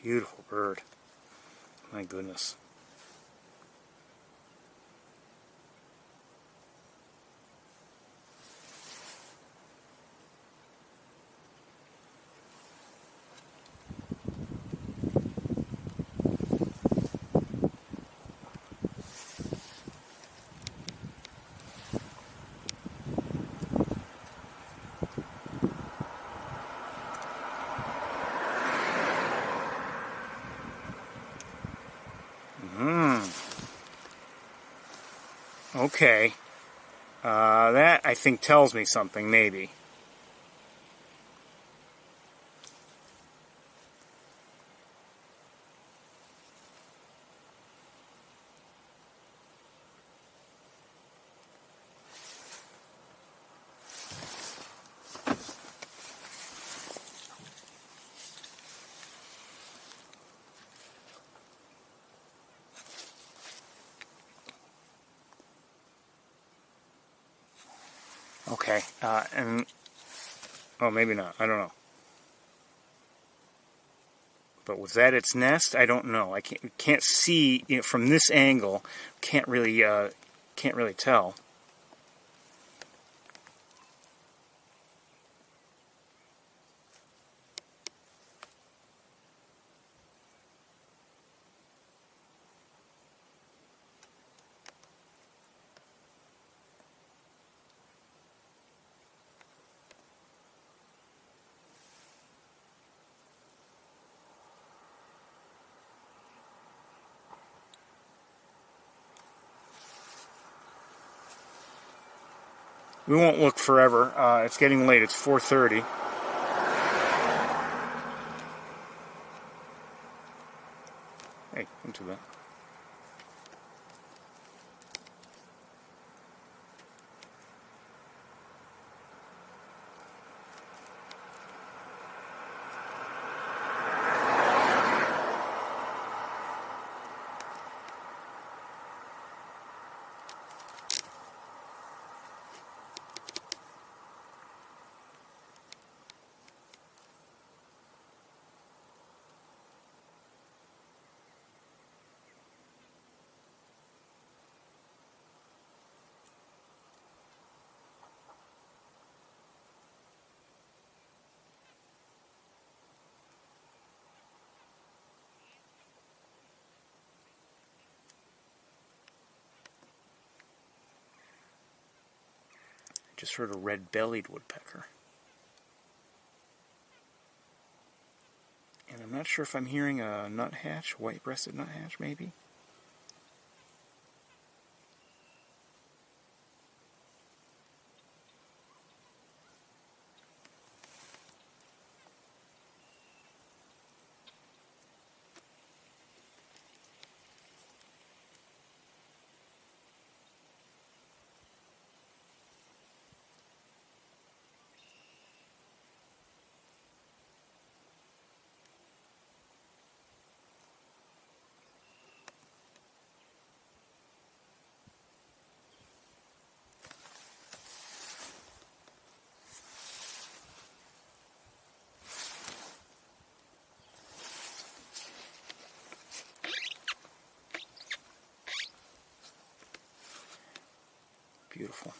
Beautiful bird. My goodness. Okay. That, I think, tells me something, maybe. Okay, and... oh, maybe not. I don't know. But was that its nest? I don't know. I can't see, you know, from this angle. Can't really tell. We won't look forever. It's getting late. It's 4:30. Hey, into that. Just heard a red-bellied woodpecker. And I'm not sure if I'm hearing a nuthatch, white-breasted nuthatch, maybe? Beautiful.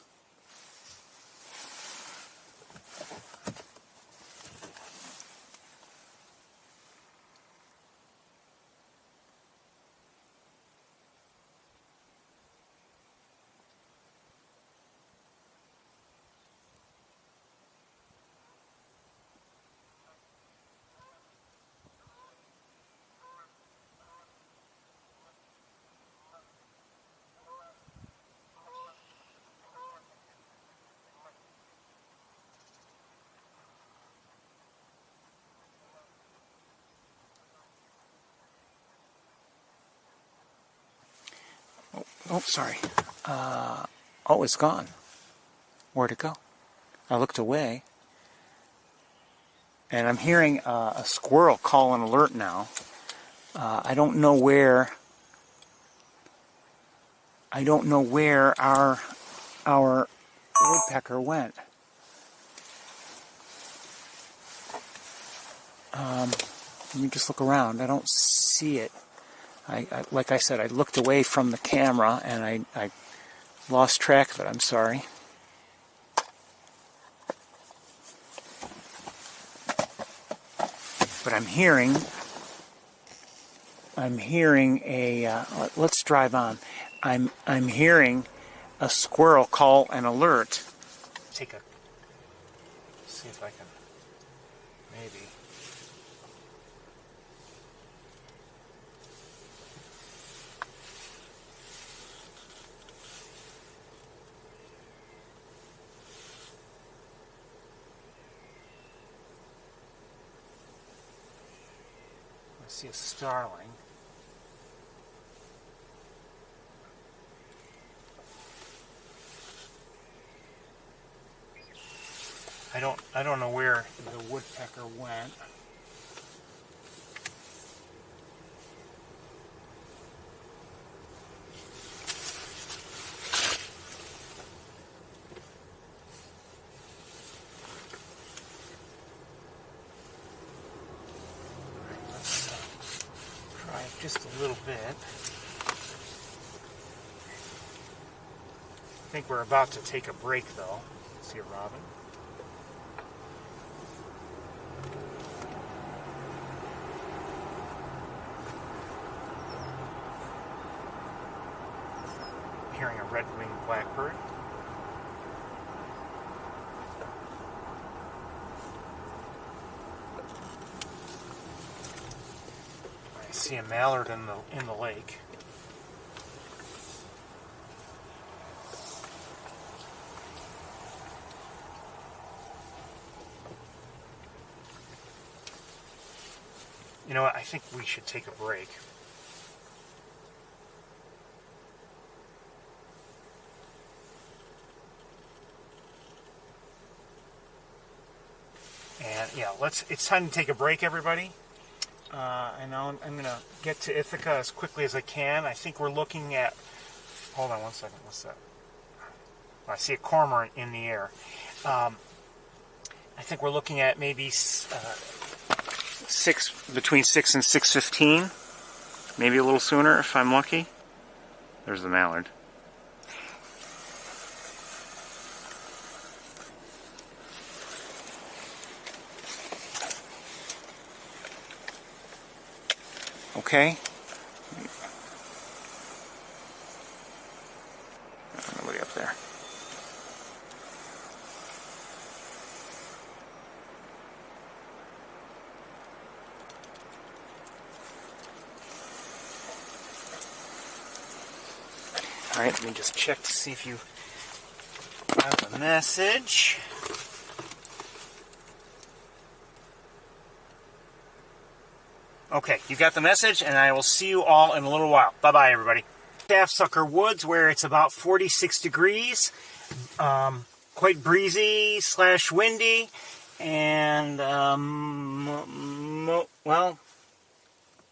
Oh, sorry. Oh, it's gone. Where'd it go? I looked away. And I'm hearing a squirrel call an alert now. I don't know where our woodpecker went. Let me just look around. I don't see it. Like I said, I looked away from the camera and I lost track of it. I'm sorry. But I'm hearing a, let's drive on. I'm hearing a squirrel call an alert. See if I can, maybe. I see a starling. I don't know where the woodpecker went. Just a little bit. I think we're about to take a break though. See a robin. I'm hearing a red-winged blackbird. I see a mallard in the lake. You know what? I think we should take a break. And yeah, it's time to take a break, everybody. I know I'm going to get to Ithaca as quickly as I can. I think we're looking at... Hold on one second. What's that? I see a cormorant in the air. I think we're looking at maybe between 6 and 6:15. Maybe a little sooner if I'm lucky. There's the mallard. Okay. Nobody up there. Alright, let me just check to see if you have a message. Okay, you got the message, and I will see you all in a little while. Bye-bye, everybody. Sapsucker Woods, where it's about 46 degrees, quite breezy / windy, and, well,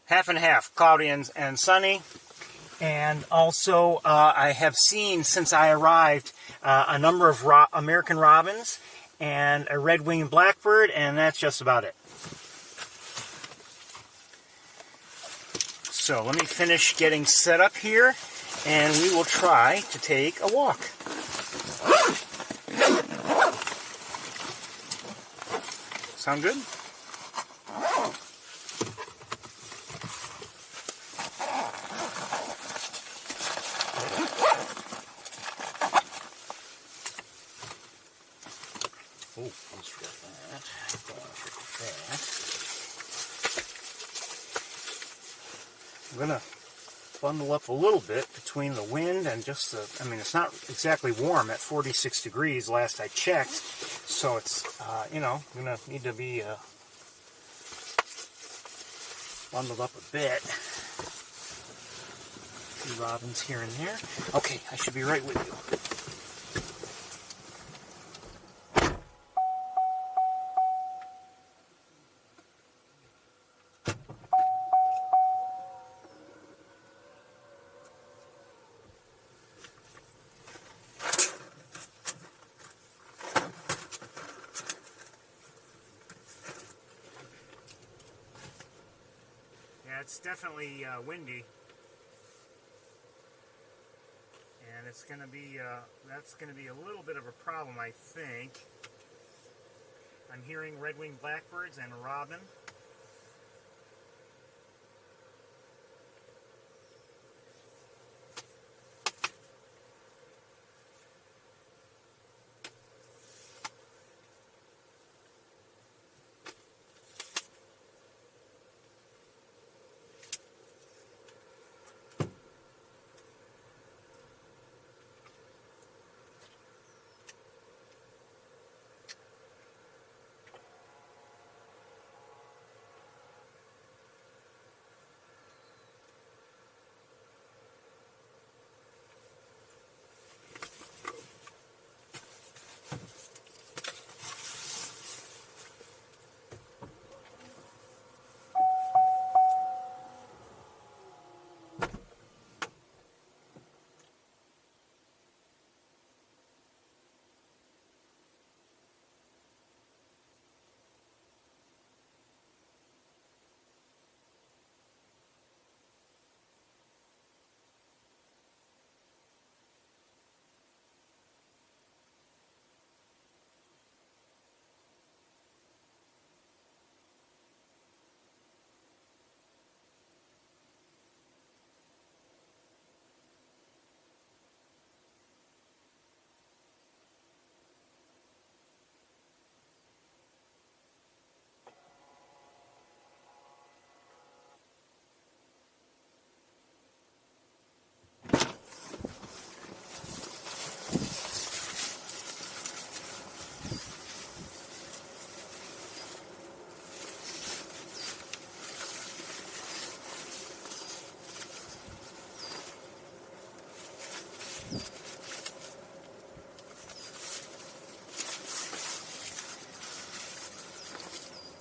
half and half, cloudy and sunny. And also, I have seen, since I arrived, a number of American robins and a red-winged blackbird, and that's just about it. So let me finish getting set up here, and we will try to take a walk. Sound good? Oh, almost forgot that. I'm going to bundle up a little bit between the wind and just the, I mean, it's not exactly warm at 46 degrees last I checked, so it's, you know, I'm going to need to be bundled up a bit. few robins here and there. Okay, I should be right with you. It's definitely windy, and it's going to be that's going to be a little bit of a problem, I think. I'm hearing red-winged blackbirds and robin.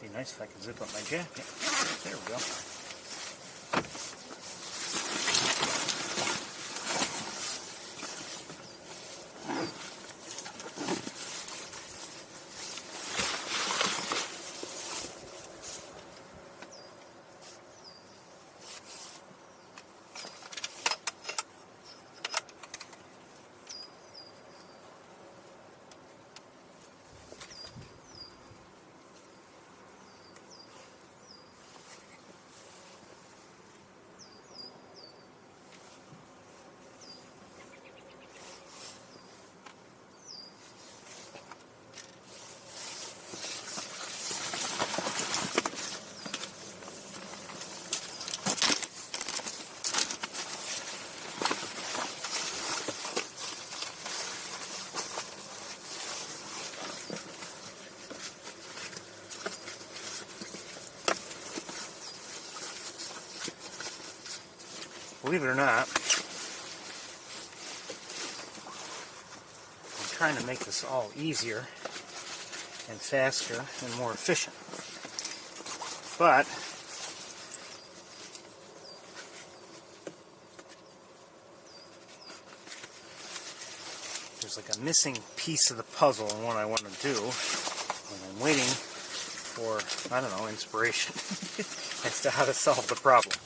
Be nice if I could zip up my jacket. There we go. Believe it or not, I'm trying to make this all easier and faster and more efficient. But there's like a missing piece of the puzzle in what I want to do, and I'm waiting for, I don't know, inspiration as to how to solve the problem.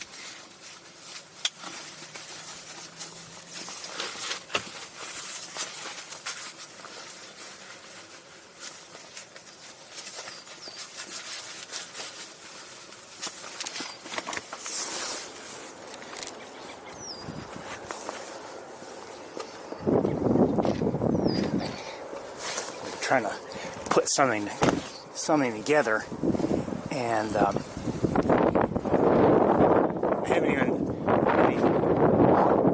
Trying to put something together, and haven't even really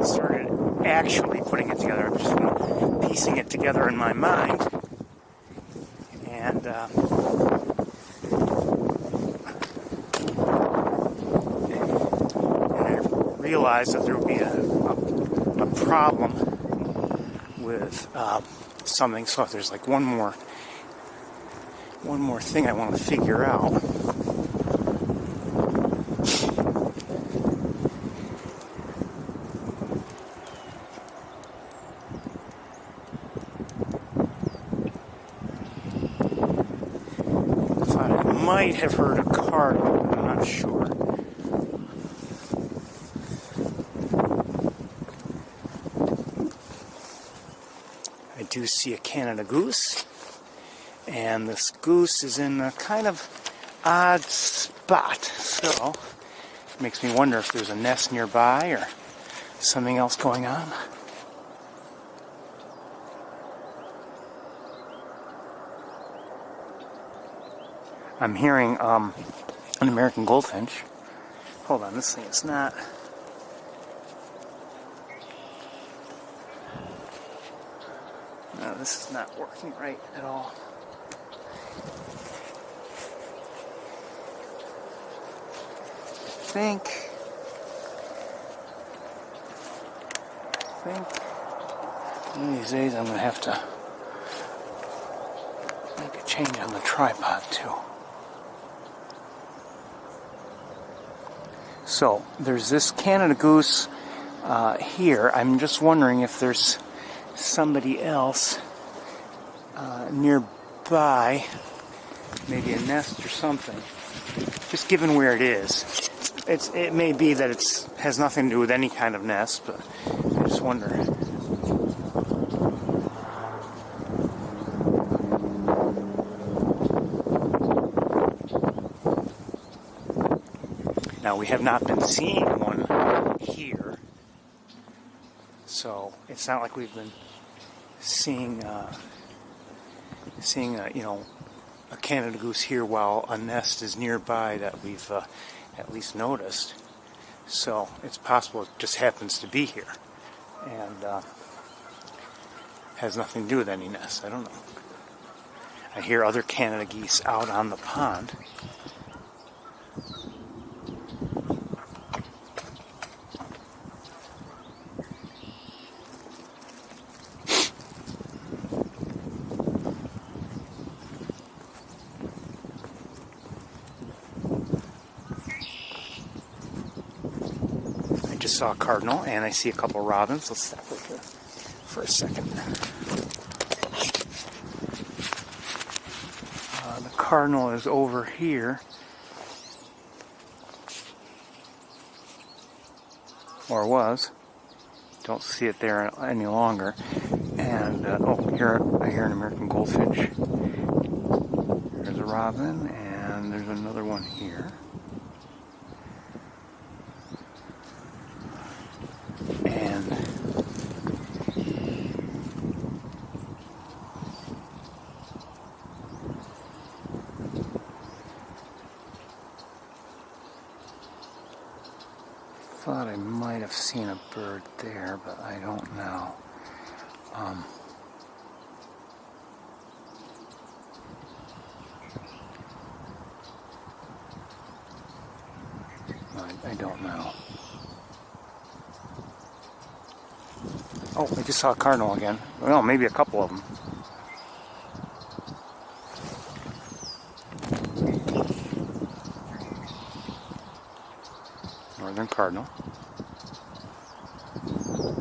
started actually putting it together. I'm just piecing it together in my mind, and I realize that there would be a problem with something. So if there's like one more thing I want to figure out. Thought I might have heard a cardinal, but I'm not sure. I do see a Canada goose, and this goose is in a kind of odd spot, so it makes me wonder if there's a nest nearby or something else going on. I'm hearing an American goldfinch. Hold on, this thing is not... No, this is not working right at all. I think one of these days I'm going to have to make a change on the tripod too. So there's this Canada goose here. I'm just wondering if there's somebody else nearby, maybe a nest or something. Just given where it is, it may be that it has nothing to do with any kind of nest, but I just wonder. Now we have not been seeing one here, so it's not like we've been seeing a Canada goose here while a nest is nearby that we've at least noticed. So it's possible it just happens to be here and has nothing to do with any nest. I don't know. I hear other Canada geese out on the pond. Saw a cardinal, and I see a couple robins. Let's stop right here for a second. The cardinal is over here, or was. Don't see it there any longer. And here I hear an American goldfinch. There's a robin, and there's another one here. Thought I might have seen a bird there, but I don't know. I don't know. Oh, I just saw a cardinal again. Well, maybe a couple of them. Northern cardinal.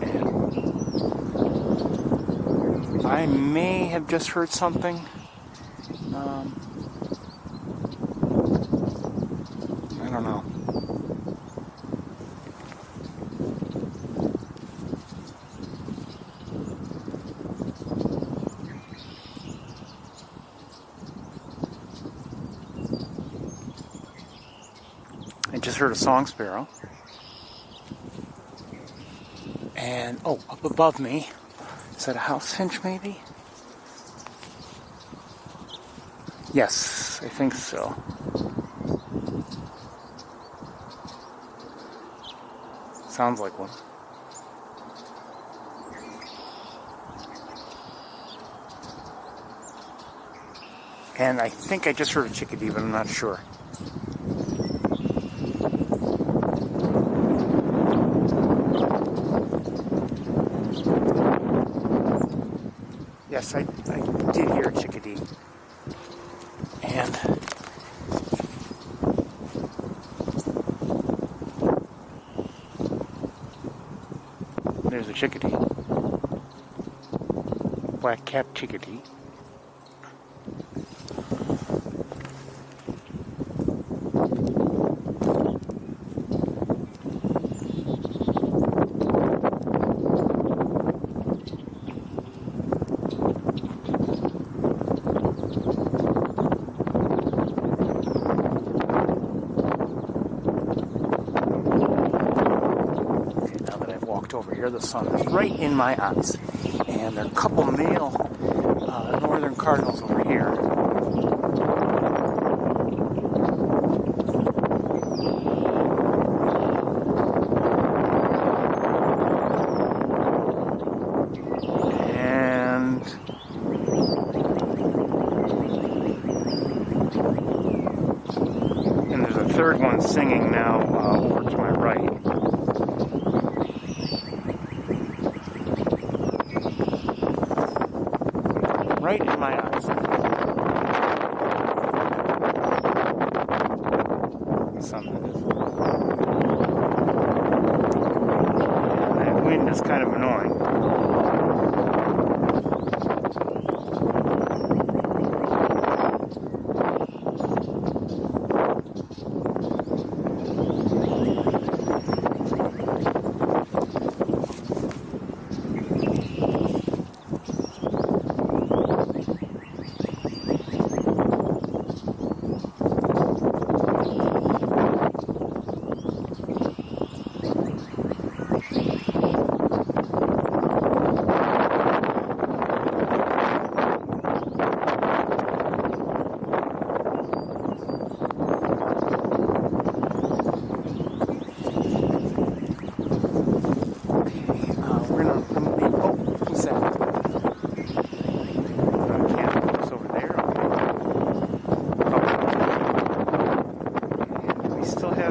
And I may have just heard something. I don't know. I just heard a song sparrow. And, up above me, is that a house finch maybe? Yes, I think so. Sounds like one. And I think I just heard a chickadee, but I'm not sure. chickadee. And there's a chickadee. Black-capped chickadee. Over here, the sun is right in my eyes, and there are a couple male northern cardinals over here. And there's a third one singing now over to my right. Right in my eyes. Something is. And that wind is kind of annoying.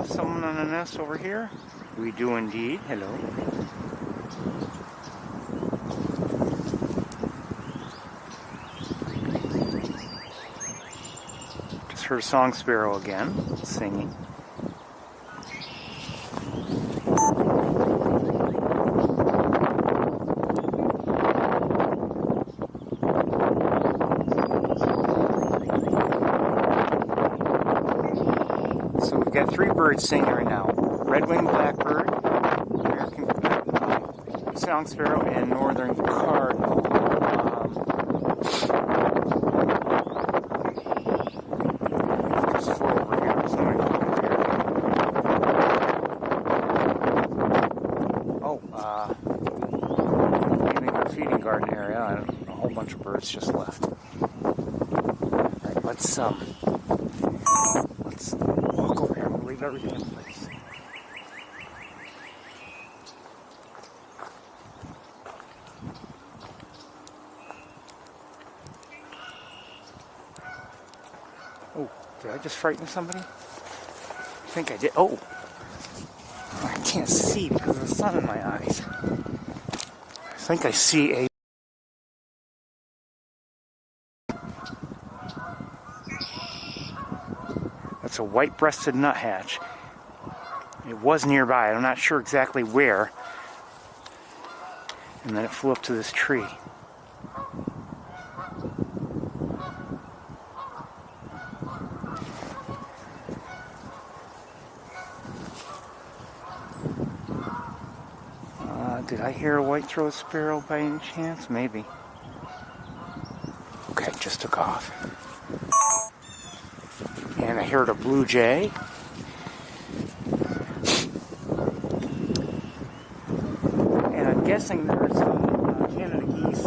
Someone on the nest over here? We do indeed. Hello. Just heard a song sparrow again singing. Got three birds singing right now: red-winged blackbird, American song sparrow, and northern cardinal. Just flew over here. Somebody over here. Leaving our feeding garden area. A whole bunch of birds just left. All right, let's walk over here. I'm going to leave everything in place. Oh, did I just frighten somebody? I think I did. Oh! I can't see because of the sun in my eyes. I think I see a... That's a white-breasted nuthatch. It was nearby. I'm not sure exactly where. And then it flew up to this tree. Did I hear a white-throated sparrow by any chance? Maybe. Okay, just took off. And I heard a blue jay. And I'm guessing there's some Canada geese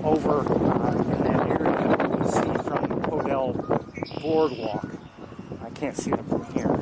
over in that area that you can see from the Podell boardwalk. I can't see them from here.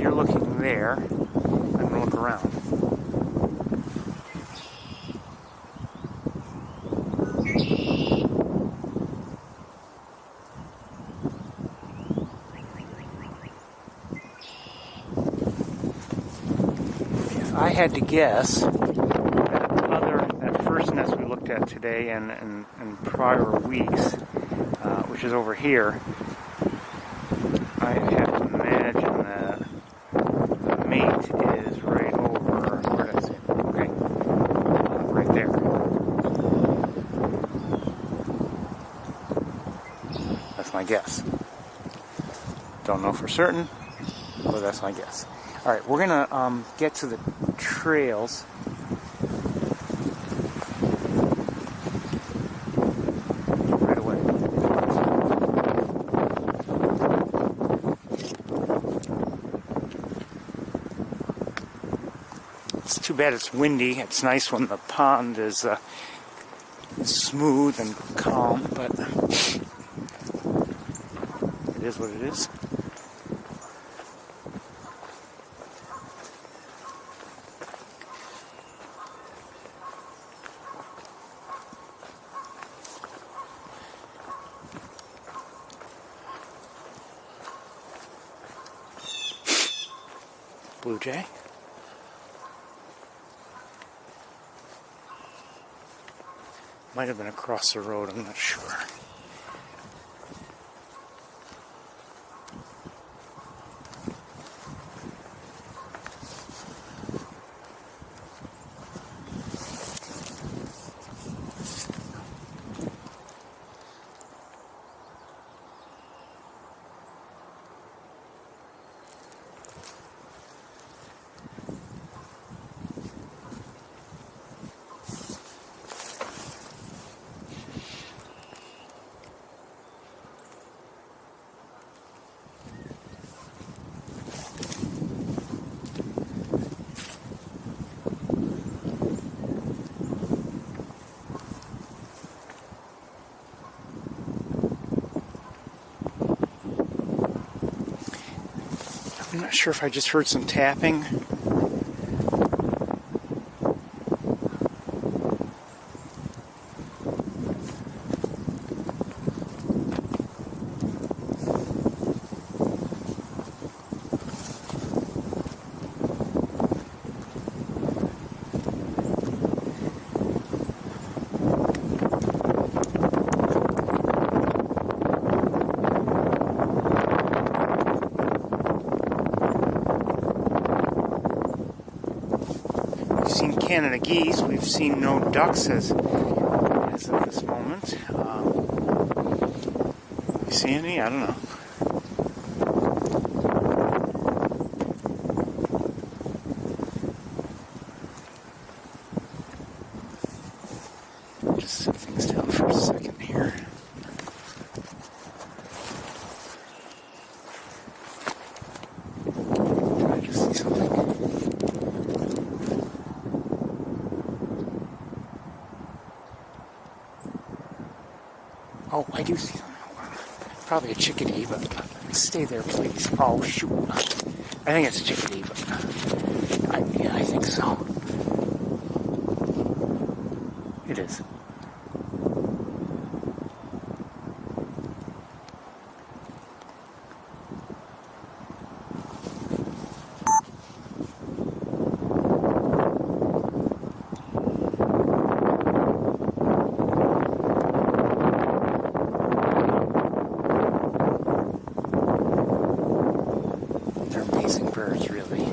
you're looking there. I'm going to look around. If I had to guess, that first nest we looked at today and prior weeks, which is over here, I have to imagine that the mate is right over, where did I say it? Okay, right there. That's my guess. Don't know for certain, but that's my guess. Alright, we're going to get to the trails. Right away. It's too bad it's windy. It's nice when the pond is smooth and calm, but it is what it is. Blue jay. Might have been across the road, I'm not sure. I'm not sure if I just heard some tapping. Canada geese. We've seen no ducks as of this moment. You see any? I don't know. Just set things down for a second here. I just see something. Oh, I do see something. Probably a chickadee, but stay there, please. Oh, shoot. I think it's a chickadee, but yeah, I think so. It is. Birds, really.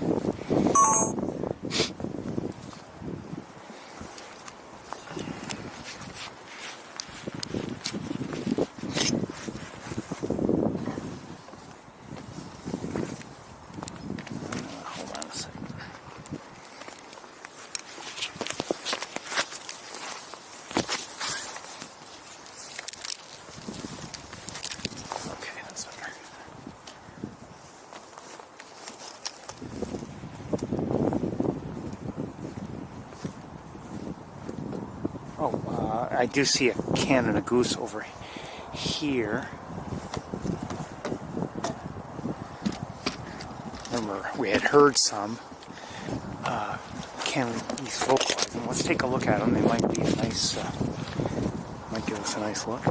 Hold on a second. Okay, that's better. I do see a Canada goose over here. Remember, we had heard some. Can he's vocalizing? Let's take a look at them. They might be a nice, might give us a nice look.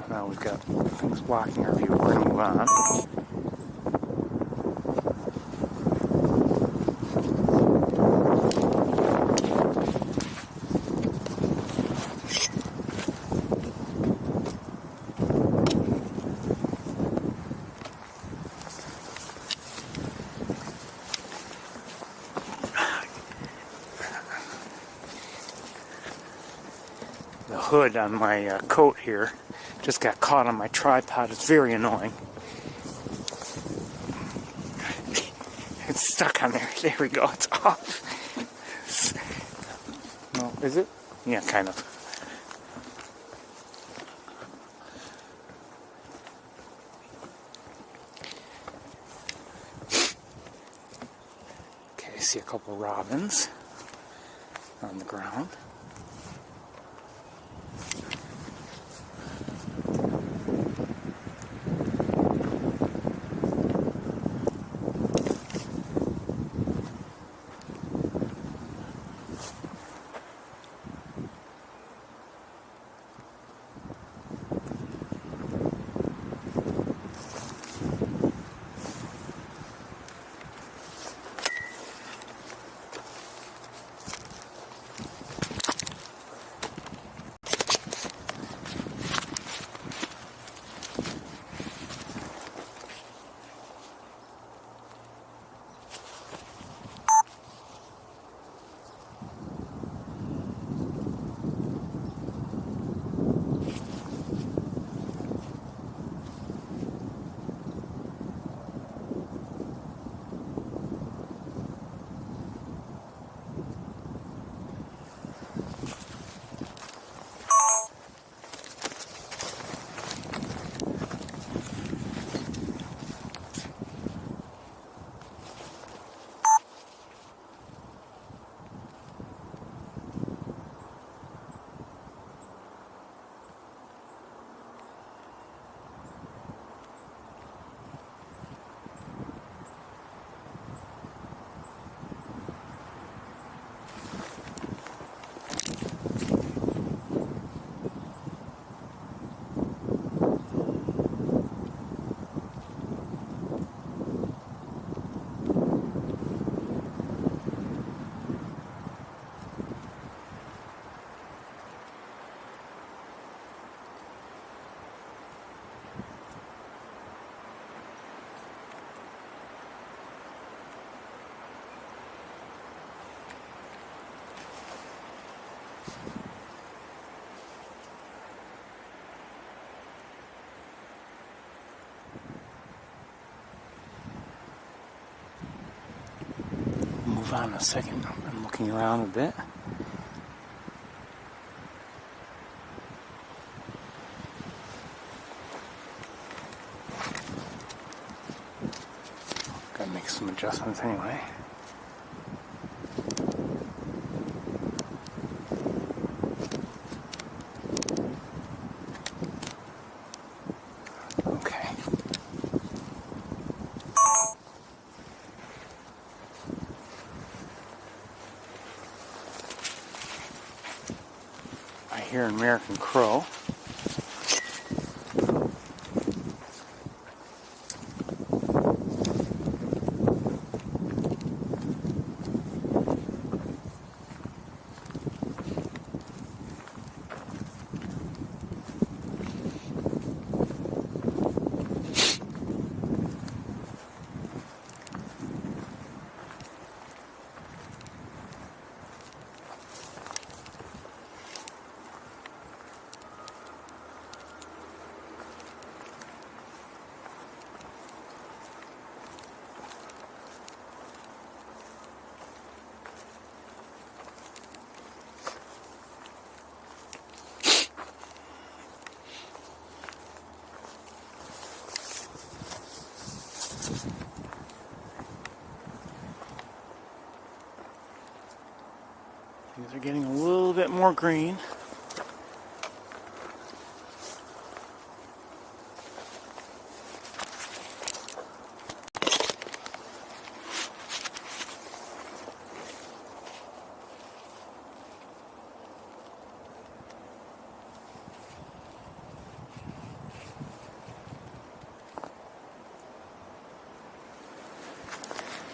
Now we've got things blocking our view. We're going to move on. The hood on my coat here just got caught on my tripod. It's very annoying. It's stuck on there. There we go. It's off. No, is it? Yeah, kind of. Okay, I see a couple robins on the ground. Move on a second. I'm looking around a bit. Gotta make some adjustments anyway. Here in American Crow. They're getting a little bit more green.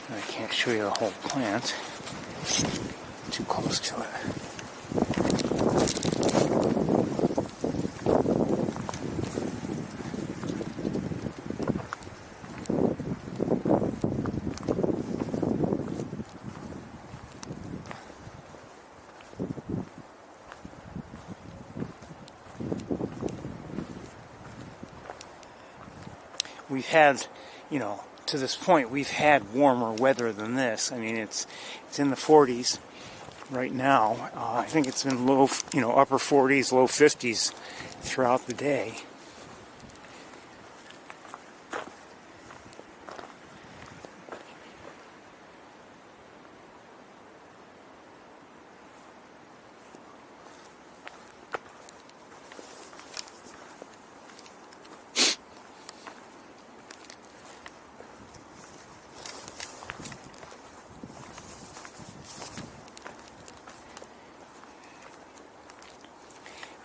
I can't show you the whole plant. Too close to it. We've had, to this point, we've had warmer weather than this. I mean, it's in the 40s right now. I think it's been low, upper 40s, low 50s throughout the day.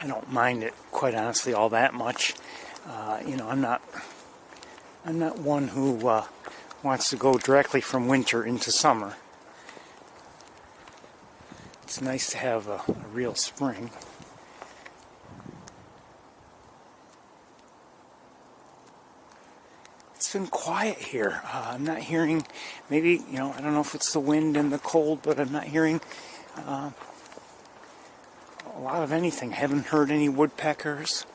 I don't mind it, quite honestly, all that much. I'm not one who wants to go directly from winter into summer. It's nice to have a real spring. It's been quiet here. I'm not hearing, maybe, I don't know if it's the wind and the cold, but I'm not hearing a lot of anything. Haven't heard any woodpeckers,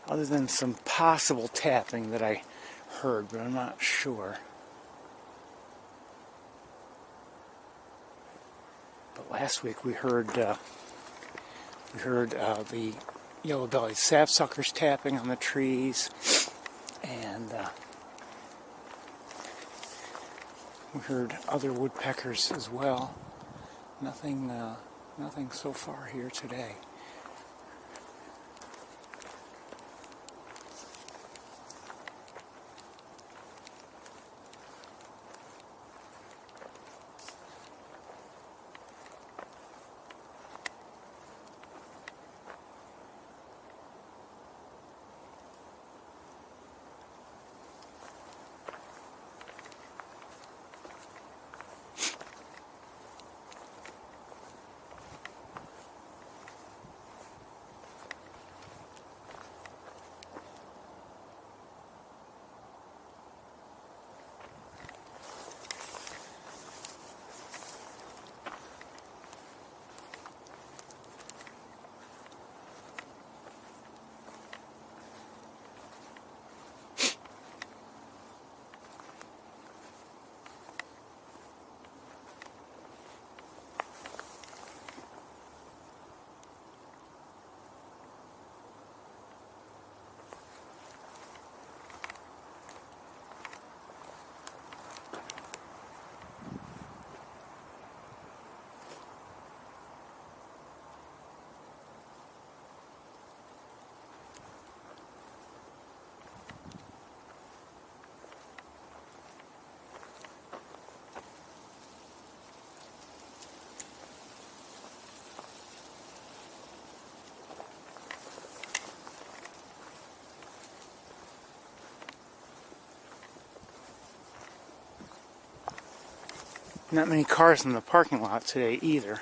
other than some possible tapping that I heard, but I'm not sure. But last week we heard the yellow-bellied sapsuckers tapping on the trees, and we heard other woodpeckers as well. Nothing so far here today. Not many cars in the parking lot today either.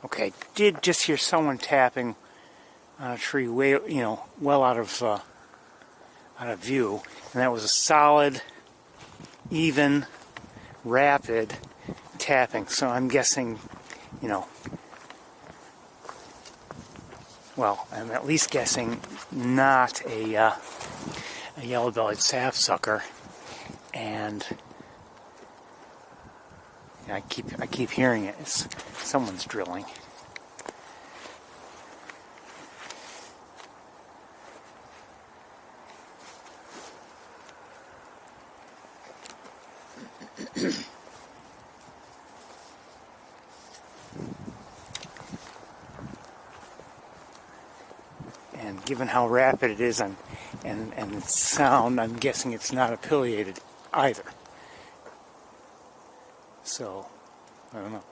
Okay, did just hear someone tapping on a tree way, well out of view, and that was a solid, even, rapid tapping. So I'm guessing, well, I'm at least guessing not a yellow-bellied sapsucker, and I keep hearing it. Someone's drilling. And given how rapid it is and its sound, I'm guessing it's not affiliated either. So, I don't know.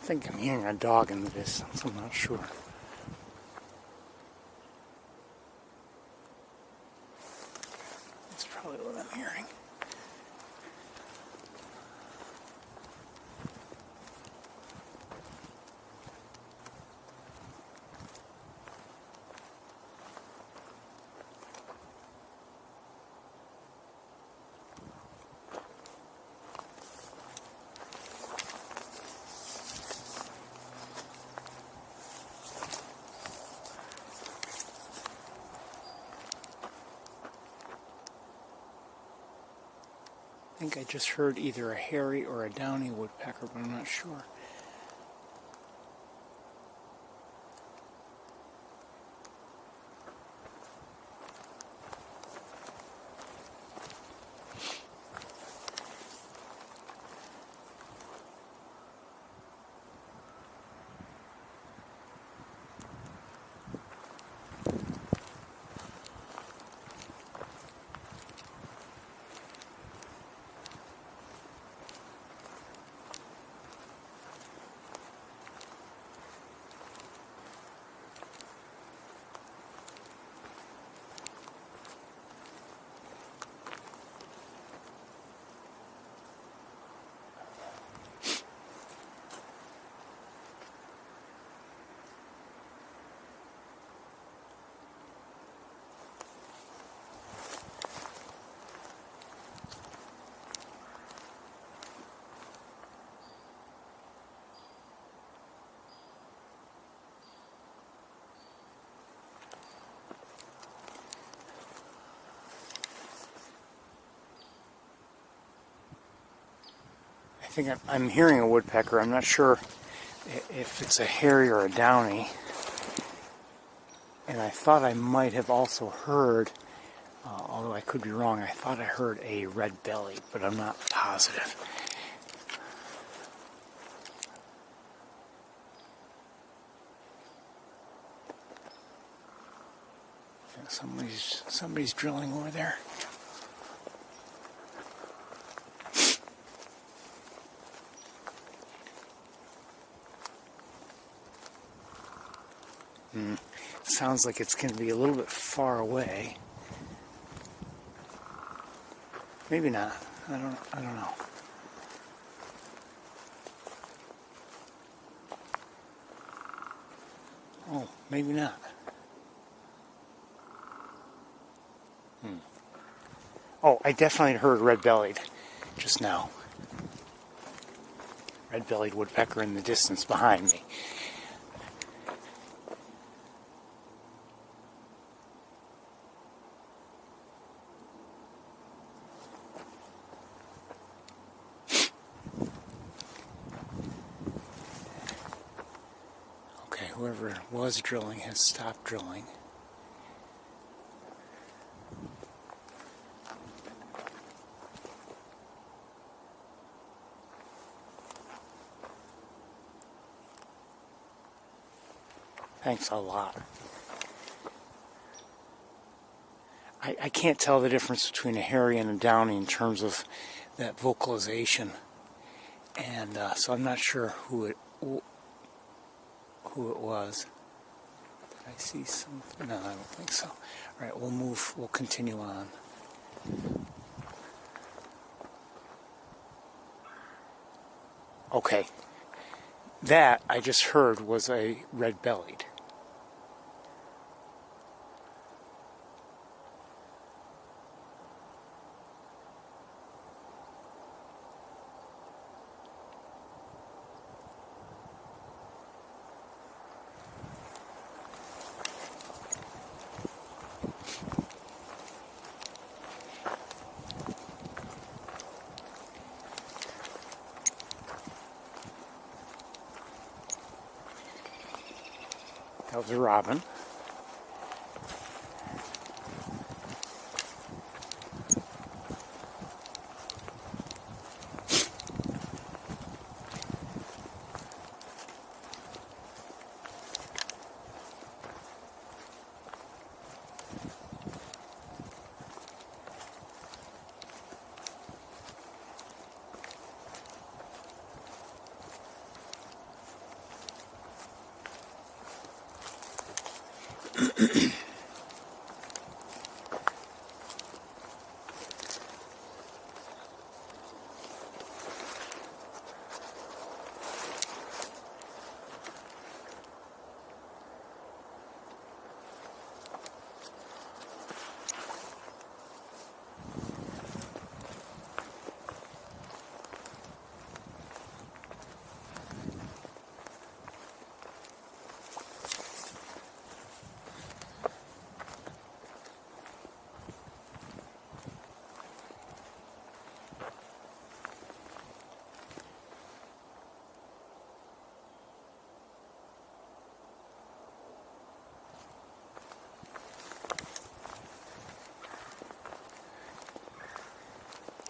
I think I'm hearing a dog in the distance, I'm not sure. That's probably what I'm hearing. I think I just heard either a hairy or a downy woodpecker, but I'm not sure. I think I'm hearing a woodpecker. I'm not sure if it's a hairy or a downy. And I thought I might have also heard, although I could be wrong, I thought I heard a red-bellied, but I'm not positive. Somebody's drilling over there. Sounds like it's going to be a little bit far away. Maybe not. I don't know. Oh, maybe not. Oh, I definitely heard red-bellied just now. Red-bellied woodpecker in the distance behind me. Okay, whoever was drilling has stopped drilling. Thanks a lot. I can't tell the difference between a hairy and a downy in terms of that vocalization, and so I'm not sure who it was. Did I see something? No, I don't think so. All right, we'll continue on. Okay, that I just heard was a red-bellied. That was a robin.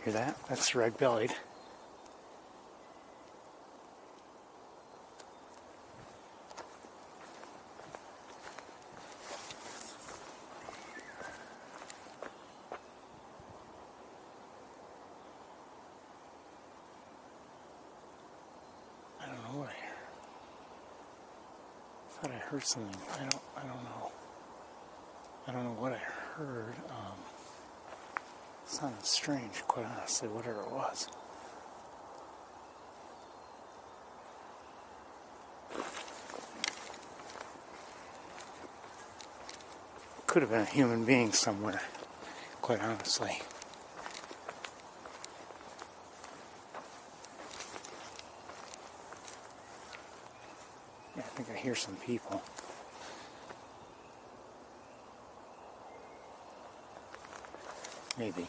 Hear that? That's red-bellied. I don't know what I heard. I thought I heard something. I don't know. I don't know what I heard. It sounded strange, quite honestly, whatever it was. Could have been a human being somewhere, quite honestly. Yeah, I think I hear some people. Maybe.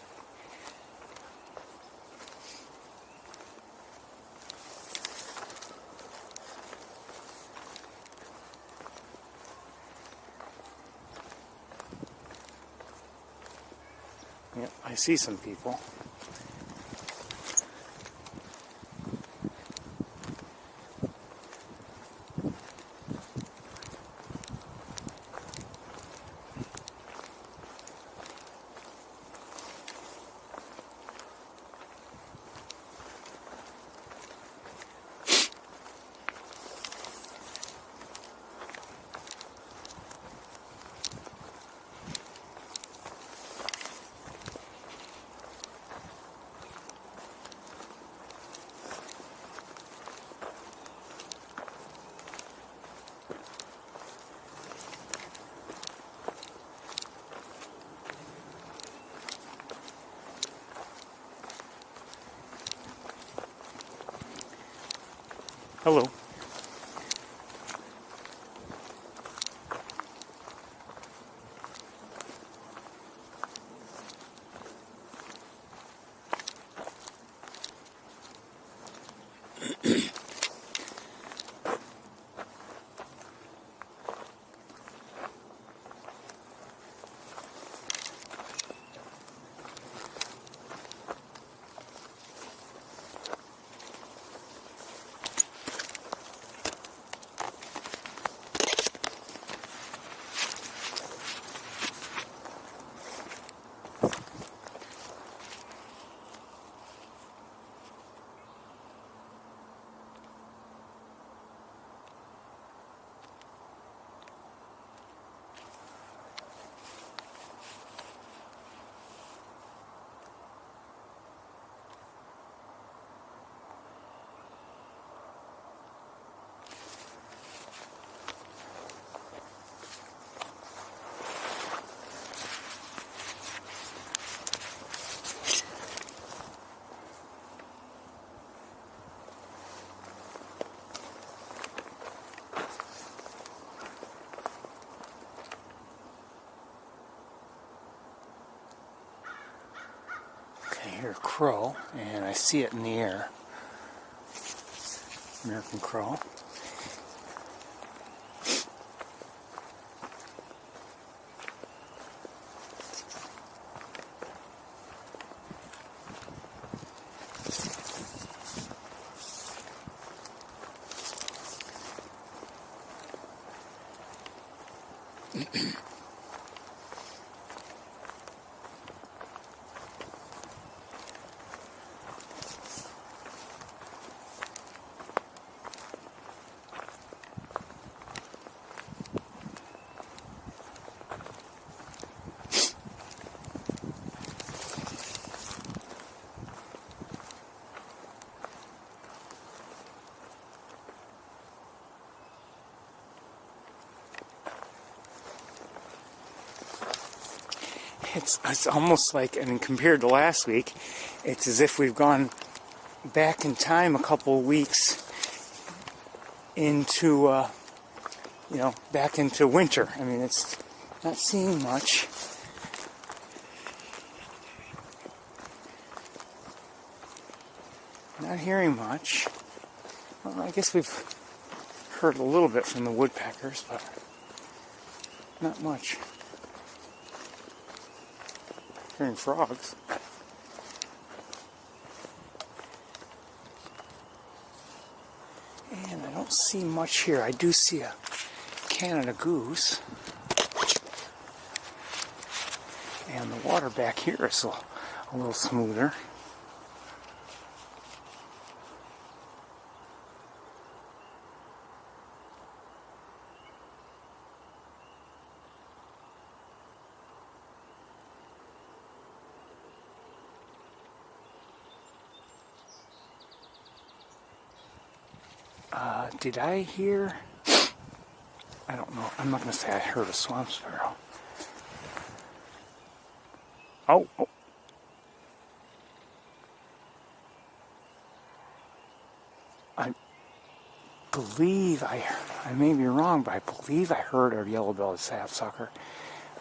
Yep, I see some people. Hello. hear a crow, and I see it in the air. American crow. It's almost like, I mean, compared to last week, it's as if we've gone back in time a couple of weeks into, back into winter. I mean, it's not seeing much. Not hearing much. Well, I guess we've heard a little bit from the woodpeckers, but not much. Hearing frogs. And I don't see much here. I do see a Canada goose. And the water back here is a little smoother. Did I hear? I don't know. I'm not going to say I heard a swamp sparrow. Oh. I believe I may be wrong, but I believe I heard a yellow-bellied sapsucker.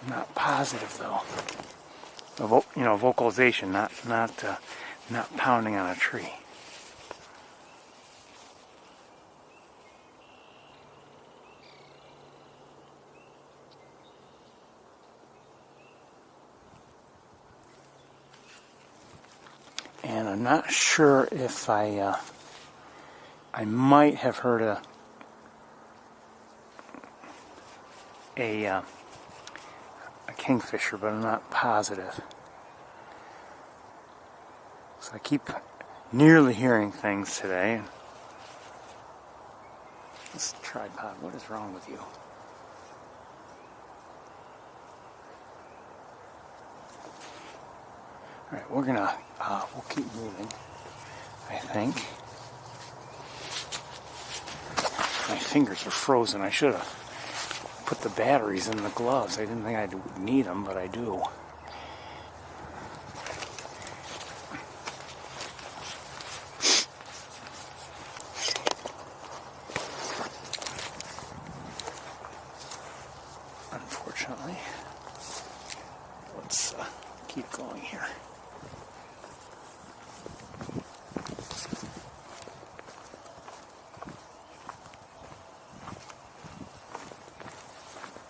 I'm not positive though. Vocalization, not pounding on a tree. And I'm not sure if I might have heard a kingfisher, but I'm not positive. So I keep nearly hearing things today. This tripod, what is wrong with you? Alright, we're gonna, we'll keep moving, I think. My fingers are frozen. I should have put the batteries in the gloves. I didn't think I'd need them, but I do. Unfortunately. Let's keep going here.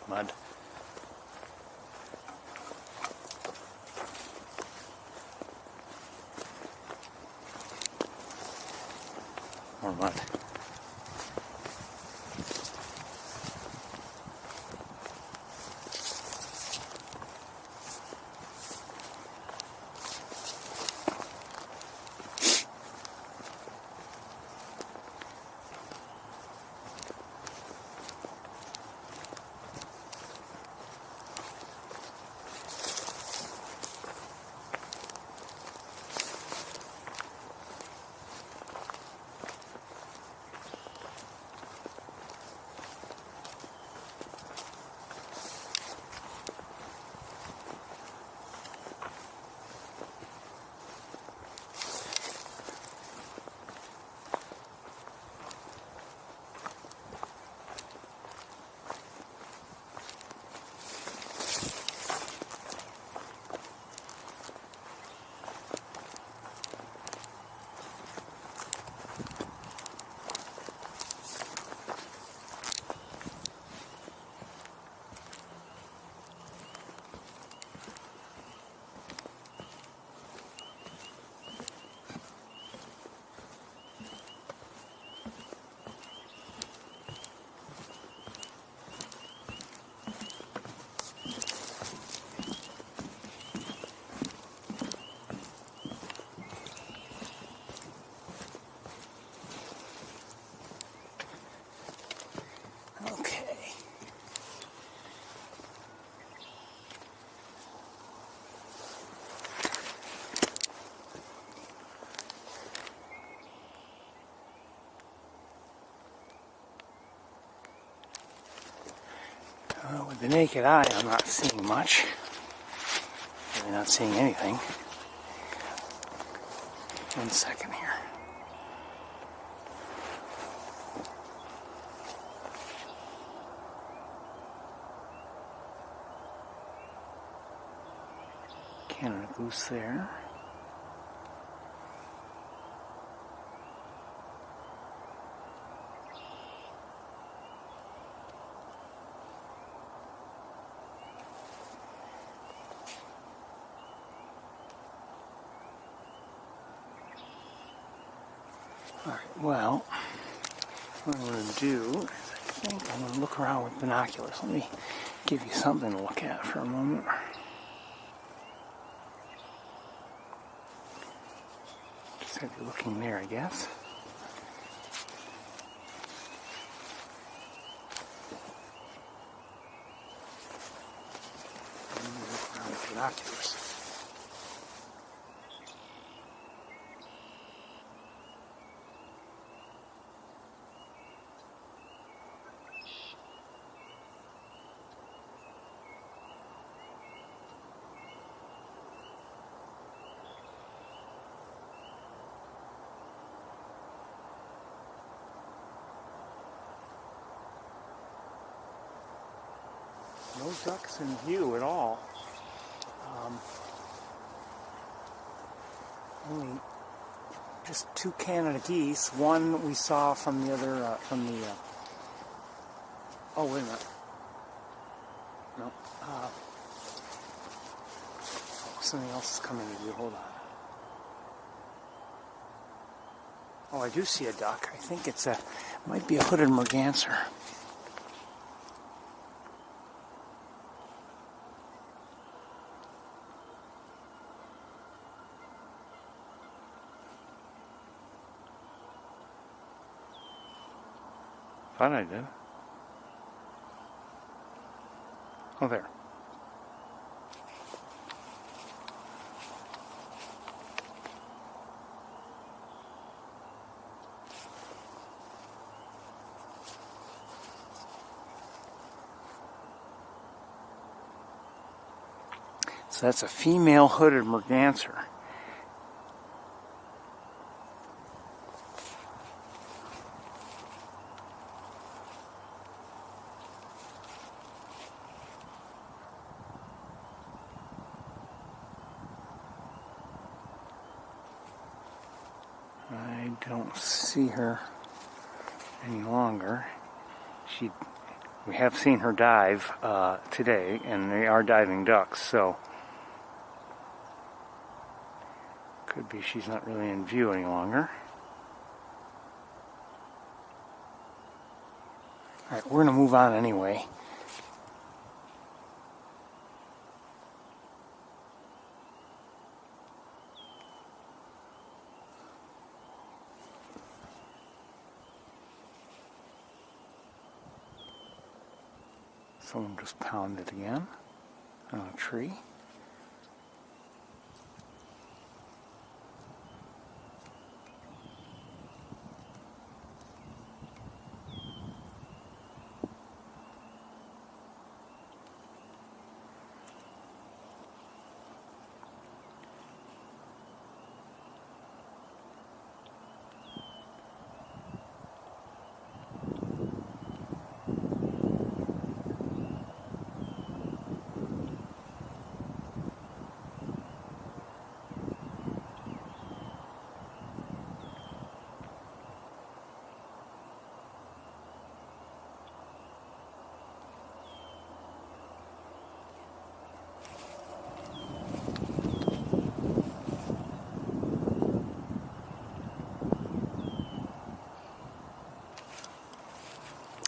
Mud. More mud. With the naked eye, I'm not seeing much. Really not seeing anything. 1 second here. Canada goose there. Alright, well, what I'm going to do is I think I'm going to look around with binoculars. Let me give you something to look at for a moment. Just have you looking there, I guess. Let me look around with binoculars. No ducks in view at all. Only just 2 Canada geese. One we saw from the other, oh, wait a minute. No. Something else is coming to view. Hold on. Oh, I do see a duck. I think might be a hooded merganser. Thought I did. Oh, there. So that's a female hooded merganser. I don't see her any longer. We have seen her dive today, and they are diving ducks, so could be she's not really in view any longer. Alright, we're going to move on anyway. Someone just pounded again on a tree.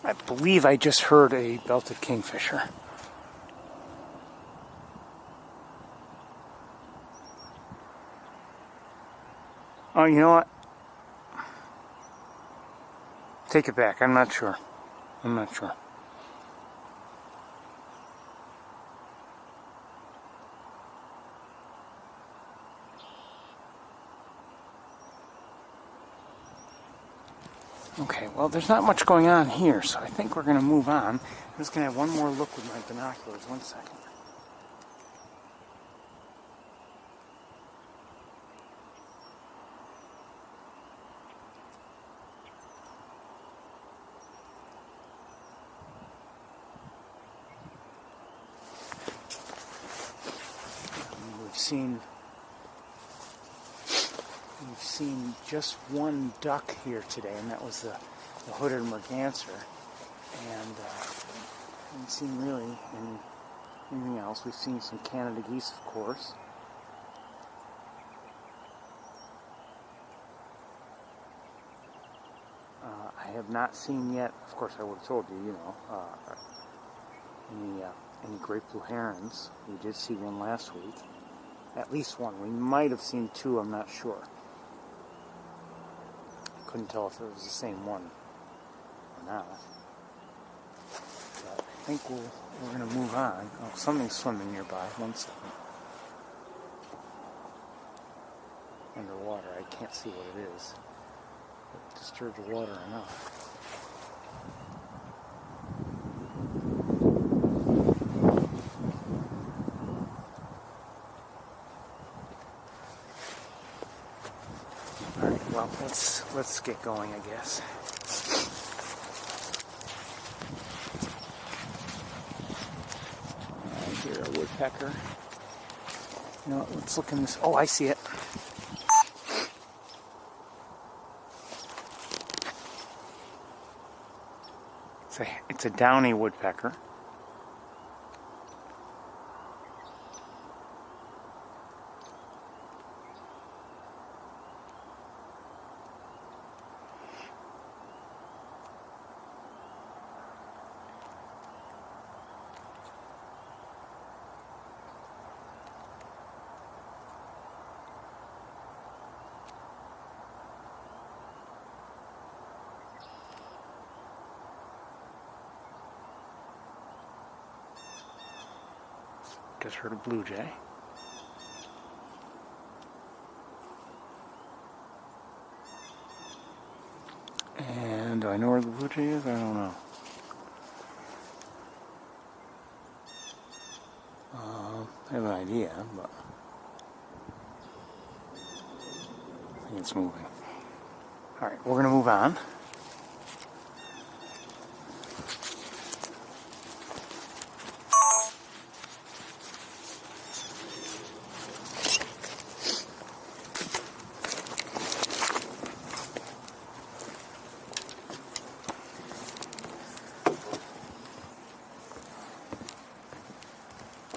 I believe I just heard a belted kingfisher. Oh, you know what? Take it back. I'm not sure. I'm not sure. Okay, well, there's not much going on here, so I think we're going to move on. I'm just going to have one more look with my binoculars. 1 second. We've seen just one duck here today, and that was the hooded merganser. And haven't seen really anything else. We've seen some Canada geese, of course. I have not seen yet, of course I would have told you, any great blue herons. We did see one last week. At least one. We might have seen two, I'm not sure. I couldn't tell if it was the same one or not. But I think we're going to move on. Oh, something's swimming nearby. 1 second. Underwater. I can't see what it is. It disturbs the water enough. Alright, well, let's get going, I guess. I hear a woodpecker. You know what, let's look in this. Oh, I see it. It's a downy woodpecker. Just heard a blue jay. And do I know where the blue jay is? I don't know. I have an idea, but I think it's moving. Alright, we're going to move on.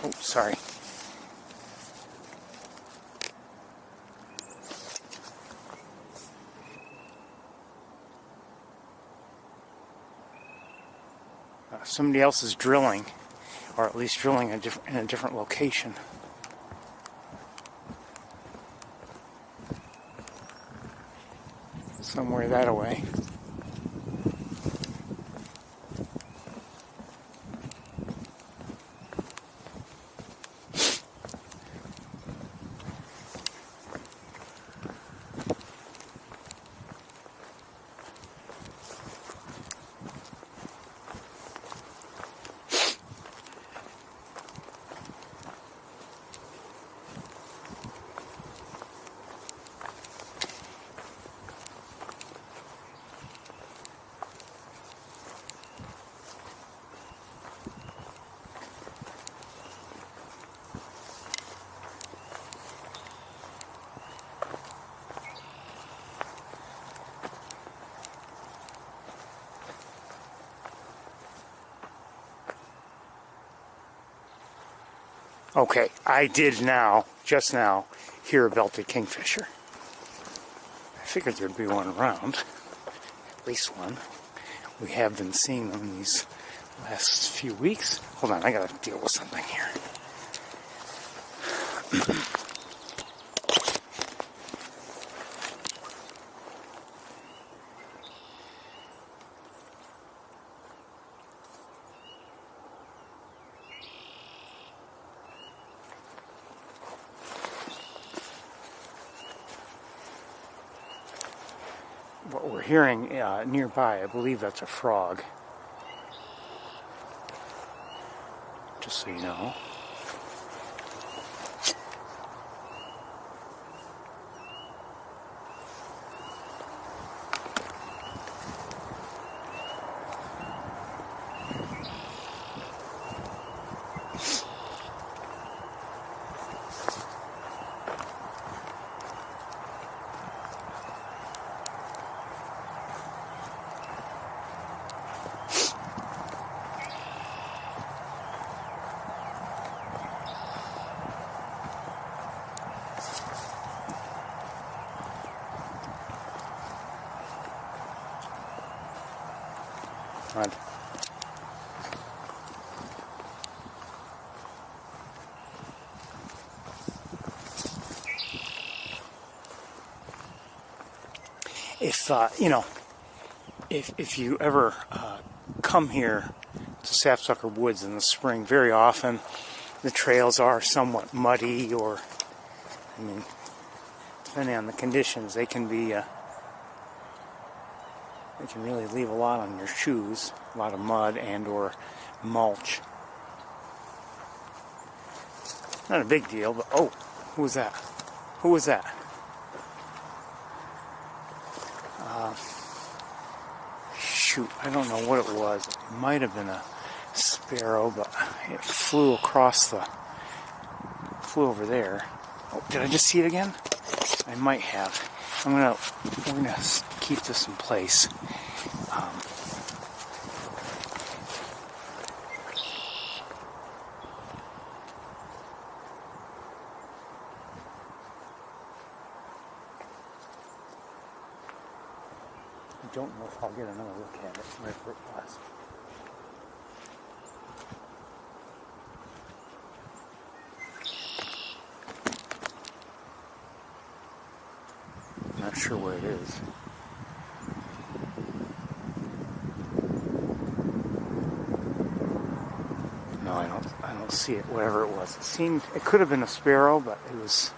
Oh, sorry. Somebody else is drilling, or at least drilling in a different location. Somewhere that away. Okay, I did just now, hear a belted kingfisher. I figured there'd be one around, at least one. We have been seeing them these last few weeks. Hold on, I gotta deal with something here. what we're hearing nearby, I believe that's a frog. Just so you know. Right. If if you ever come here to Sapsucker Woods in the spring, very often the trails are somewhat muddy, or I mean, depending on the conditions, they can be. They can really leave a lot on your shoes, a lot of mud and or mulch. Not a big deal, but oh, who was that? Who was that? Shoot, I don't know what it was. It might have been a sparrow, but it flew over there. Oh, did I just see it again? I might have. We're gonna keep this in place. I don't know if I'll get another look at it right where it was. Not sure where it is. No, I don't see it. Whatever it was, it could have been a sparrow, but it was.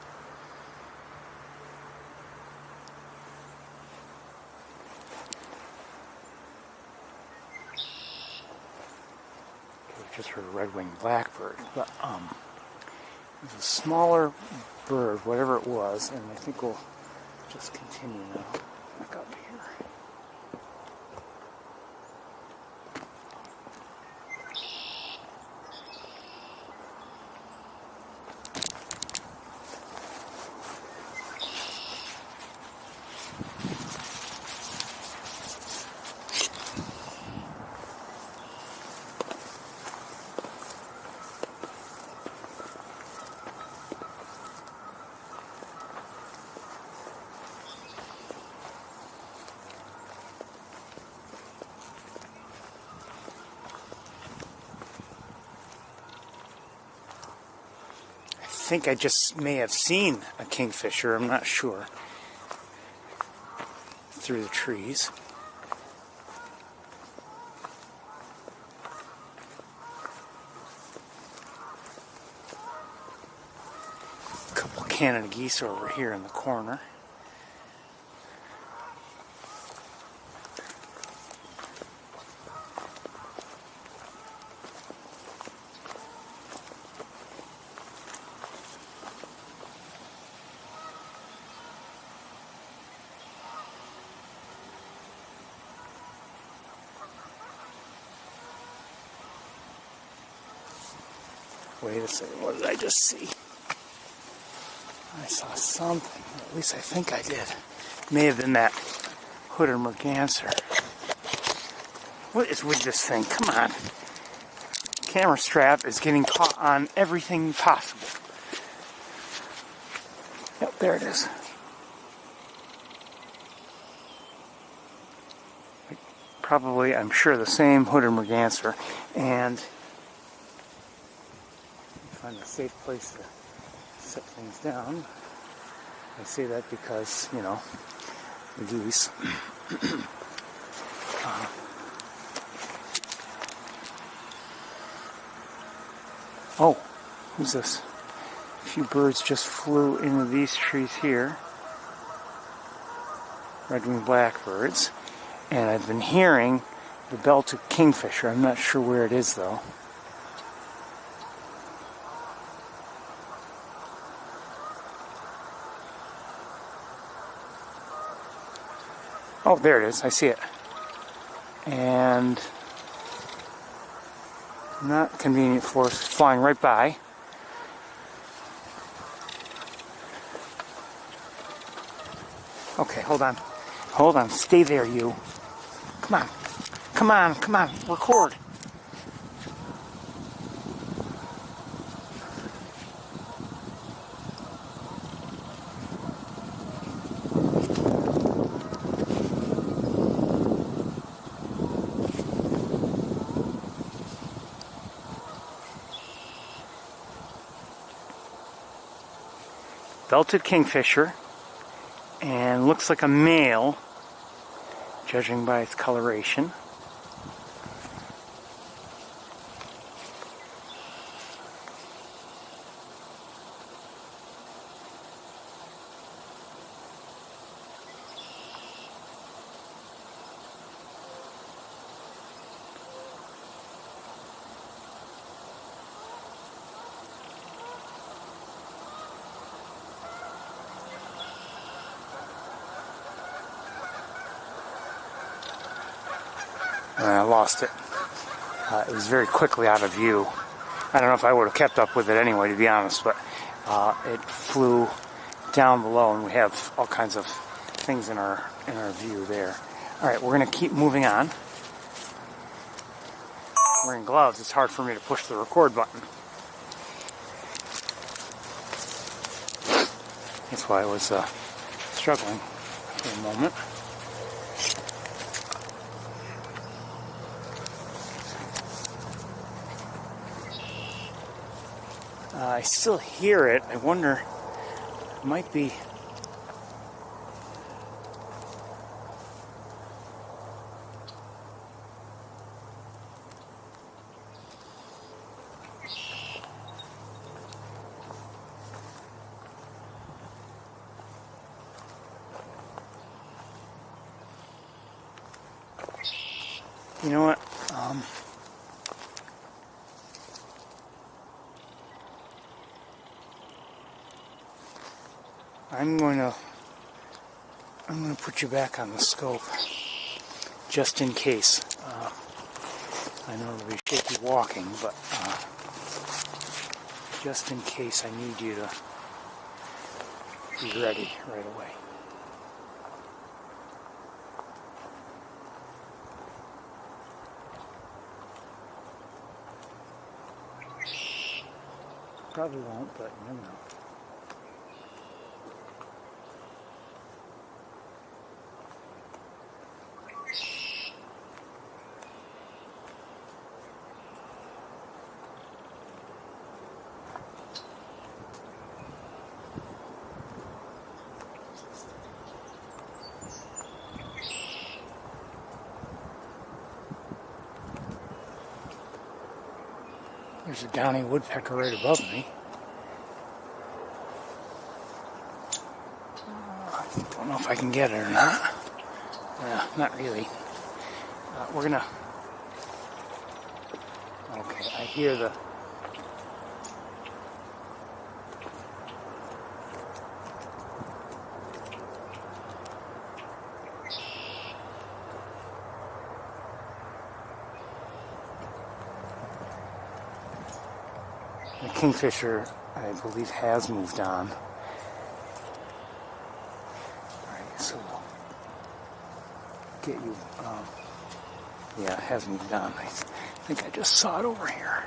Just heard a red-winged blackbird, but it was a smaller bird, whatever it was, and I think we'll just continue now. Back up here. I think I just may have seen a kingfisher, I'm not sure, through the trees. A couple of Canada geese over here in the corner. Wait a second, what did I just see? I saw something, or at least I think I did. May have been that hooded merganser. What is with this thing? Come on. Camera strap is getting caught on everything possible. Yep, there it is. Probably, I'm sure, the same hooded merganser. And find a safe place to set things down. I say that because, you know, the geese. Oh, who's this? A few birds just flew into these trees here. red-winged blackbirds. And I've been hearing the belted kingfisher. I'm not sure where it is though. Oh, there it is. I see it. And not convenient for us, flying right by. Okay, hold on. Hold on. Stay there, you. Come on. Come on. Come on. Record. Belted kingfisher, and looks like a male, judging by its coloration. I lost it. It was very quickly out of view. I don't know if I would have kept up with it anyway, to be honest, but it flew down below, and we have all kinds of things in our view there. All right, we're going to keep moving on. Wearing gloves, it's hard for me to push the record button. That's why I was struggling for a moment. I still hear it. I wonder, it might be... You know what? I'm going to put you back on the scope, just in case. I know it'll be shaky walking, but just in case I need you to be ready right away. Probably won't, but you never know. There's a downy woodpecker right above me. Don't know if I can get it or not. Not really. We're gonna... Okay, I hear the... The kingfisher, I believe, has moved on. Alright, so we'll get you, yeah, it has moved on. I think I just saw it over here.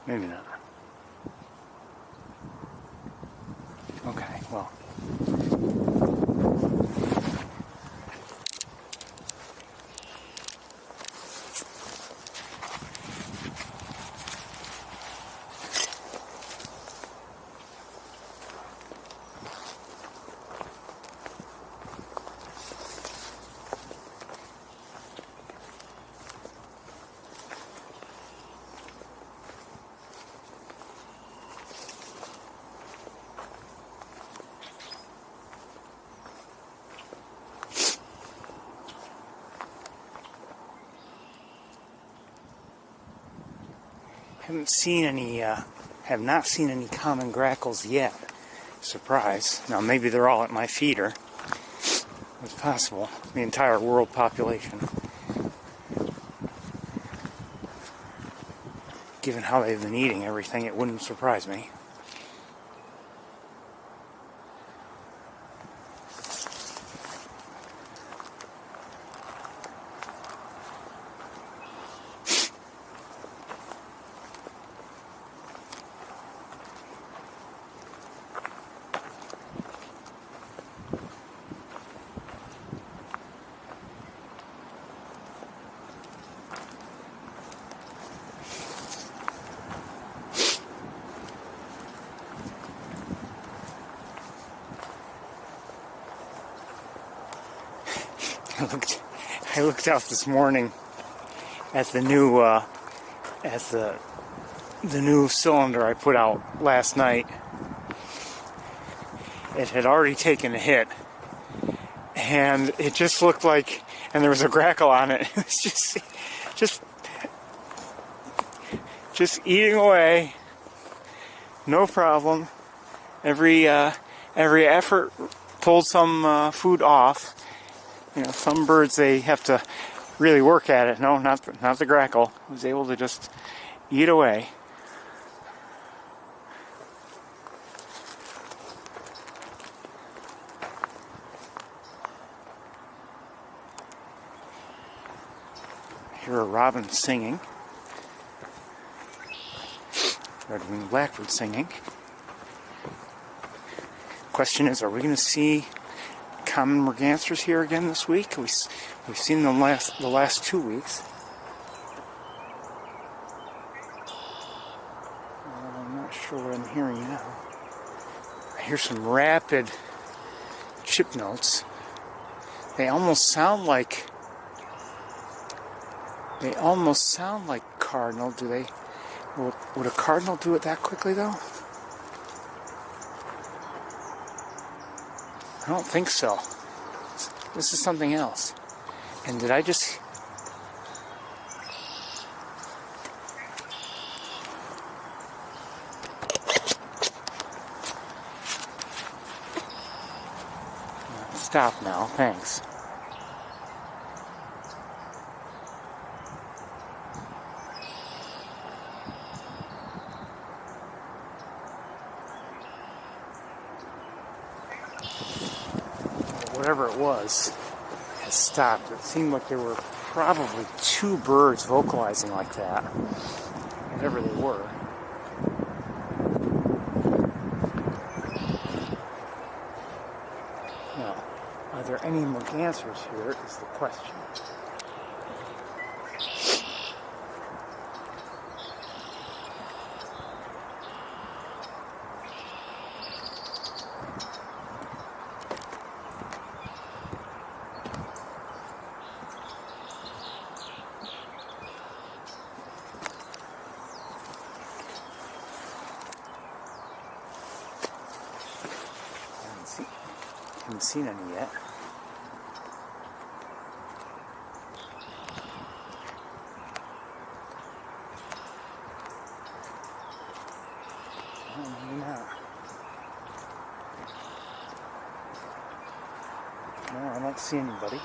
Maybe not. Okay, well. Haven't seen any, have not seen any common grackles yet. Surprise. Now maybe they're all at my feeder. It's possible. The entire world population. Given how they've been eating everything, it wouldn't surprise me. I looked out this morning at the new the new cylinder I put out last night. It had already taken a hit, and it just looked like, and there was a grackle on it. It was just eating away, no problem. Every effort pulled some food off. You know, some birds, they have to really work at it. No, not the grackle. It was able to just eat away. I hear a robin singing. Red-winged blackbird singing. Question is, are we going to see common mergansers here again this week? We've seen them the last 2 weeks. I'm not sure what I'm hearing now. I hear some rapid chip notes. They almost sound like cardinal. Do they? Would a cardinal do it that quickly though? I don't think so. This is something else. And did I just... Stop now, thanks. Whatever it was has stopped. It seemed like there were probably 2 birds vocalizing like that, whatever they were. Now, are there any mergansers here is the question. Haven't seen any yet. Oh, maybe not. No, I don't see anybody.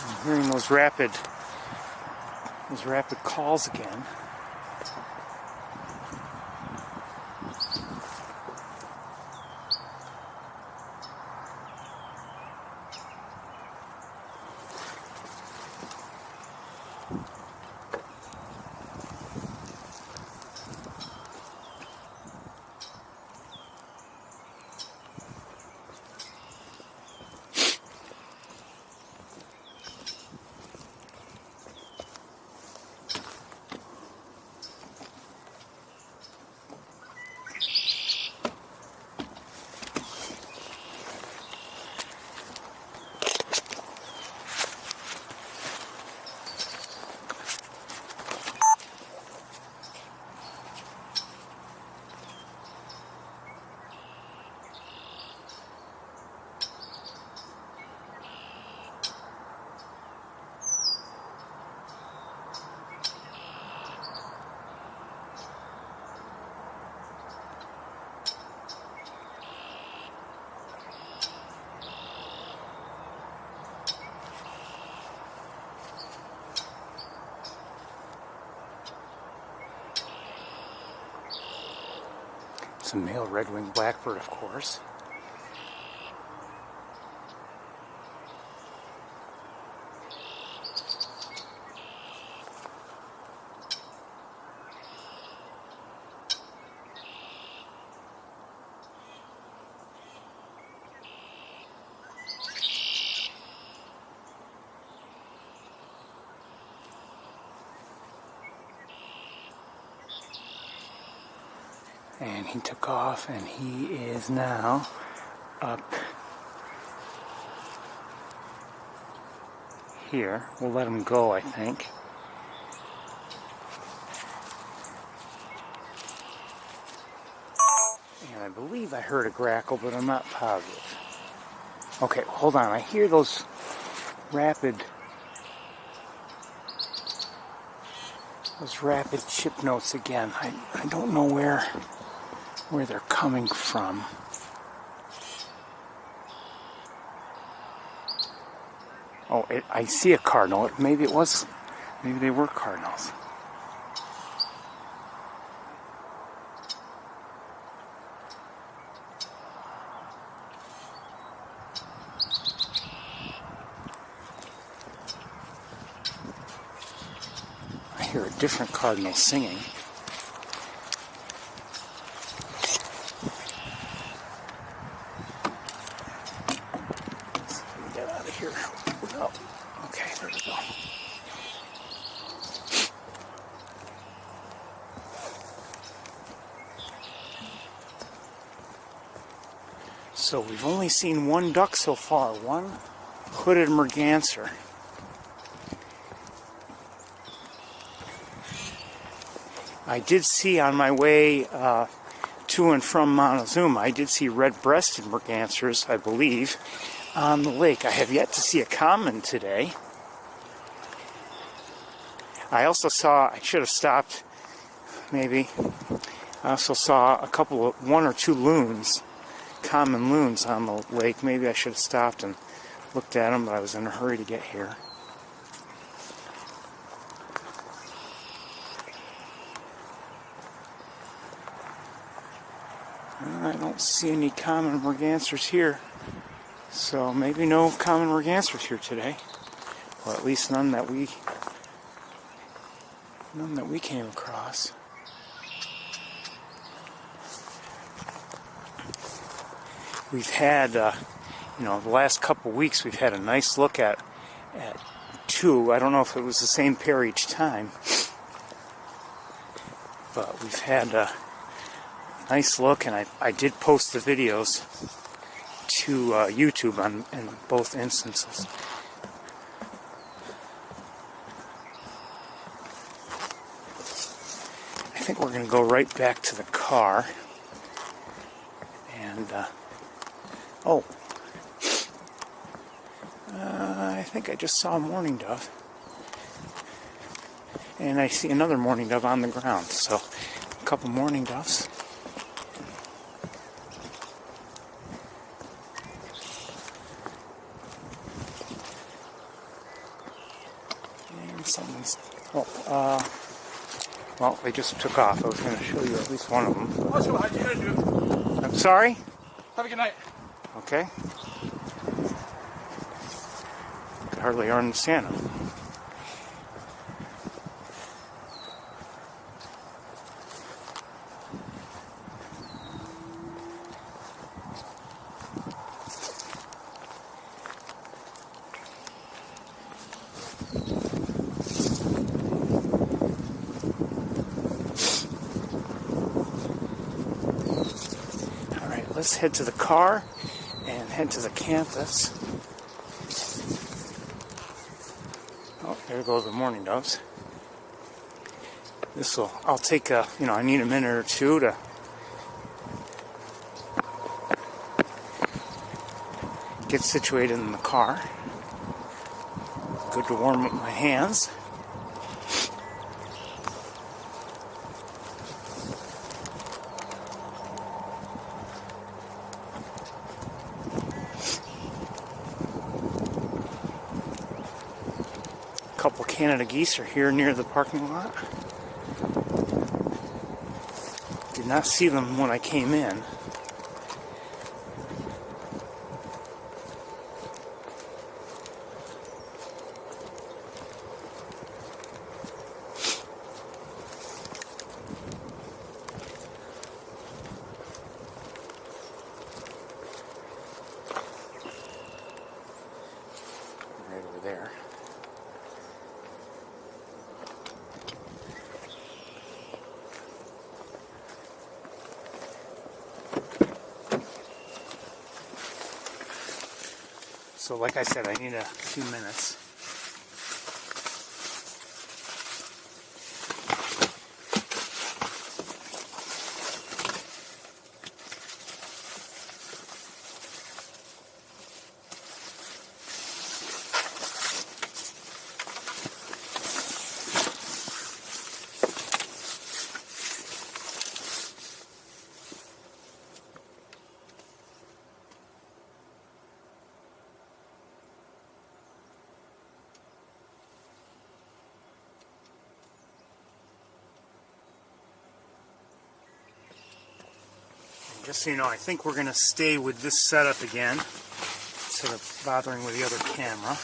I'm hearing those rapid calls again. That's a male red-winged blackbird, of course. And he took off, and he is now up here. We'll let him go, I think. And I believe I heard a grackle, but I'm not positive. Okay, hold on. I hear those rapid chip notes again. I don't know where they're coming from. Oh, I see a cardinal. Maybe they were cardinals. I hear a different cardinal singing. Get out of here. Oh, okay, there we go. So we've only seen one duck so far, one hooded merganser. I did see on my way to and from Montezuma, I did see red-breasted mergansers, I believe, on the lake. I have yet to see a common today. I also saw, I should have stopped, maybe. I also saw one or two loons, common loons on the lake. Maybe I should have stopped and looked at them, but I was in a hurry to get here. I don't see any common mergansers here. So maybe no common mergansers here today. Or at least none that we came across. We've had, the last couple weeks we've had a nice look at two. I don't know if it was the same pair each time. But we've had a nice look, and I did post the videos to YouTube in both instances. I think we're going to go right back to the car. And, I think I just saw a mourning dove. And I see another mourning dove on the ground. So, a couple mourning doves. Well, they just took off. I was going to show you at least one of them. Also, how you doing? I'm sorry? Have a good night. Okay. Could hardly understand them. Let's head to the car and head to the campus. Oh, there go the mourning doves. I'll take I need a minute or two to get situated in the car. Good to warm up my hands. Couple Canada geese are here near the parking lot. Give Did not see them when I came in. Right over there. So like I said, I need a few minutes. Just so you know, I think we're going to stay with this setup again, instead of bothering with the other camera.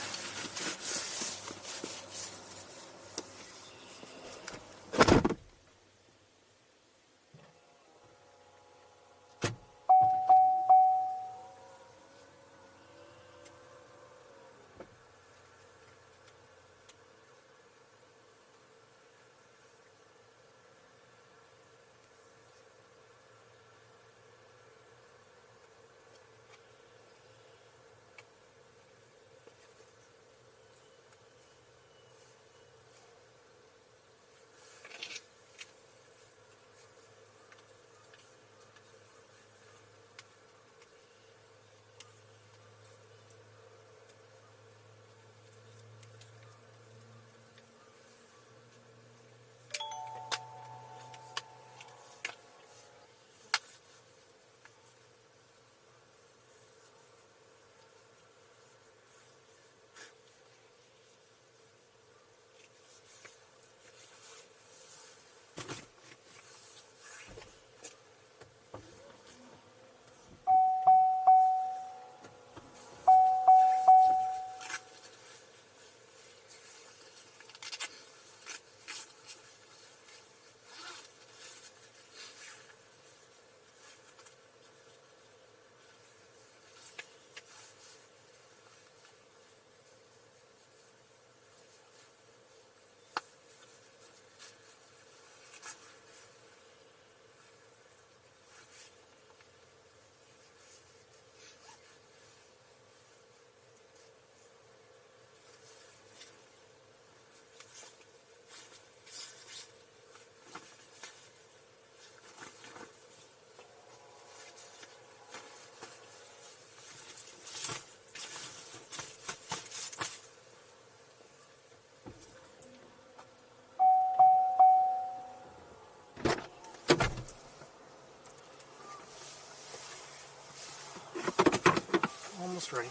Almost ready.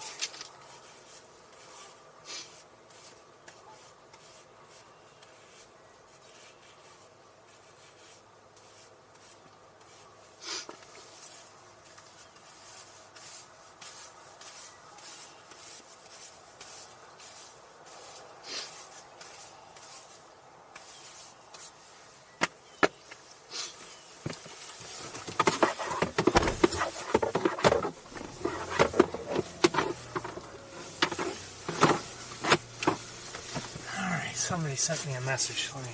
Somebody sent me a message. Let me.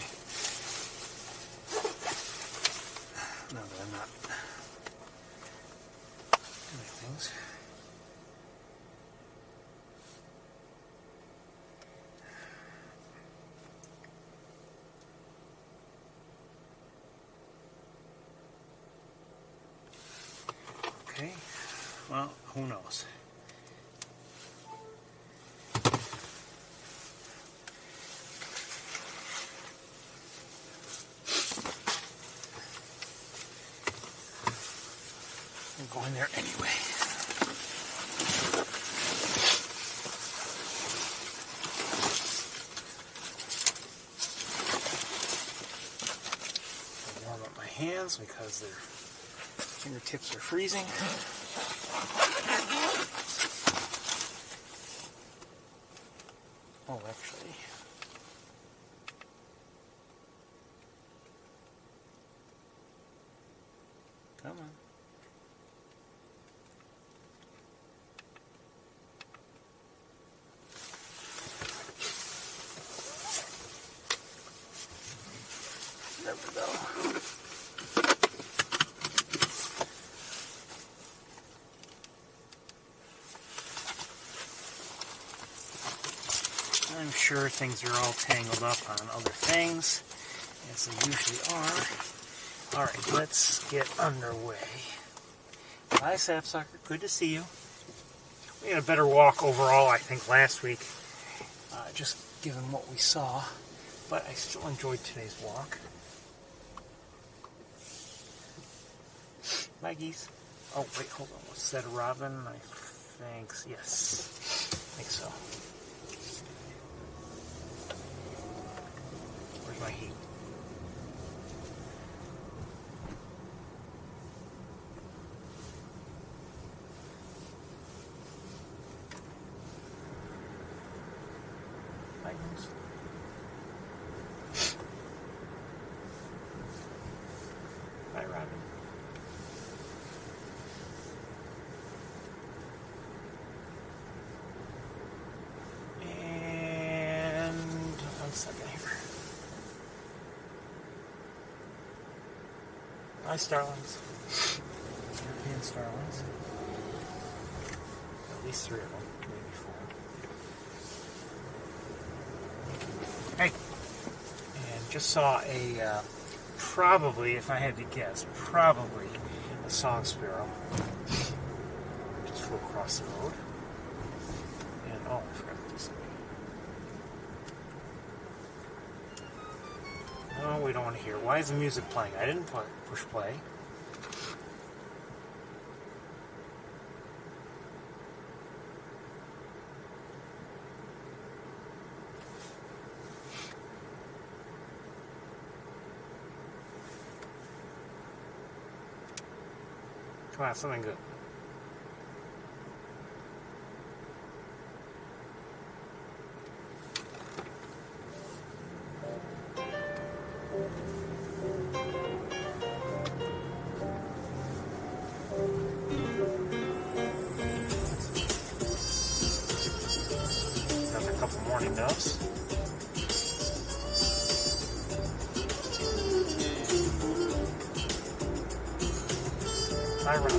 No, they're not doing things. Okay. Well, who knows? I'm going there anyway. Warm up my hands because their fingertips are freezing. Oh, actually. Come on. There we go. I'm sure things are all tangled up on other things, as they usually are. Alright, let's get underway. Hi, Sapsucker. Good to see you. We had a better walk overall, I think, last week, just given what we saw, but I still enjoyed today's walk. Bye, geese. Oh, wait, hold on. Was that a robin? I think, yes. I think so. Where's my heat? Bye, goose. Bye, robin. Second here. Hi, starlings. European starlings. At least 3 of them, maybe 4. Hey! And just saw a, probably, if I had to guess, probably a song sparrow. Just flew across the road. And, oh, I forgot to do something. No, we don't want to hear. Why is the music playing? I didn't push play. Come on, something good. Another couple morning doves. Hi, Rob.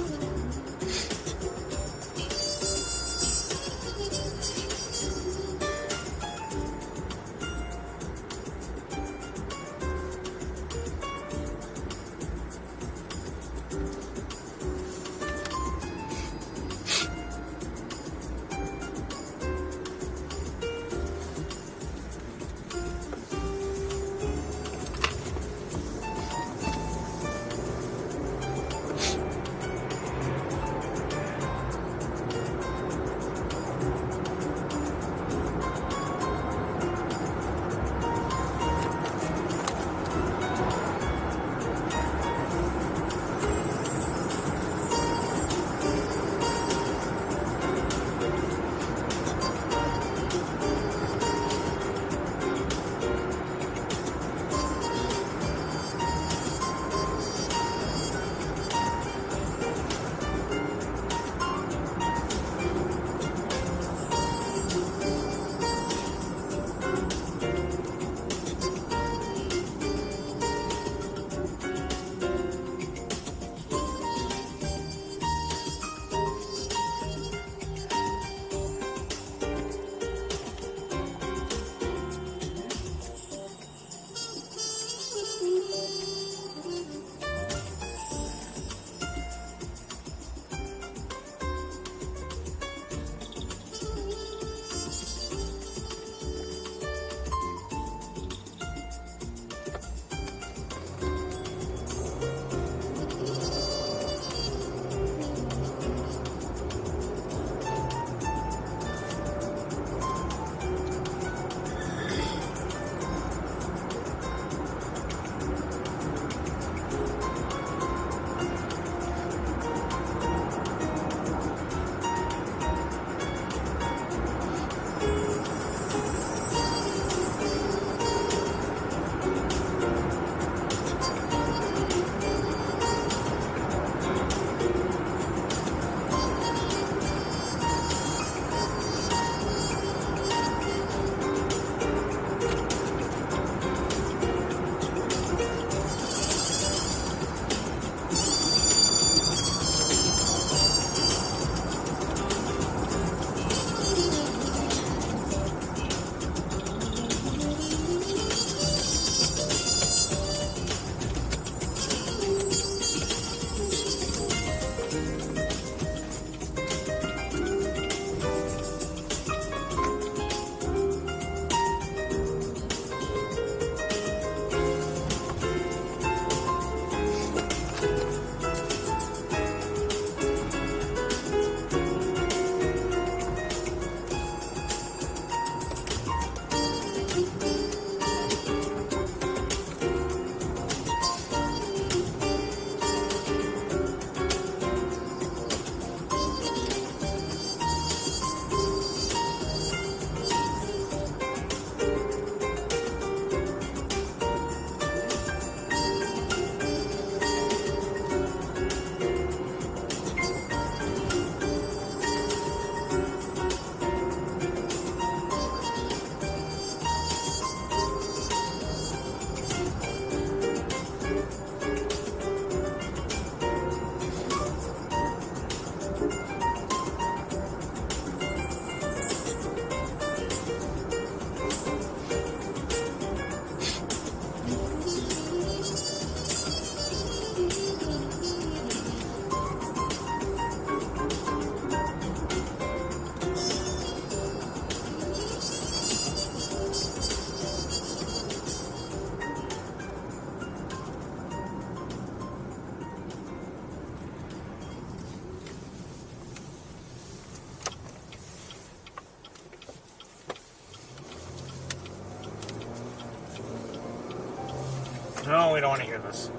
No, we don't want to hear this.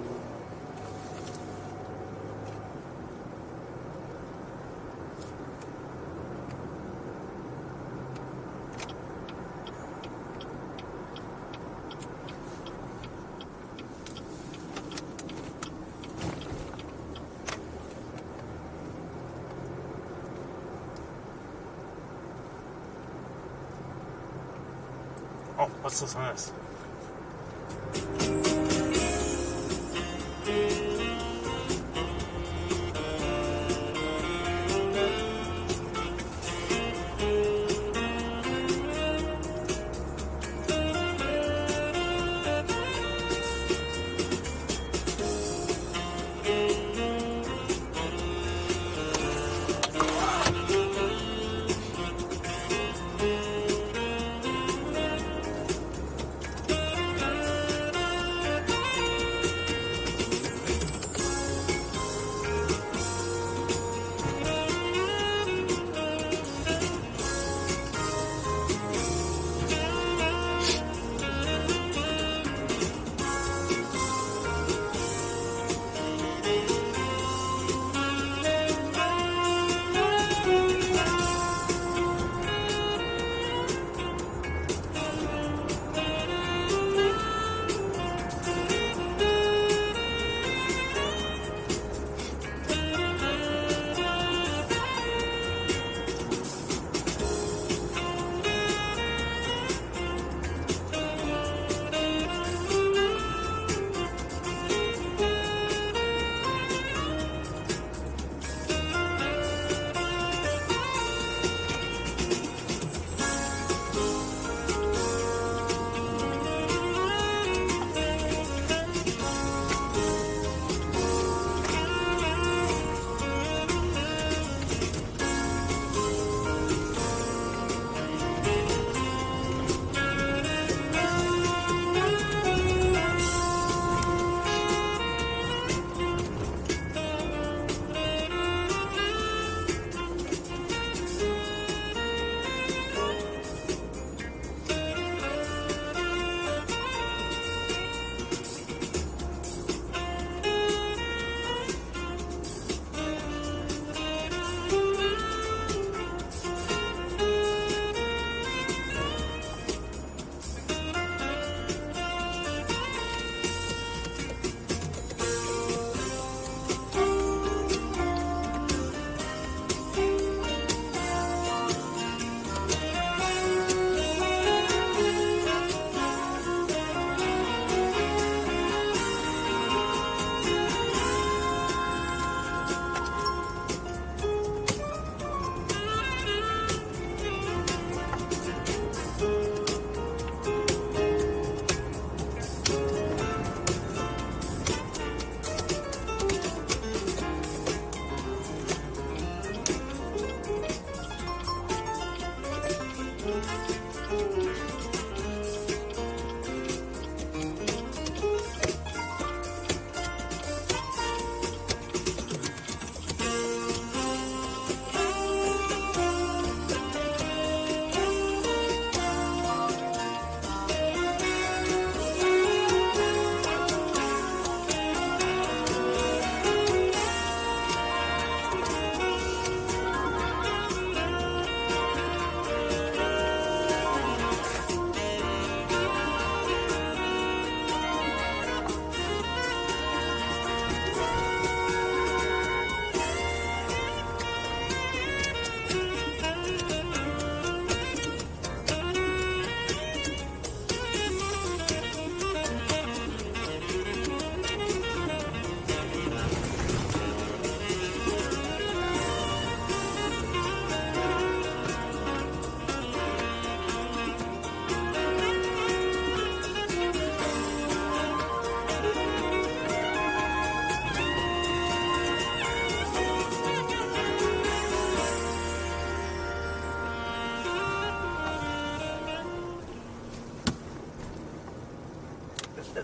Oh, let's listen to this.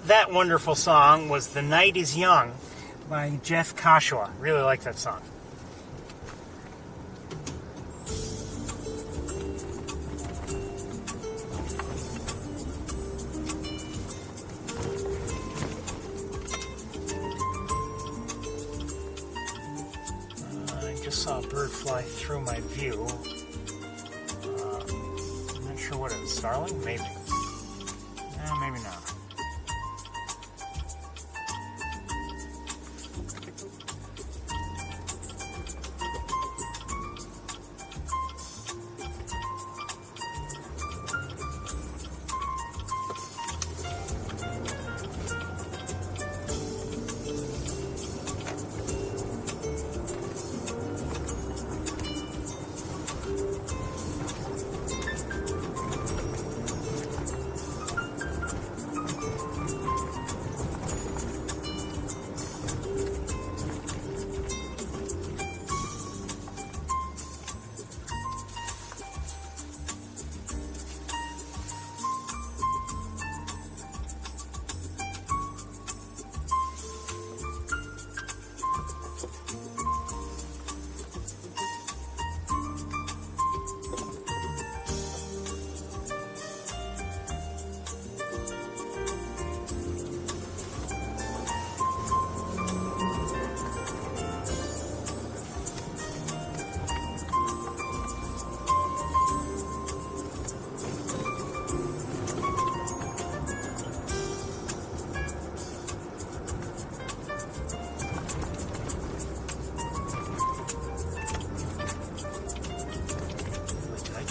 That wonderful song was The Night is Young by Jeff Kashua. Really like that song. saw a bird fly through my view. I'm not sure what it is. Starling? Maybe. No, maybe not.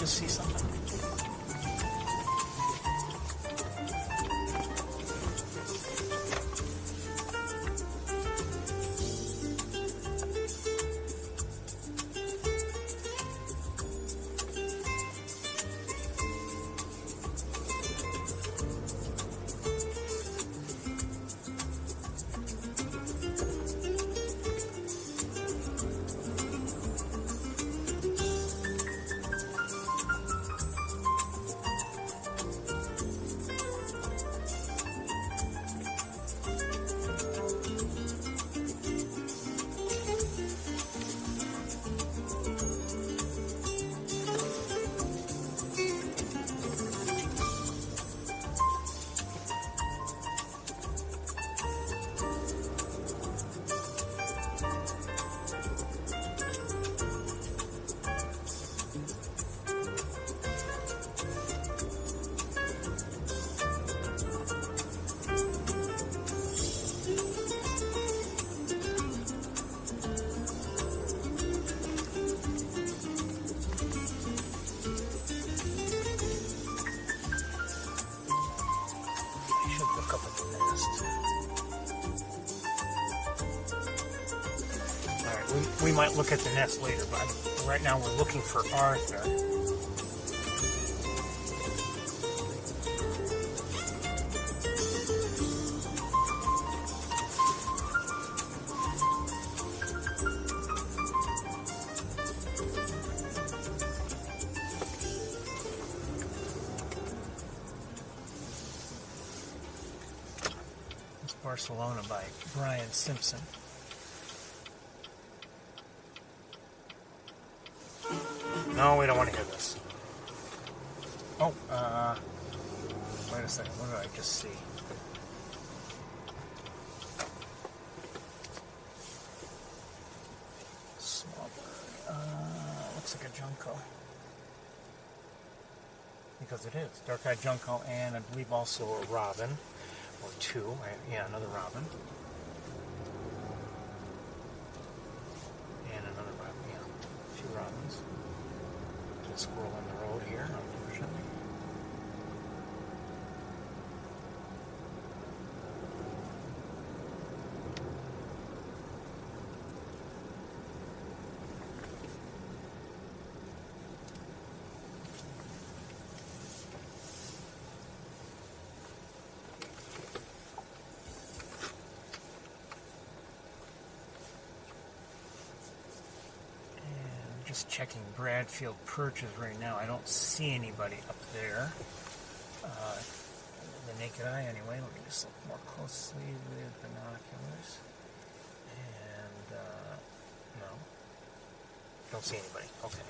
See something? We might look at the nest later, but right now we're looking for Arthur. It's Barcelona by Brian Simpson. No, we don't want to hear this. Oh, wait a second. What did I just see? Small bird. Looks like a junco. Because it is. Dark-eyed junco, and I believe also a robin. Or two. Yeah, another robin. And another robin. Yeah, a few robins. A squirrel on the road here, unfortunately. Just checking Bradfield perches right now. I don't see anybody up there. The naked eye anyway. Let me just look more closely with binoculars. And, no. Don't see anybody. Okay.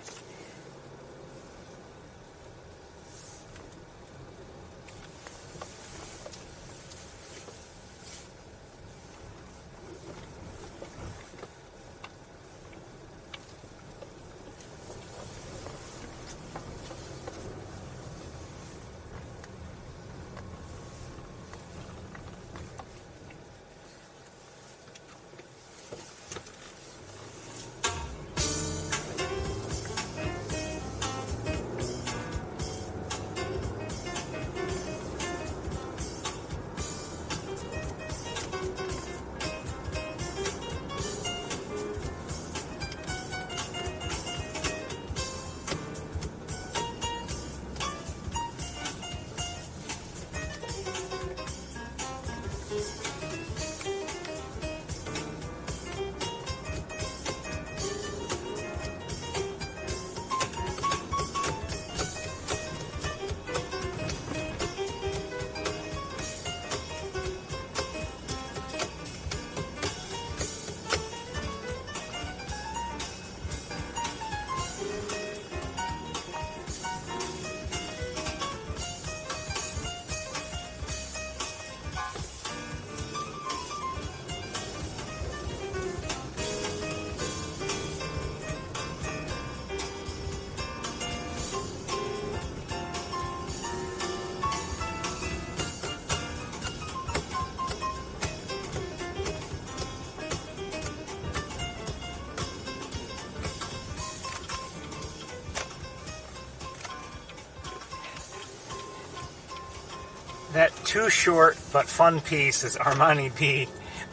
That too short but fun piece is Armani B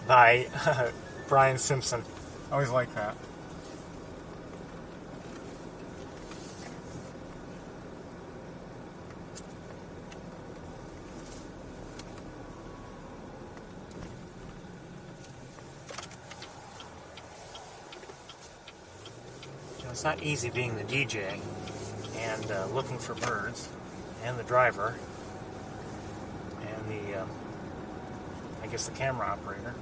by Brian Simpson. I always like that. It's not easy being the DJ and looking for birds, and the driver, and the, I guess the camera operator.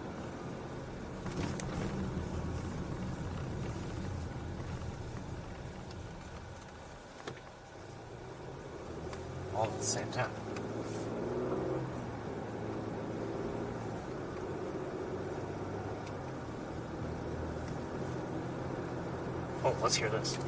All at the same time. Oh, let's hear this.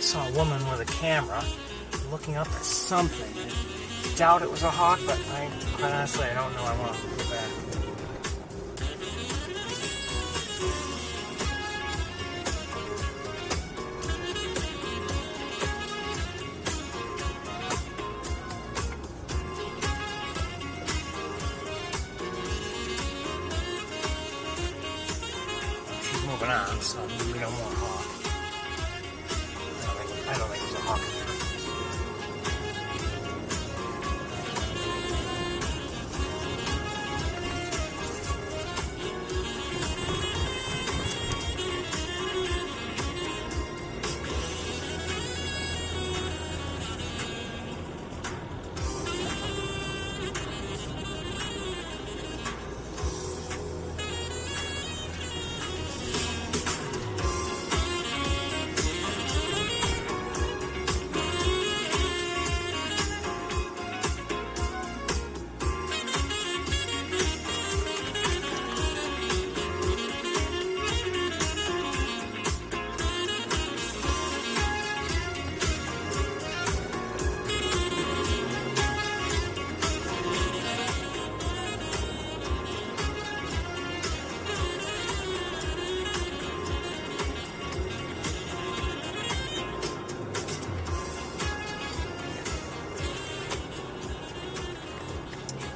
Saw a woman with a camera looking up at something. I doubt it was a hawk, but quite honestly, I don't know. I want to go back. She's moving on, so we don't want a hawk. I don't think there's a hawk in there.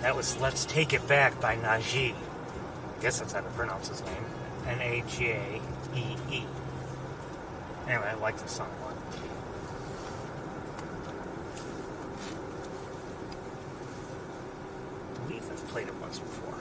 That was Let's Take It Back by Najee. I guess that's how to pronounce his name. N-A-J-E-E. Anyway, I like this song a lot. I believe I've played it once before.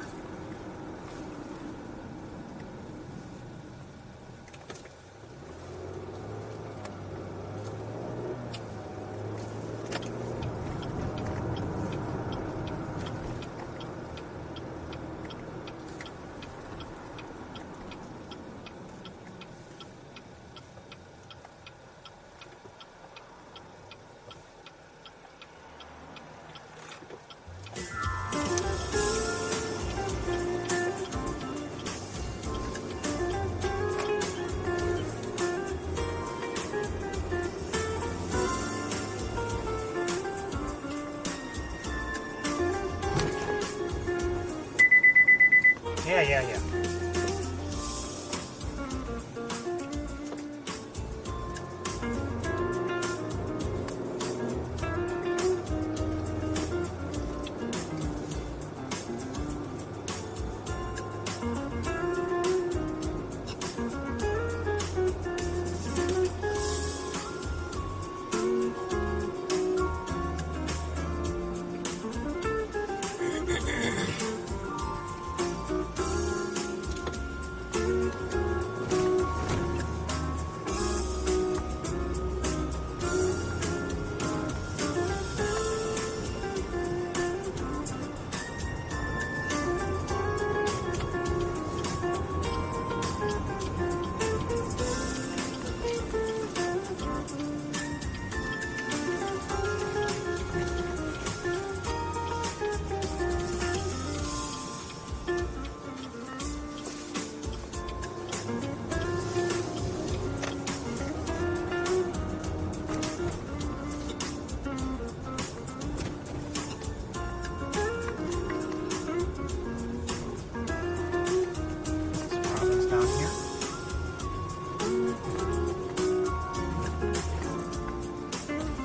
Yeah.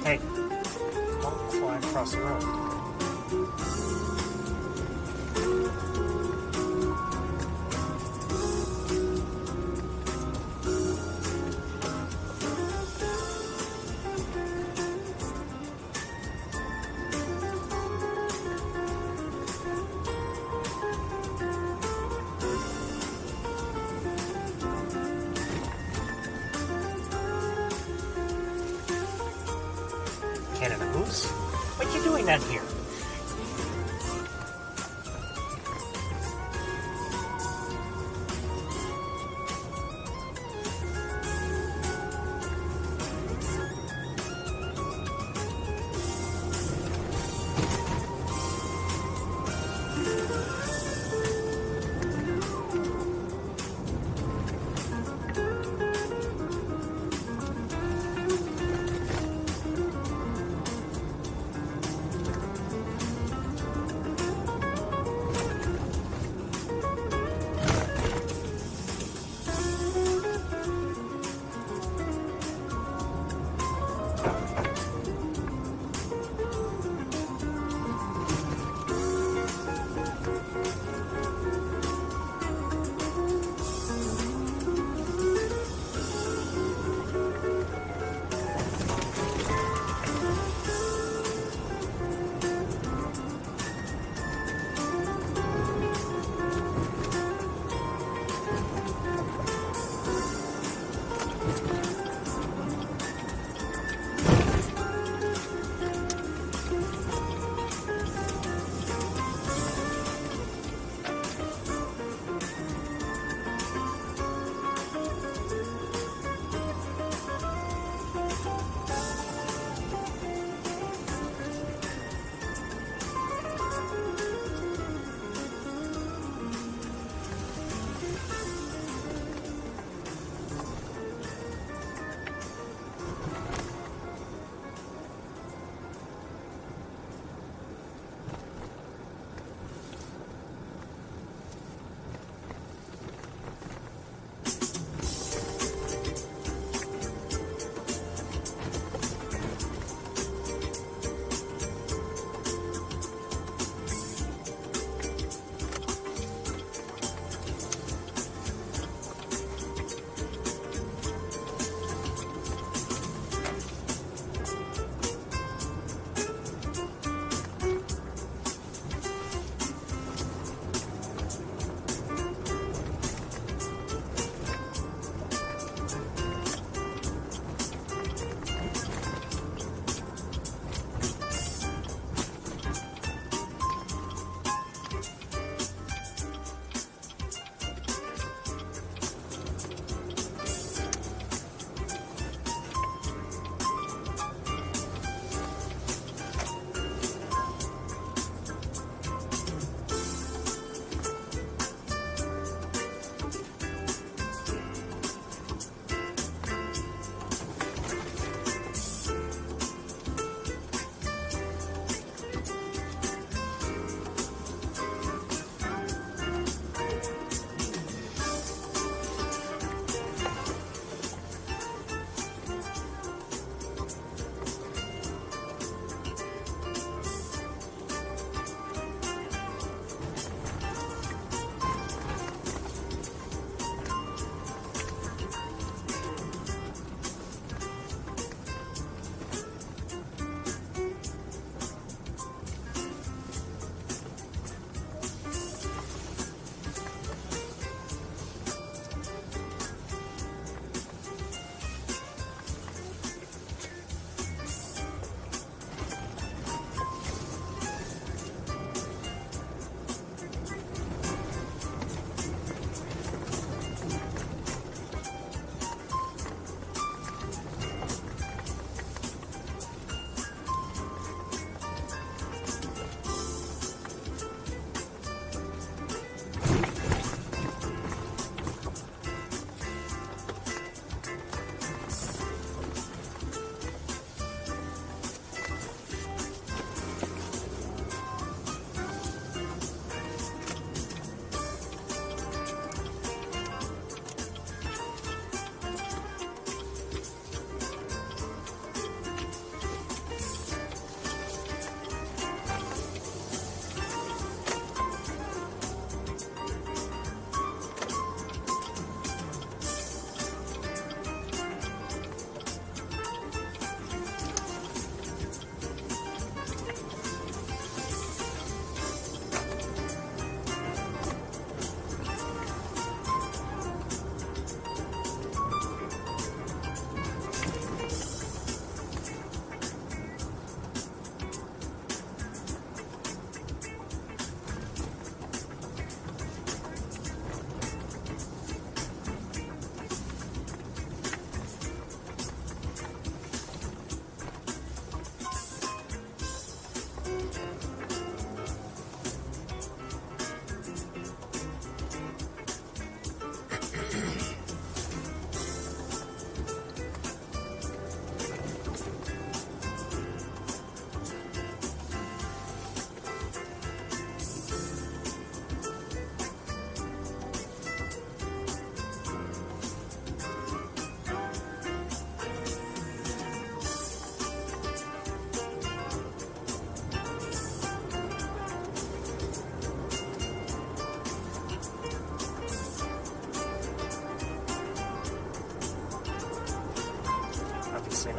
Hey, don't fly across the road. Canada Goose? What are you doing down here?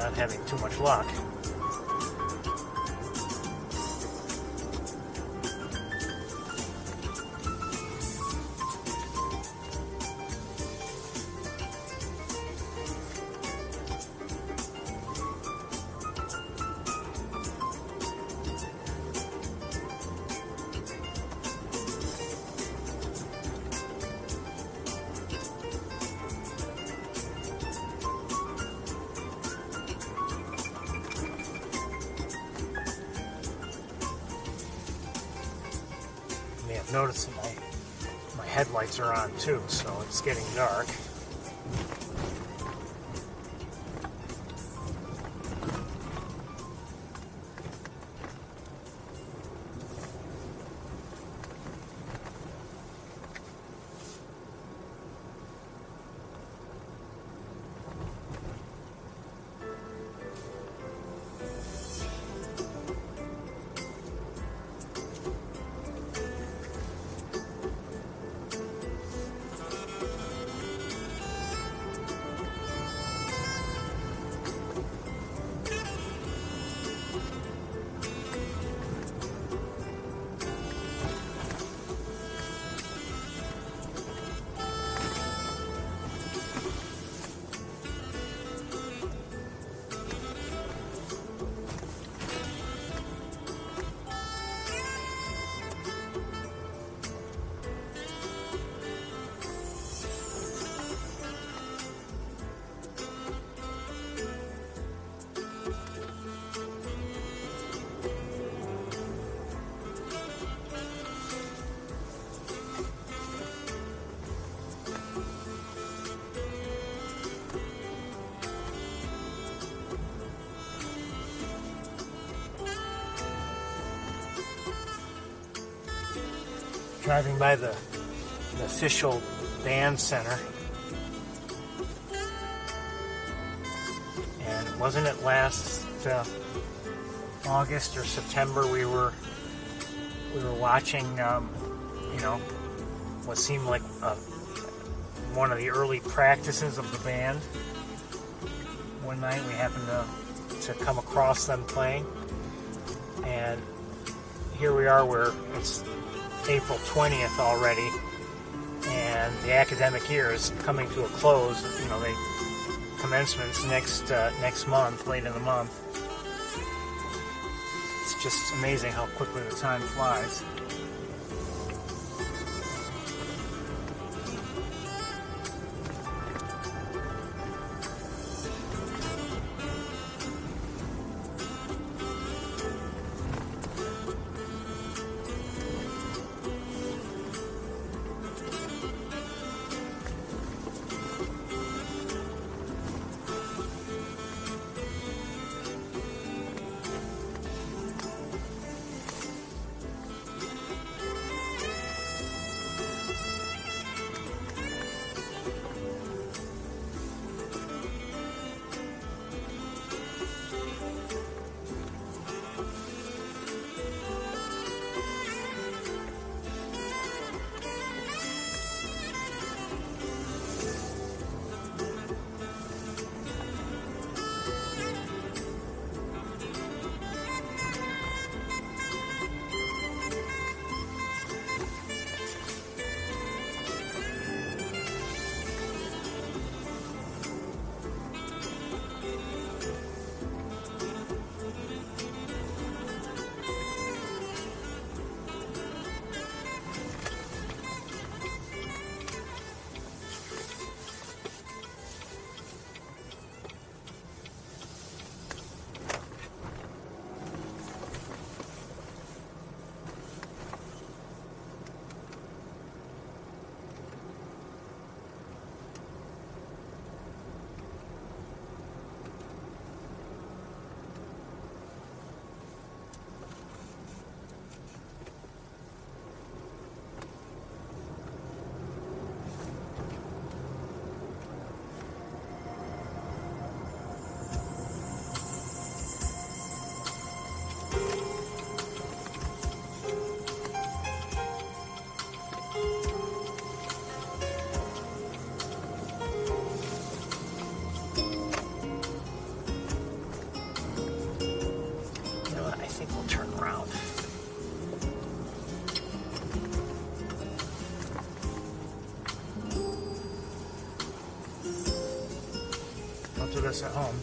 not having too much luck. I've noticed that my headlights are on too, so it's getting dark. Driving by the official band center, and wasn't it last August or September we were watching what seemed like one of the early practices of the band. One night we happened to come across them playing, and here we are where it's April 20th already, and the academic year is coming to a close. Commencement's next month, late in the month. It's just amazing how quickly the time flies. We'll turn around. Don't do this at home.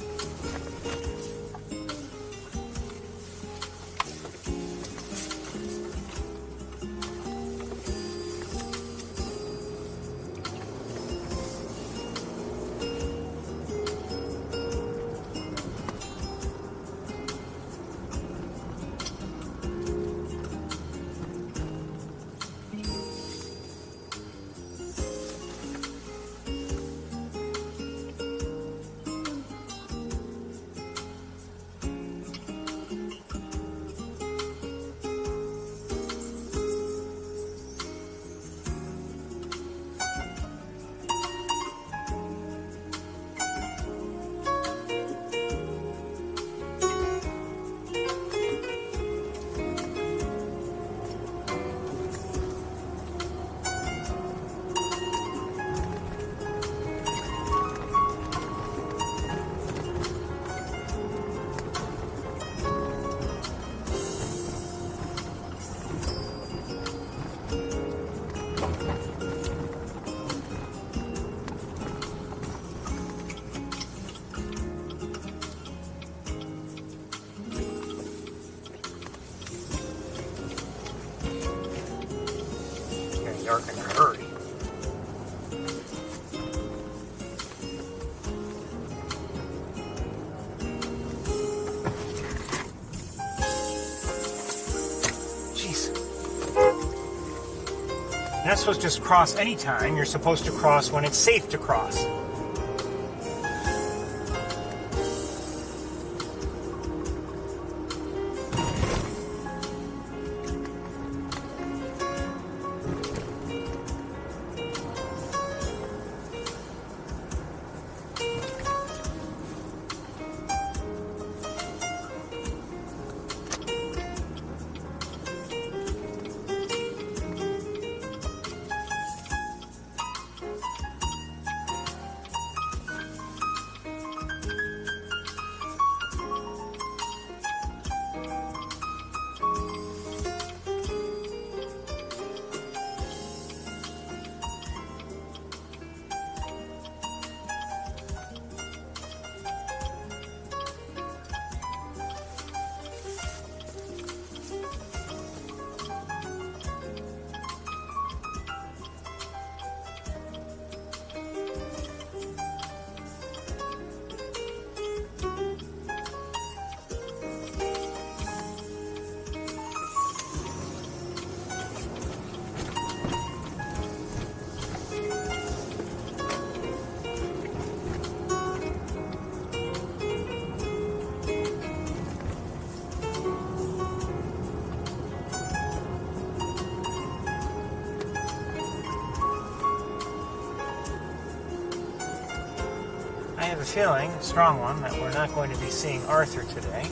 Dark in a hurry. Jeez. You're not supposed to just cross anytime. You're supposed to cross when it's safe to cross. I have a feeling, a strong one, that we're not going to be seeing Arthur today.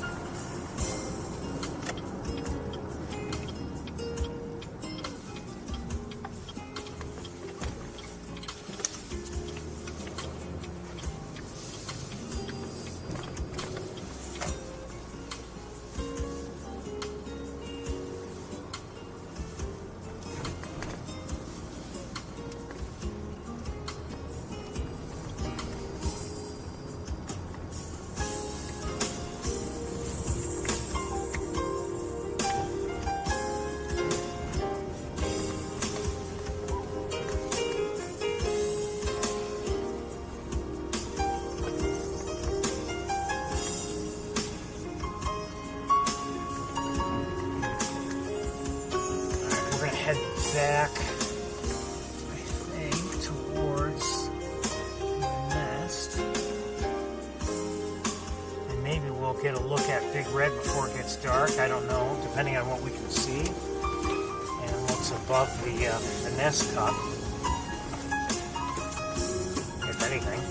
Head back, I think, towards the nest. And maybe we'll get a look at Big Red before it gets dark. I don't know, depending on what we can see. And what's above the nest cup, if anything.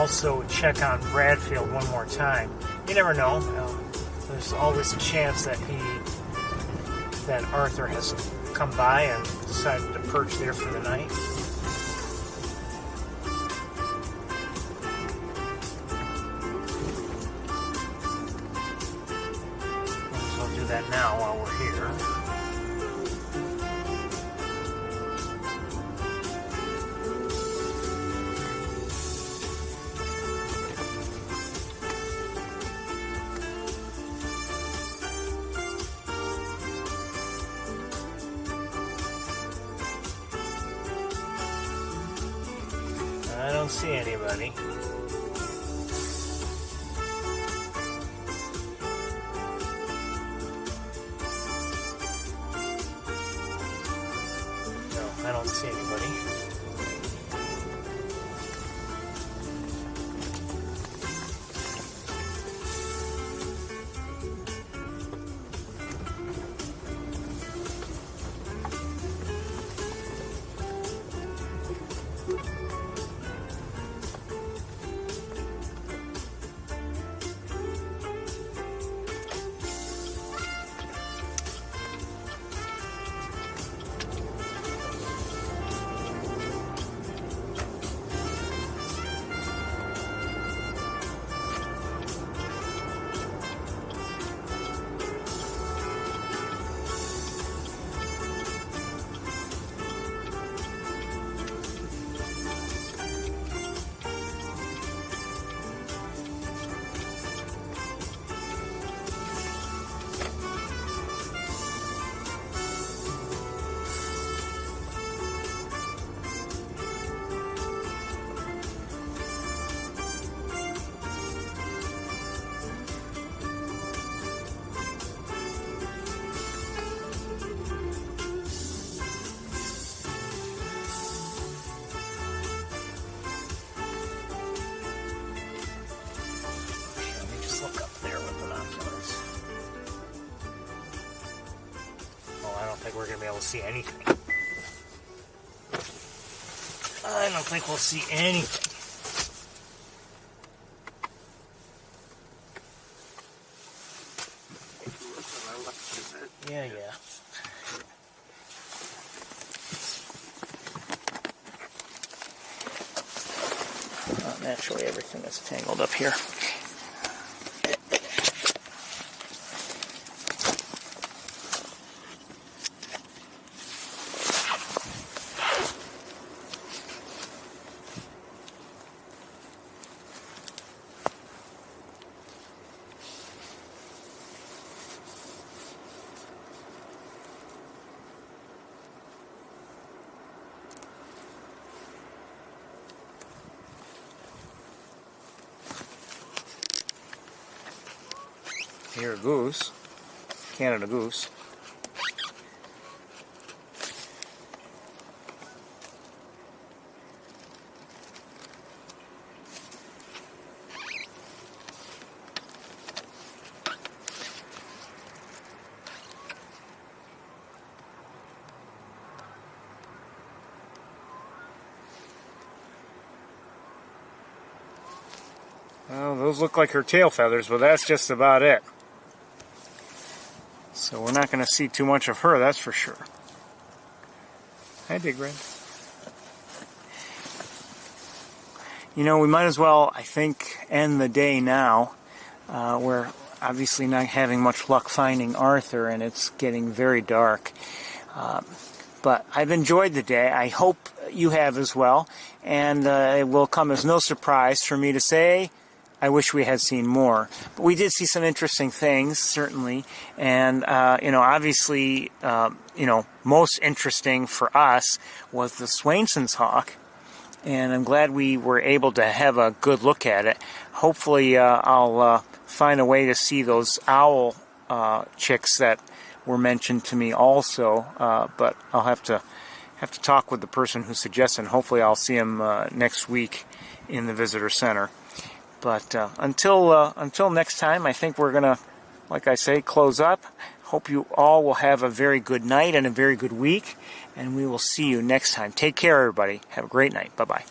also check on Bradfield one more time. You never know. There's always a chance that Arthur has come by and decided to perch there for the night. Might as well do that now while we're here. I don't see anybody. No, I don't see anybody. We're going to be able to see anything. I don't think we'll see anything. Yeah. Naturally, everything is tangled up here. Here, a goose, Canada goose. Well, those look like her tail feathers, but that's just about it. So we're not going to see too much of her, that's for sure. Hi, Big Red. You know, we might as well, I think, end the day now. We're obviously not having much luck finding Arthur, and it's getting very dark. But I've enjoyed the day. I hope you have as well. And it will come as no surprise for me to say I wish we had seen more. But we did see some interesting things, certainly. And, obviously, most interesting for us was the Swainson's hawk. And I'm glad we were able to have a good look at it. Hopefully, I'll find a way to see those owl chicks that were mentioned to me also. But I'll have to talk with the person who suggested. Hopefully, I'll see him next week in the visitor center. But until next time, I think we're going to, like I say, close up. Hope you all will have a very good night and a very good week. And we will see you next time. Take care, everybody. Have a great night. Bye-bye.